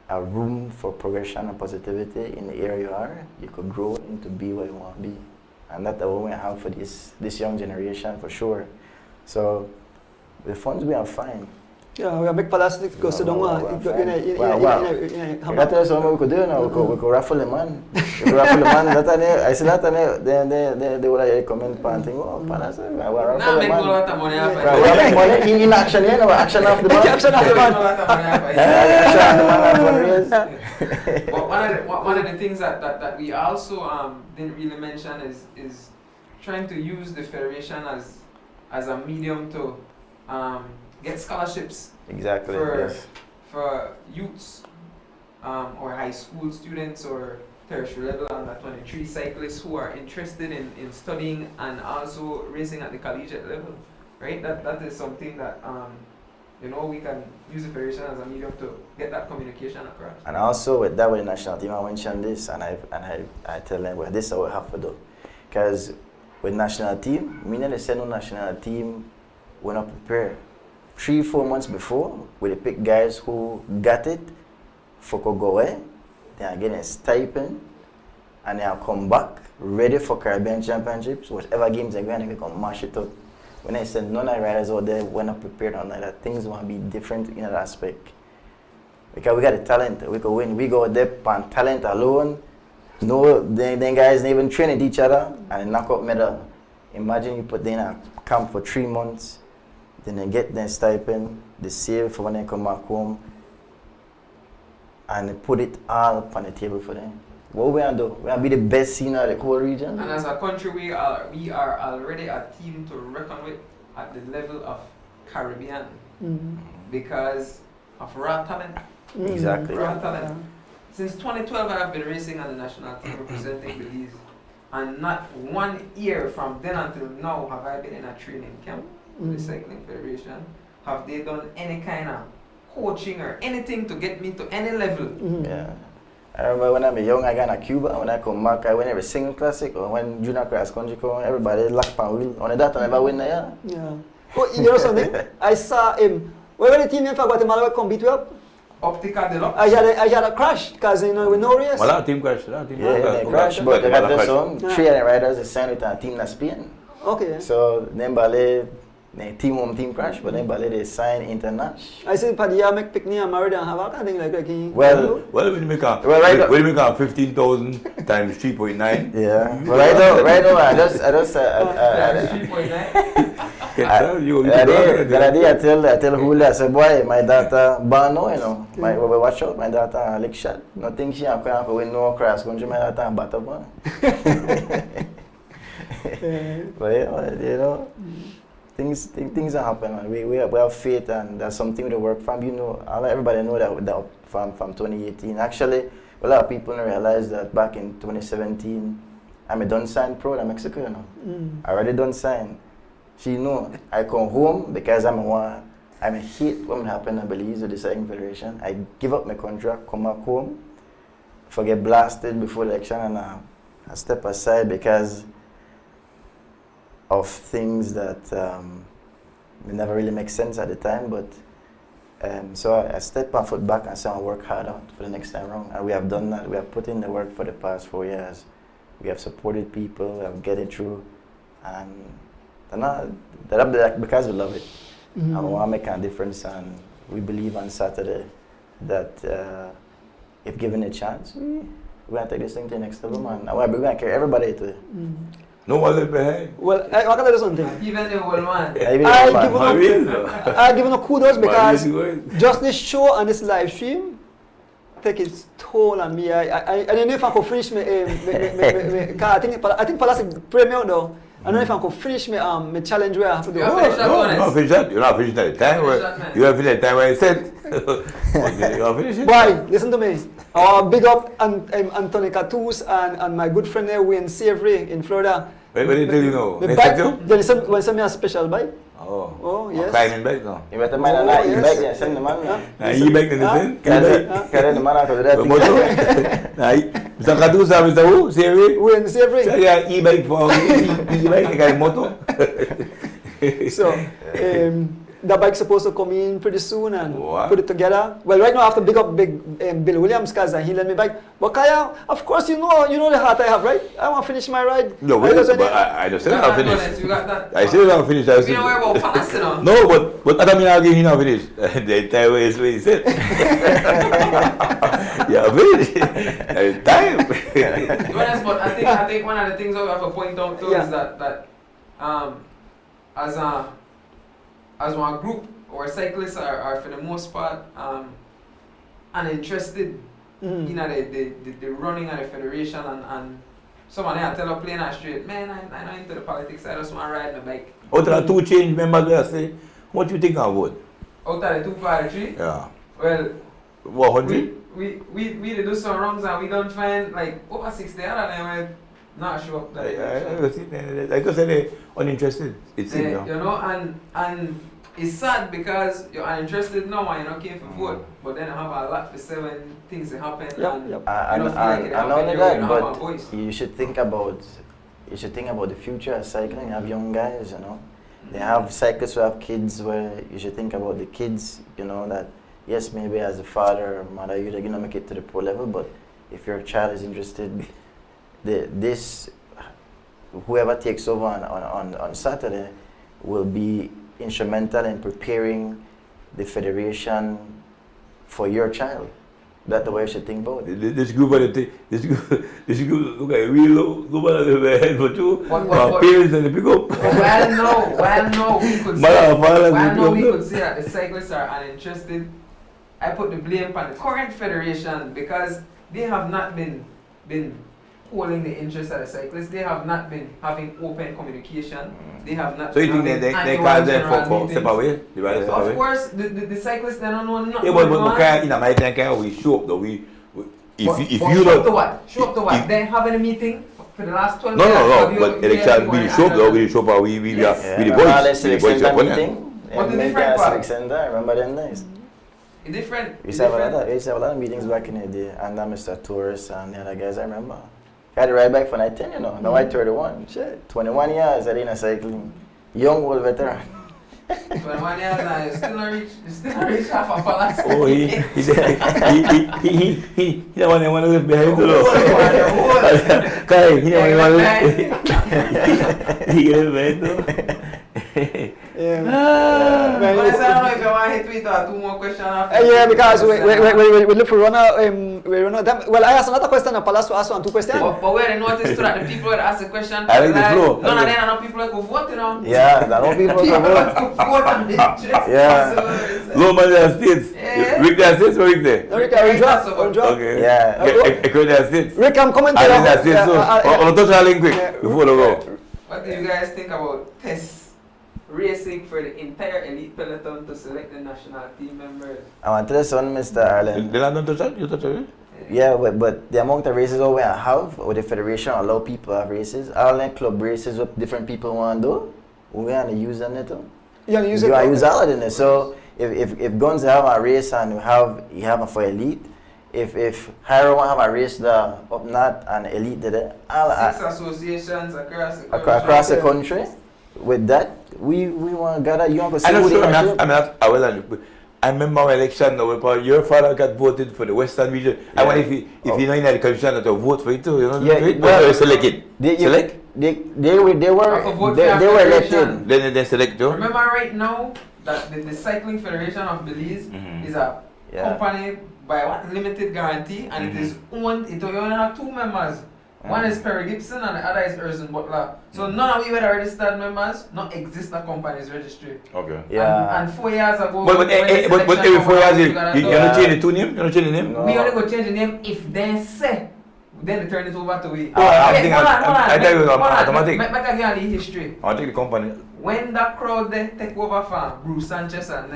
S8: a room for progression and positivity in the area you are, you could grow into be what you want to be. And that's the one we have for this young generation for sure. So the funds we are fine.
S4: Yeah, we have big palace go sit down.
S8: That's what we could do now. We could raffle the man. We could raffle the man. I see that they would comment and think, oh, palace, we raffle
S9: Nah,
S8: the
S9: make a
S8: man.
S9: lot of money off it.
S8: We have money in action here, action off the man.
S4: Action off the man.
S9: Make a lot of money off it.
S8: Action off the man.
S9: But one of the things that we also didn't really mention is trying to use the federation as a medium to get scholarships
S8: Exactly. Yes.
S9: for youths or high school students or tertiary level under 23 cyclists who are interested in studying and also racing at the collegiate level, right? That is something that we can use the federation as a medium to get that communication across.
S8: And also with the national team, I mentioned this, and I tell them, well, this is what we have to do, because with national team, meaning they send no national team, we're not prepared. 3-4 months before, we pick guys who got it for go away, they are getting a stipend, and they are come back ready for Caribbean Championships, whatever games they're going to come mash it up. When I said none of the riders out there were not prepared on that, things want to be different in that aspect. Because we got the talent, we could win. We go there on talent alone. No, then guys not even training each other and knock up medal. Imagine you put them in a camp for 3 months, then they get their stipend, they save for when they come back home, and put it all up on the table for them. What we gonna do? We gonna be the best scene of the whole region.
S9: And as a country, we are already a team to reckon with at the level of Caribbean because of raw talent.
S8: Exactly.
S9: Raw talent. Since 2012, I have been racing on the national team representing Belize, and not 1 year from then until now have I been in a training camp with the Cycling Federation. Have they done any kind of coaching or anything to get me to any level?
S8: Yeah. I remember when I was young, I got in Cuba. When I come back, I win every single classic. Or when junior cross country come, everybody lock pan wheel. Only that I never win there.
S4: Yeah. Oh, you know something? I saw him. Where were the team in for Guatemala compete with?
S9: Optica Deluxe.
S4: I had a crash because you know with no race.
S3: Well, a lot of team crash.
S8: Yeah, they crash, but they got this one. 3 other riders they signed with a team in Spain.
S4: Okay.
S8: So then Ballet, the team home team crash, but then Ballet they sign international.
S4: I see Padilla make picnic and married and have all kind of thing like
S8: Well,
S3: when you make a,
S8: Well, right now-
S3: when you make a 15,000 times 3.9,
S8: yeah. But right now, I just
S9: 3.9.
S3: can tell you.
S8: the other day I tell Julio, I said, boy, my daughter Bano, you know, my watch out, my daughter lick shot. Nothing she can for win no cross country, my daughter batter one. But yeah, you know, things are happening. We have faith, and that's something to work from. You know, everybody know that from 2018. Actually, a lot of people don't realize that back in 2017, I'm a done sign pro in Mexico. You know, I already done sign. She know I come home because I'm a hate what happened in Belize with the Cycling Federation. I give up my contract, come back home, forget blasted before the election, and I step aside because of things that never really make sense at the time. But so I step my foot back and say I'll work hard out for the next time around. And we have done that. We have put in the work for the past 4 years. We have supported people. We have get it through, and because we love it. And we want to make a difference, and we believe on Saturday that if given a chance, we're going to take this thing to the next level, man. And we're going to carry everybody to it.
S3: No one left behind.
S4: Well, I can tell you something.
S9: Even the old man.
S8: I
S4: give no kudos because just this show and this live stream take its toll on me. I don't know if I could finish me. I think Palace Premier though. I don't know if I could finish me challenge where I have to do.
S3: You're not finished that. You're not finished at the time where you have finished at the time where I said. You're finished.
S4: Boy, listen to me. Big up Anthony Catus and my good friend there, Wayne Savory in Florida.
S3: What did you know?
S4: The
S3: They
S4: bike,
S3: said you?
S4: they send me a special bike.
S3: Oh,
S4: yes.
S3: Climbing bike now.
S8: You better mind that e-bike, yeah, send the man.
S3: E-bike in the thing?
S8: Carry the man out of that.
S3: Motor? Mr. Kadusa, Mr. Who? Savory?
S4: Wayne Savory.
S3: So yeah, e-bike for e-bike, like a motor.
S4: So, the bike's supposed to come in pretty soon and
S3: Wow.
S4: put it together. Well, right now I have to big up Bill Williams because he lent me bike. But Kaya, of course, you know the heart I have, right? I want to finish my ride.
S3: No, wait, but I just said I'll finish.
S9: You got that.
S3: I said I'll finish.
S9: You don't worry about pass, you know.
S3: No, but I don't mean I'll give you not finish. The entire way is what he said. Yeah, finish. Time.
S9: To be honest, but I think one of the things I have to point out too is that as one group, our cyclists are for the most part uninterested in the running of the federation, and someone I tell her plain and straight, man, I'm not into the politics, I just want to ride my bike.
S3: Out of the 2 change members where I say, what do you think I would?
S9: Out of the 243?
S3: Yeah.
S9: Well,
S3: 100?
S9: we did do some runs and we don't find like over 60 other than we're not sure up
S3: I
S9: that.
S3: just said they're uninterested. It seems.
S9: You know, and it's sad because you're uninterested now and you're not keen for vote, but then I have a lot for 7 things that happen and you don't feel like it
S8: And only
S9: happened, you
S8: that,
S9: don't have a
S8: but
S9: voice.
S8: you should think about the future of cycling. You have young guys, you know. They have cyclists who have kids, where you should think about the kids, you know, that yes, maybe as a father or mother, you're gonna make it to the pro level, but if your child is interested, whoever takes over on Saturday will be instrumental in preparing the federation for your child. That's the way you should think about it.
S3: This group look like real low head for two. Parents and the pick up.
S9: Well, no, we could say that the cyclists are uninterested. I I put the blame on the current federation because they have not been holding the interest of the cyclists. They have not been having open communication. They have not.
S3: So you think they call them for step away? The riders step away?
S9: Of course, the cyclists they don't know nothing.
S3: Yeah, but can, in American can we show up though? If you
S9: show
S3: don't.
S9: up to what? Show up to what? They having a meeting for the last 12
S3: No,
S9: years.
S3: no, but election we show up though. We show up. We the boys. We the boys up on them.
S9: What the different part?
S8: I remember them days.
S9: Different.
S8: We used to have a lot of meetings back in the day, and Mr. Torres and the other guys, I remember. I had to ride back for 19, you know. Now I'm 31. Shit. 21 years I did cycling. Young old veteran.
S9: 21 years now, you still not reach half a palace.
S3: Oh, he don't want to live behind the law. Kai, he don't want to live. He live behind the
S4: Yeah.
S9: But I don't know if you want to hit Twitter or 2 more questions after.
S4: Yeah, because we look for runner. Well, I asked another question, and Palace asked 2 questions.
S9: But where I noticed that the people that ask the question,
S3: I like the flow.
S9: none of them are not people that could vote, you know.
S8: Yeah, there are no people
S9: People
S8: who
S9: that
S8: vote.
S9: could vote on the interest.
S8: Yeah.
S3: Low man states.
S9: Yeah.
S3: Rick there states or Rick there?
S4: No, Rick, I'll drop.
S3: Okay.
S8: Yeah.
S3: Echo there states.
S4: Rick, I'm coming to
S3: I think that's it. So, on touch our link quick before we go.
S9: What do you guys think about tests racing for the entire elite peloton to select the national team members?
S8: I want to tell you, Mr. Arlen.
S3: They don't touch that? You touch it?
S8: Yeah, but the amount of races we have, or the federation allow people to have races, Ireland club races, what different people want to do, we want to use them too.
S4: You want to use
S8: You
S4: it?
S8: want to use all of them. So if Guns have a race and you have them for elite, if Hyro want to have a race there up north and elite there,
S9: 6 associations
S8: across the country, with that, we want to gather. You want to see
S3: I'm
S8: who
S3: not sure. I remember my election now, your father got voted for the Western region. Yeah. I wonder if you know in the commission that to vote for it too, you know?
S8: Yeah,
S3: well, select it.
S8: Select? They were elected.
S3: Then they select too.
S9: Remember right now that the Cycling Federation of Belize is a company by what limited guarantee, and it is owned. It only have 2 members. One is Perry Gibson and the other is Erson Butler. So none of you are registered members, not exist the company's registry.
S3: Okay.
S8: Yeah.
S9: And 4 years ago,
S3: but every 4 years you don't change the 2 name? You don't change the name?
S9: We only go change the name if they say. Then they turn it over to we.
S3: I think I tell you automatic.
S9: Make a give you the history.
S3: I'll take the company.
S9: When that crowd they take over from Bruce Sanchez and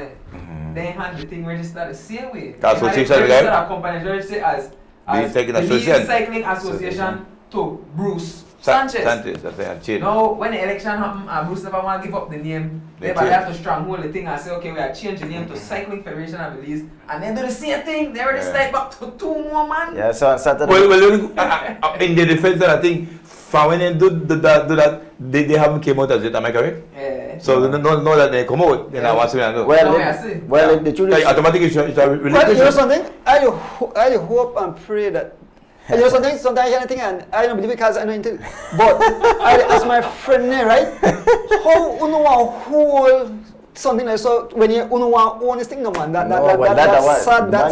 S9: they had the thing registered the same way.
S3: Association
S9: registered our company's registered as
S3: the
S9: Cycling Association to Bruce Sanchez.
S3: That's
S9: Now, when the election happened and Bruce never want to give up the name, they have to stronghold the thing and say, okay, we are changing the name to Cycling Federation of Belize, and then do the same thing. They already start back to 2 more, man.
S8: Yeah, so on Saturday.
S3: Well, in the defense, I think from when they do that, they haven't came out as it. Am I correct?
S9: Yeah.
S3: So know that they come out, then I want to know.
S8: Well, the truth is,
S3: automatically it's a
S4: Well, you know something? I hope and pray that. You know something? Sometimes I hear anything and I don't believe it because I know anything. But I ask my friend there, right? How you want whole something like so when you want own this thing, no man. That's sad, that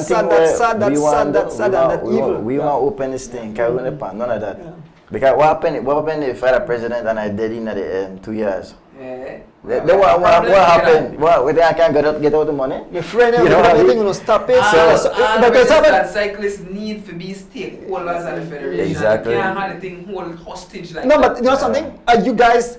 S4: evil.
S8: We want to open this thing, none of that. Because what happened if I had a president and I did in the 2 years?
S9: Yeah.
S8: Then what happened? What I can't get out the money?
S4: Your friend, you know, everything will stop it.
S9: That cyclists need to be stakeholders of the federation.
S8: Exactly.
S9: You can't have the thing hold hostage like
S4: no,
S9: that.
S4: but you know something? Are you guys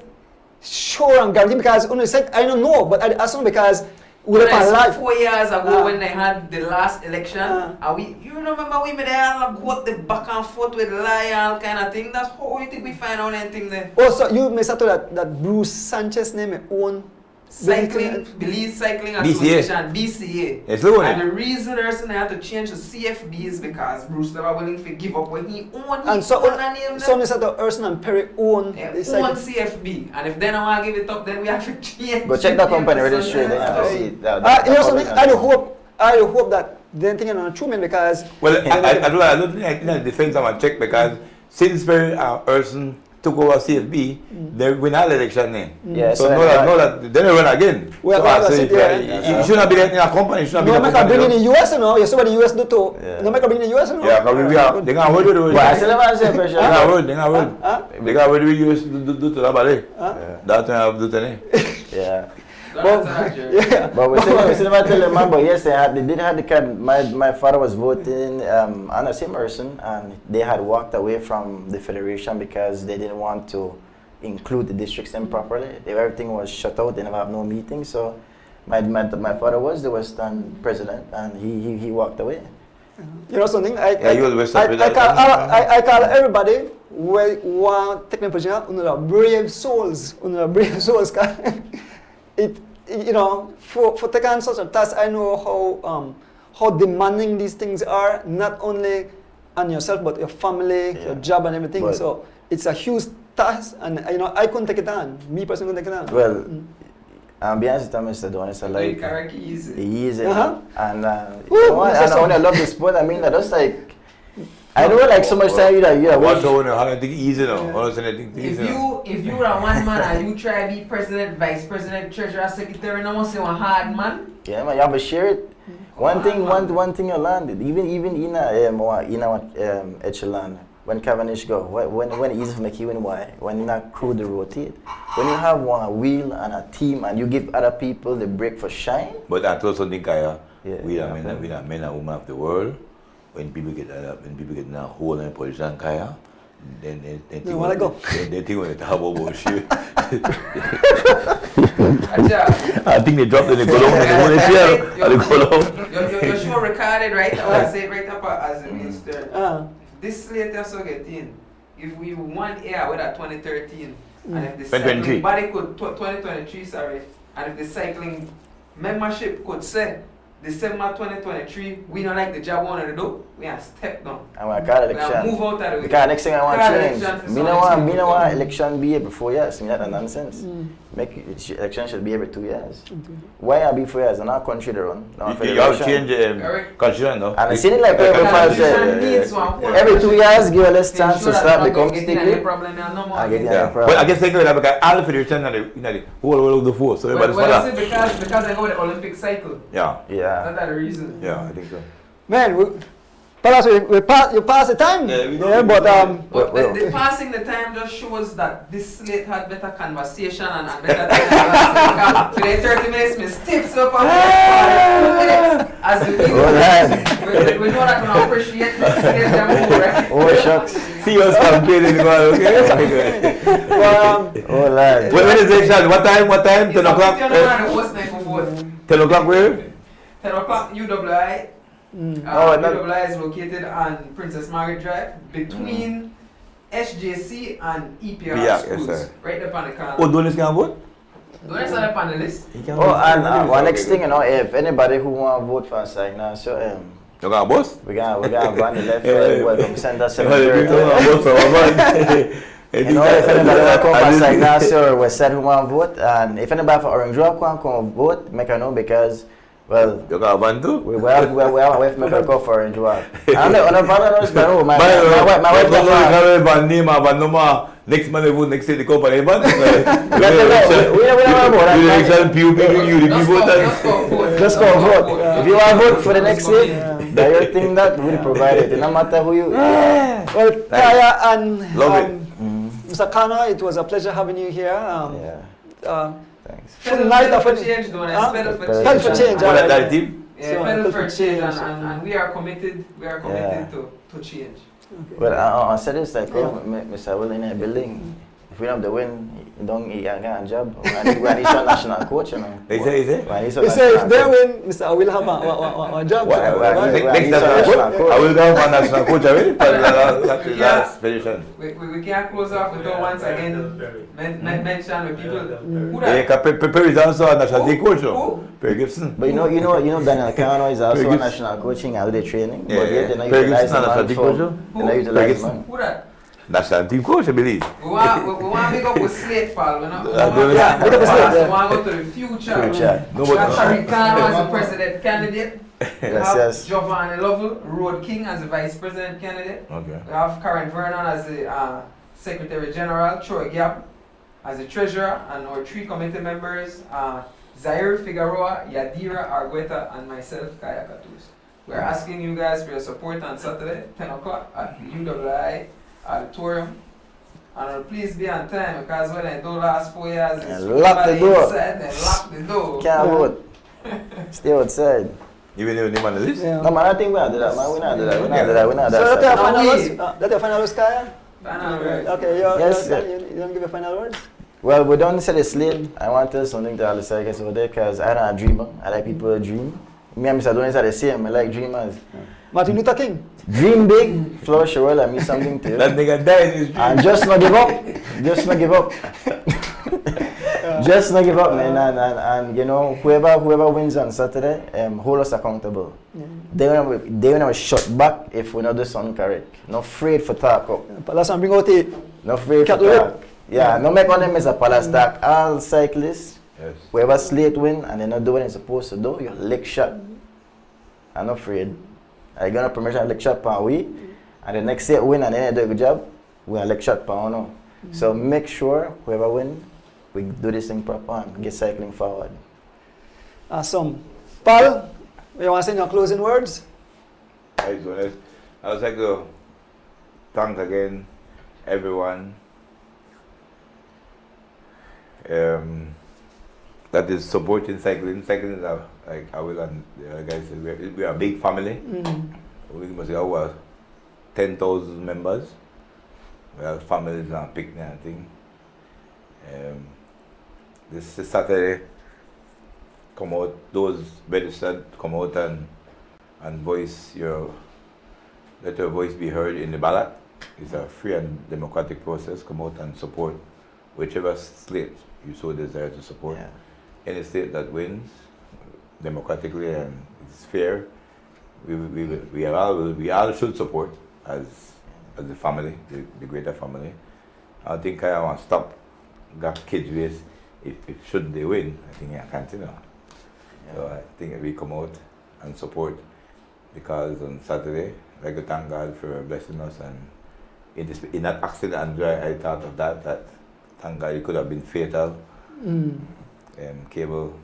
S4: sure and guaranteed? Because when you said, I don't know, but I ask because we live our life.
S9: 4 years ago when they had the last election, you remember we made all go the back and forth with Lyle kind of thing. That's how you think we find out anything there.
S4: Also, you may say that Bruce Sanchez name own
S9: Belize Cycling Association, BCA.
S3: Yes,
S9: and the reason they had to change to CFB is because Bruce never willing to give up when he owned
S4: and so they said that Erson and Perry own
S9: CFB. And if they don't want to give it up, then we have to change.
S8: Go check the company registry. You
S4: know something? I hope that they think on a true man because
S3: I don't think I defense I'm check because since Perry and Erson took over CFB, they win all election then.
S8: Yeah,
S3: so know that they don't run again.
S4: Well,
S3: so you should not be in a company. You should not be in a company.
S4: bring in the US, you know. You see what the US do too. No make bring in the US, you know.
S3: Yeah, because we are. They can't hold it.
S8: Well, I still have to say pressure.
S3: They can't hold. They can't hold the US do to the ballet. That's what I have to do today.
S8: Yeah.
S4: Yeah.
S8: But we still never tell the man, but yes, they did have the card. My father was voting on a same person, and they had walked away from the federation because they didn't want to include the districts in properly. Everything was shut out, they never have no meeting. So my father was the Western president, and he walked away.
S4: You know something?
S3: You always start with
S4: I
S3: that.
S4: call everybody who want to take my position, brave souls. Brave souls. It, you know, for taking on such a task, I know how demanding these things are, not only on yourself, but your family, your job and everything.
S8: But
S4: so it's a huge task, and you know, I couldn't take it on. Me personally couldn't take it on.
S8: Well, I'll be honest with you, Mr. Don, it's like
S9: easy.
S8: easy.
S4: Uh-huh.
S8: And
S4: Woo,
S8: you know what? And when I love the sport, I mean, I just like, I know like so much time you like,
S3: Watch out when you have anything easy now. All of a sudden, anything
S9: If
S3: easy now.
S9: you are one man and you try to be president, vice president, treasurer, secretary, no one say one hard man.
S8: yeah, man, you have to share it. One thing you learned, even in our echelon, when Cavendish go, when it easy to make you win, why? When you not crew to rotate. When you have one wheel and a team and you give other people the break for shine.
S3: But I told something, Kaya,
S8: Yeah,
S3: we are
S8: yeah,
S3: men and women of the world. When people get in a hole in position, Kaya, then they think
S4: wanna go.
S3: They think when they talk about bullshit.
S9: Aja,
S3: I think they dropped and they go down and they want to share and they go down.
S9: your show recorded, right? I want to say it right up as a minister. This slate also get in. If we want air with a 2013, and if the
S3: 2023.
S9: cycling body could 2023, sorry, and if the cycling membership could say December 2023, we don't like the job we want to do, we are step down.
S8: And when I call
S9: We are
S8: election.
S9: move out of the way.
S8: Because next thing I want
S9: Call
S8: to change.
S9: election for
S8: Me no
S9: something.
S8: want election be every 4 years. Me that nonsense. Election should be every 2 years. Why I be 4 years? In our country they run. Now
S3: You have to
S8: federation.
S3: change
S9: Correct.
S3: constitution now.
S8: And I seen it like every
S9: Because
S8: five
S9: election
S8: said.
S9: needs one whole
S8: Every 2 years, give a less
S9: to
S8: chance to
S9: ensure
S8: start
S9: that
S8: become
S9: we're not getting any
S8: sticky.
S9: problem there no more.
S8: I get
S9: again.
S8: that.
S3: But I guess they go that because all the federation in the whole world of the force. So everybody's
S9: Well,
S3: for
S9: see,
S3: that.
S9: because I go with the Olympic cycle.
S3: Yeah,
S8: Yeah.
S9: That's the reason.
S3: yeah, I think so.
S4: Man, perhaps you pass the time.
S3: Yeah, we
S4: Yeah,
S3: do.
S4: but
S9: But
S8: Well,
S9: the passing the time just shows that this slate had better conversation and better time. Today 30 minutes, me stiffs up on 2 minutes. As we we know that we don't appreciate this slate them more, right?
S8: Oh shucks.
S3: See us campaigning, okay?
S8: Oh lad.
S3: When is the election? What time? 10 o'clock? 10 o'clock where?
S9: 10 o'clock UWI.
S8: Oh, no.
S9: UWI is located on Princess Margaret Drive between SJC and EPR
S3: Yeah,
S9: schools.
S3: yes, sir.
S9: Right up on the corner.
S3: Oh, Donis can vote?
S9: Don't you up on the list?
S8: Oh, and one next thing, you know, if anybody who want to vote for us right now, so
S3: You got a boss?
S8: we're gonna ban the left welcome center
S3: You got a
S8: 7:30.
S3: boss for one man.
S8: You know, if anybody want to come for us right now, so we said who want to vote, and if anybody for Orange Rock want to come vote, make I know because, well,
S3: You got a band too?
S8: we have a wife make her go for Orange Rock. I don't know, my
S3: don't
S8: wife don't
S3: know
S8: know.
S3: if band name or band number. Next month they vote next day the company band.
S8: We don't vote.
S3: You the election PUP, you the
S9: Just
S3: people.
S9: go vote.
S8: Just go vote. If you want to vote for the next day, that's your thing that we'll provide it. No matter who you.
S4: well, Kaya and
S3: Love it.
S4: Mr. Kano, it was a pleasure having you here.
S8: Yeah. Thanks.
S4: Full night of
S9: for change, don't I? Pedal for
S8: Pedal
S4: Pedal for
S9: change.
S4: change.
S3: What
S4: alright.
S3: that team?
S9: Yeah,
S4: So,
S9: pedal for
S4: pedal for
S9: change,
S4: change.
S9: and we are committed. We are committed to change.
S8: Well, I said this like, Mr. Will in a building. If we don't have the win, you don't get a job. We need some national coach, you know.
S3: They say.
S4: He said if they win, Mr. will have a job.
S3: Next time I will go for national coach already. Last federation.
S9: We can't close off without once again mention with people who
S3: Yeah,
S9: that.
S3: Perry is also a national team coach.
S9: Who?
S3: Perry Gibson.
S8: But you know, Daniel Cano is also a
S3: Very good.
S8: national coaching and the training.
S3: Yeah,
S8: But yet they not
S3: Perry
S8: utilize
S3: Gibson
S8: the
S3: national
S8: man
S3: team
S8: for.
S3: coach.
S8: They not utilize the man.
S9: Who that?
S3: National team coach, I believe.
S9: We want to big up with Slate, pal. We want
S4: Yeah, big up with Slate,
S9: to go to the future.
S8: Future.
S3: No,
S9: We have
S3: but
S9: Tariq Khan as the president candidate. We have
S8: Yes.
S9: Giovanni Lovell, Road King as the vice president candidate.
S3: okay.
S9: We have Karen Vernon as the secretary general, Troy Gap as the treasurer, and our 3 committee members, Zaire Figueroa, Yadira Argueta, and myself, Kaya Katus. We're asking you guys for your support on Saturday, 10 o'clock at the UWI auditorium. And please be on time because when I do last 4 years, it's
S8: And lock the door.
S9: inside and lock the door.
S8: Can't vote. Stay outside.
S3: Even though the man is
S4: Yeah.
S8: No man, I think we not do that, man. We not do that. We not do that. We not do
S4: So that's your
S8: that.
S4: final
S9: we-
S4: words? That's your final words, Kaya?
S9: Final words.
S4: Okay,
S8: Yes,
S4: you don't give your final words?
S8: Well, we don't set a slate. I want to tell something to all the cyclists over there because I'm not a dreamer. I like people who dream. Me and Mr. Adonis are the same. I like dreamers.
S4: Martin Luther King.
S8: Dream big, flourish your world, and mean something to you.
S3: that nigga died in his dream.
S8: And just not give up. Just not give up. Just not give up, man. And you know, whoever wins on Saturday, hold us accountable. They're gonna shut back if we not do something correct. Not afraid for talk up.
S4: Palace and bring out it.
S8: Not afraid for
S4: Cattle
S8: talk. Yeah, no make on them as a palace talk. All cyclists,
S3: Yes.
S8: whoever slate win and they're not doing what they're supposed to do, you're lick shot. I'm not afraid. I got a permission lick shot per we, and the next set win and then they do a good job, we are lick shot per no. So make sure whoever win, we do this thing proper and get cycling forward.
S4: Awesome. Paul, you want to say your closing words?
S3: I was like to thank again everyone that is supporting cycling. Cycling is like I will and the other guys said, we are a big family. We must have over 10,000 members. We have families and picnic and thing. This Saturday, come out, those registered, come out and voice let your voice be heard in the ballot. It's a free and democratic process. Come out and support whichever slate you so desire to support.
S8: Yeah.
S3: Any state that wins democratically and it's fair, we all should support as the family, the greater family. I think I want to stop got kids race if should they win. I think I can't, you know. So I think we come out and support because on Saturday, I like to thank God for blessing us and in that accident, Andrea, I thought of that thank God it could have been fatal. Cable,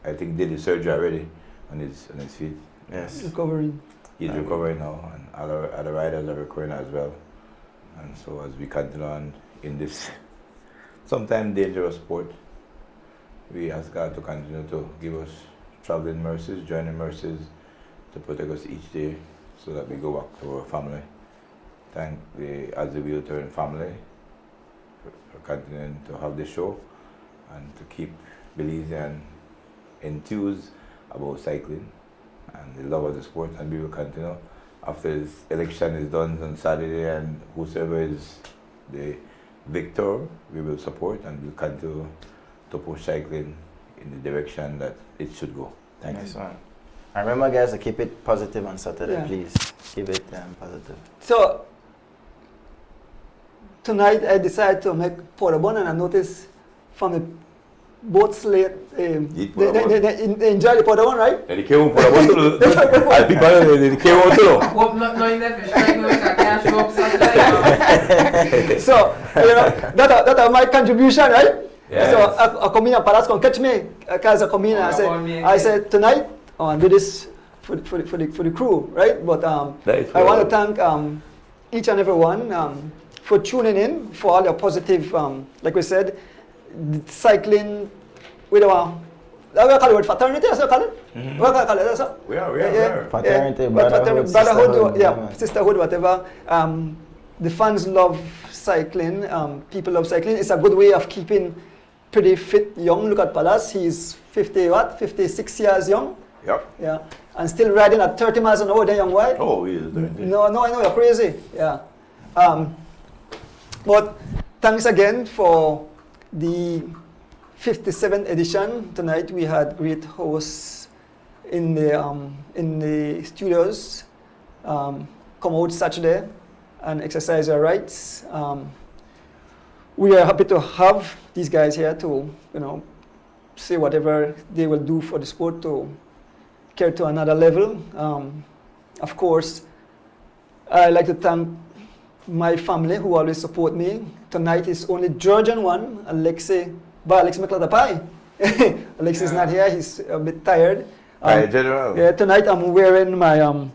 S3: I think did the surgery already on his feet.
S8: Yes.
S4: Recovering.
S3: He's recovering now, and other riders are recovering as well. And so as we continue on in this sometimes dangerous sport, we ask God to continue to give us traveling mercies, journey mercies, to protect us each day so that we go back to our family. Thank the As the Wheel Turn family for continuing to have this show and to keep believing and enthused about cycling and the love of the sport, and we will continue after this election is done on Saturday, and whosoever is the victor we will support, and we'll continue to push cycling in the direction that it should go. Thanks.
S8: Nice one. And remember guys to keep it positive on Saturday,
S4: Yeah.
S8: please. Keep it positive.
S4: So, tonight I decided to make portable, and I noticed from the both slate, they enjoy the portable, right?
S3: They came out for the bottle. And people they came out too.
S9: Hope not knowing that fish like I can't show up Saturday.
S4: So, you know, that's my contribution, right?
S3: Yes.
S4: So, I come in and Palace can catch me, because I come in and I said, tonight, I'll do this for the crew, right? But I want to thank each and every one for tuning in, for all your positive, like we said, cycling with our, we call it fraternity, that's what we call it? What call it? That's what?
S3: We are.
S8: Fraternity,
S4: Brotherhood,
S8: sisterhood,
S4: sisterhood, whatever. The fans love cycling, people love cycling. It's a good way of keeping pretty fit, young. Look at Palace, he's 56 years young.
S3: Yep.
S4: Yeah, and still riding at 30 miles an hour, that young boy.
S3: Oh, he is doing it.
S4: No, I know you're crazy. Yeah. But thanks again for the 57th edition. Tonight we had great hosts in the studios. Come out Saturday and exercise your rights. We are happy to have these guys here to, you know, say whatever they will do for the sport to carry to another level. Of course, I'd like to thank my family who always support me. Tonight is only Georgian one, Alexi McLatapai. Alexi is not here, he's a bit tired.
S3: General.
S4: Yeah, tonight I'm wearing my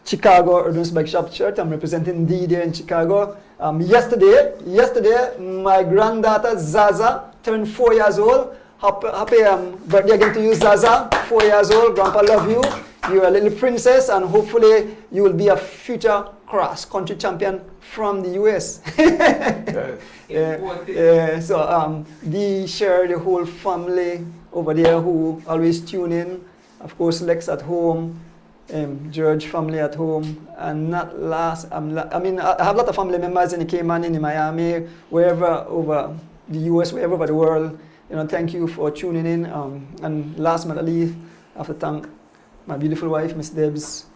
S4: Chicago Urban Bike Shop shirt. I'm representing D there in Chicago. Yesterday, my granddaughter Zaza turned 4 years old. Happy birthday again to you, Zaza. 4 years old. Grandpa love you. You're a little princess, and hopefully you will be a future cross-country champion from the US. So Dee, share the whole family over there who always tune in. Of course, Lex at home, George family at home, and not last. I have a lot of family members in the Cayman, in Miami, wherever over the US, wherever over the world. Thank you for tuning in. And last but not least, I have to thank my beautiful wife, Miss Debs,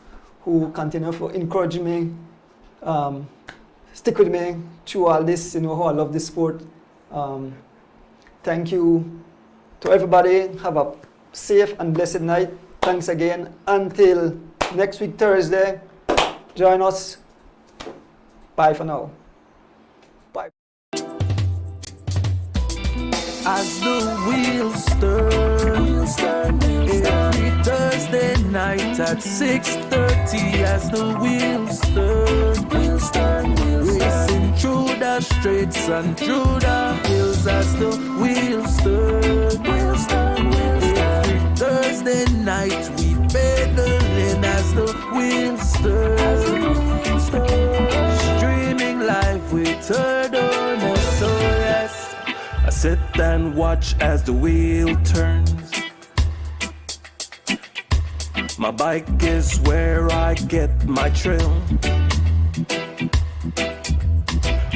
S4: who continue for encouraging me, stick with me through all this. How I love this sport. Thank you to everybody. Have a safe and blessed night. Thanks again. Until next week, Thursday, join us. Bye for now. Bye.
S2: As the wheels turn, every Thursday night at 6:30. As the wheels turn, racing through the streets and through the hills. As the wheels turn, every Thursday night we pedaling. As the wheels turn, streaming live with Turtle SOS. I sit and watch as the wheel turns. My bike is where I get my thrill.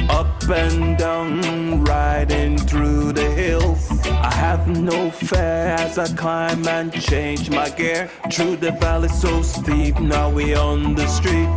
S2: Up and down, riding through the hills. I have no fear as I climb and change my gear. Through the valley so steep, now we on the street.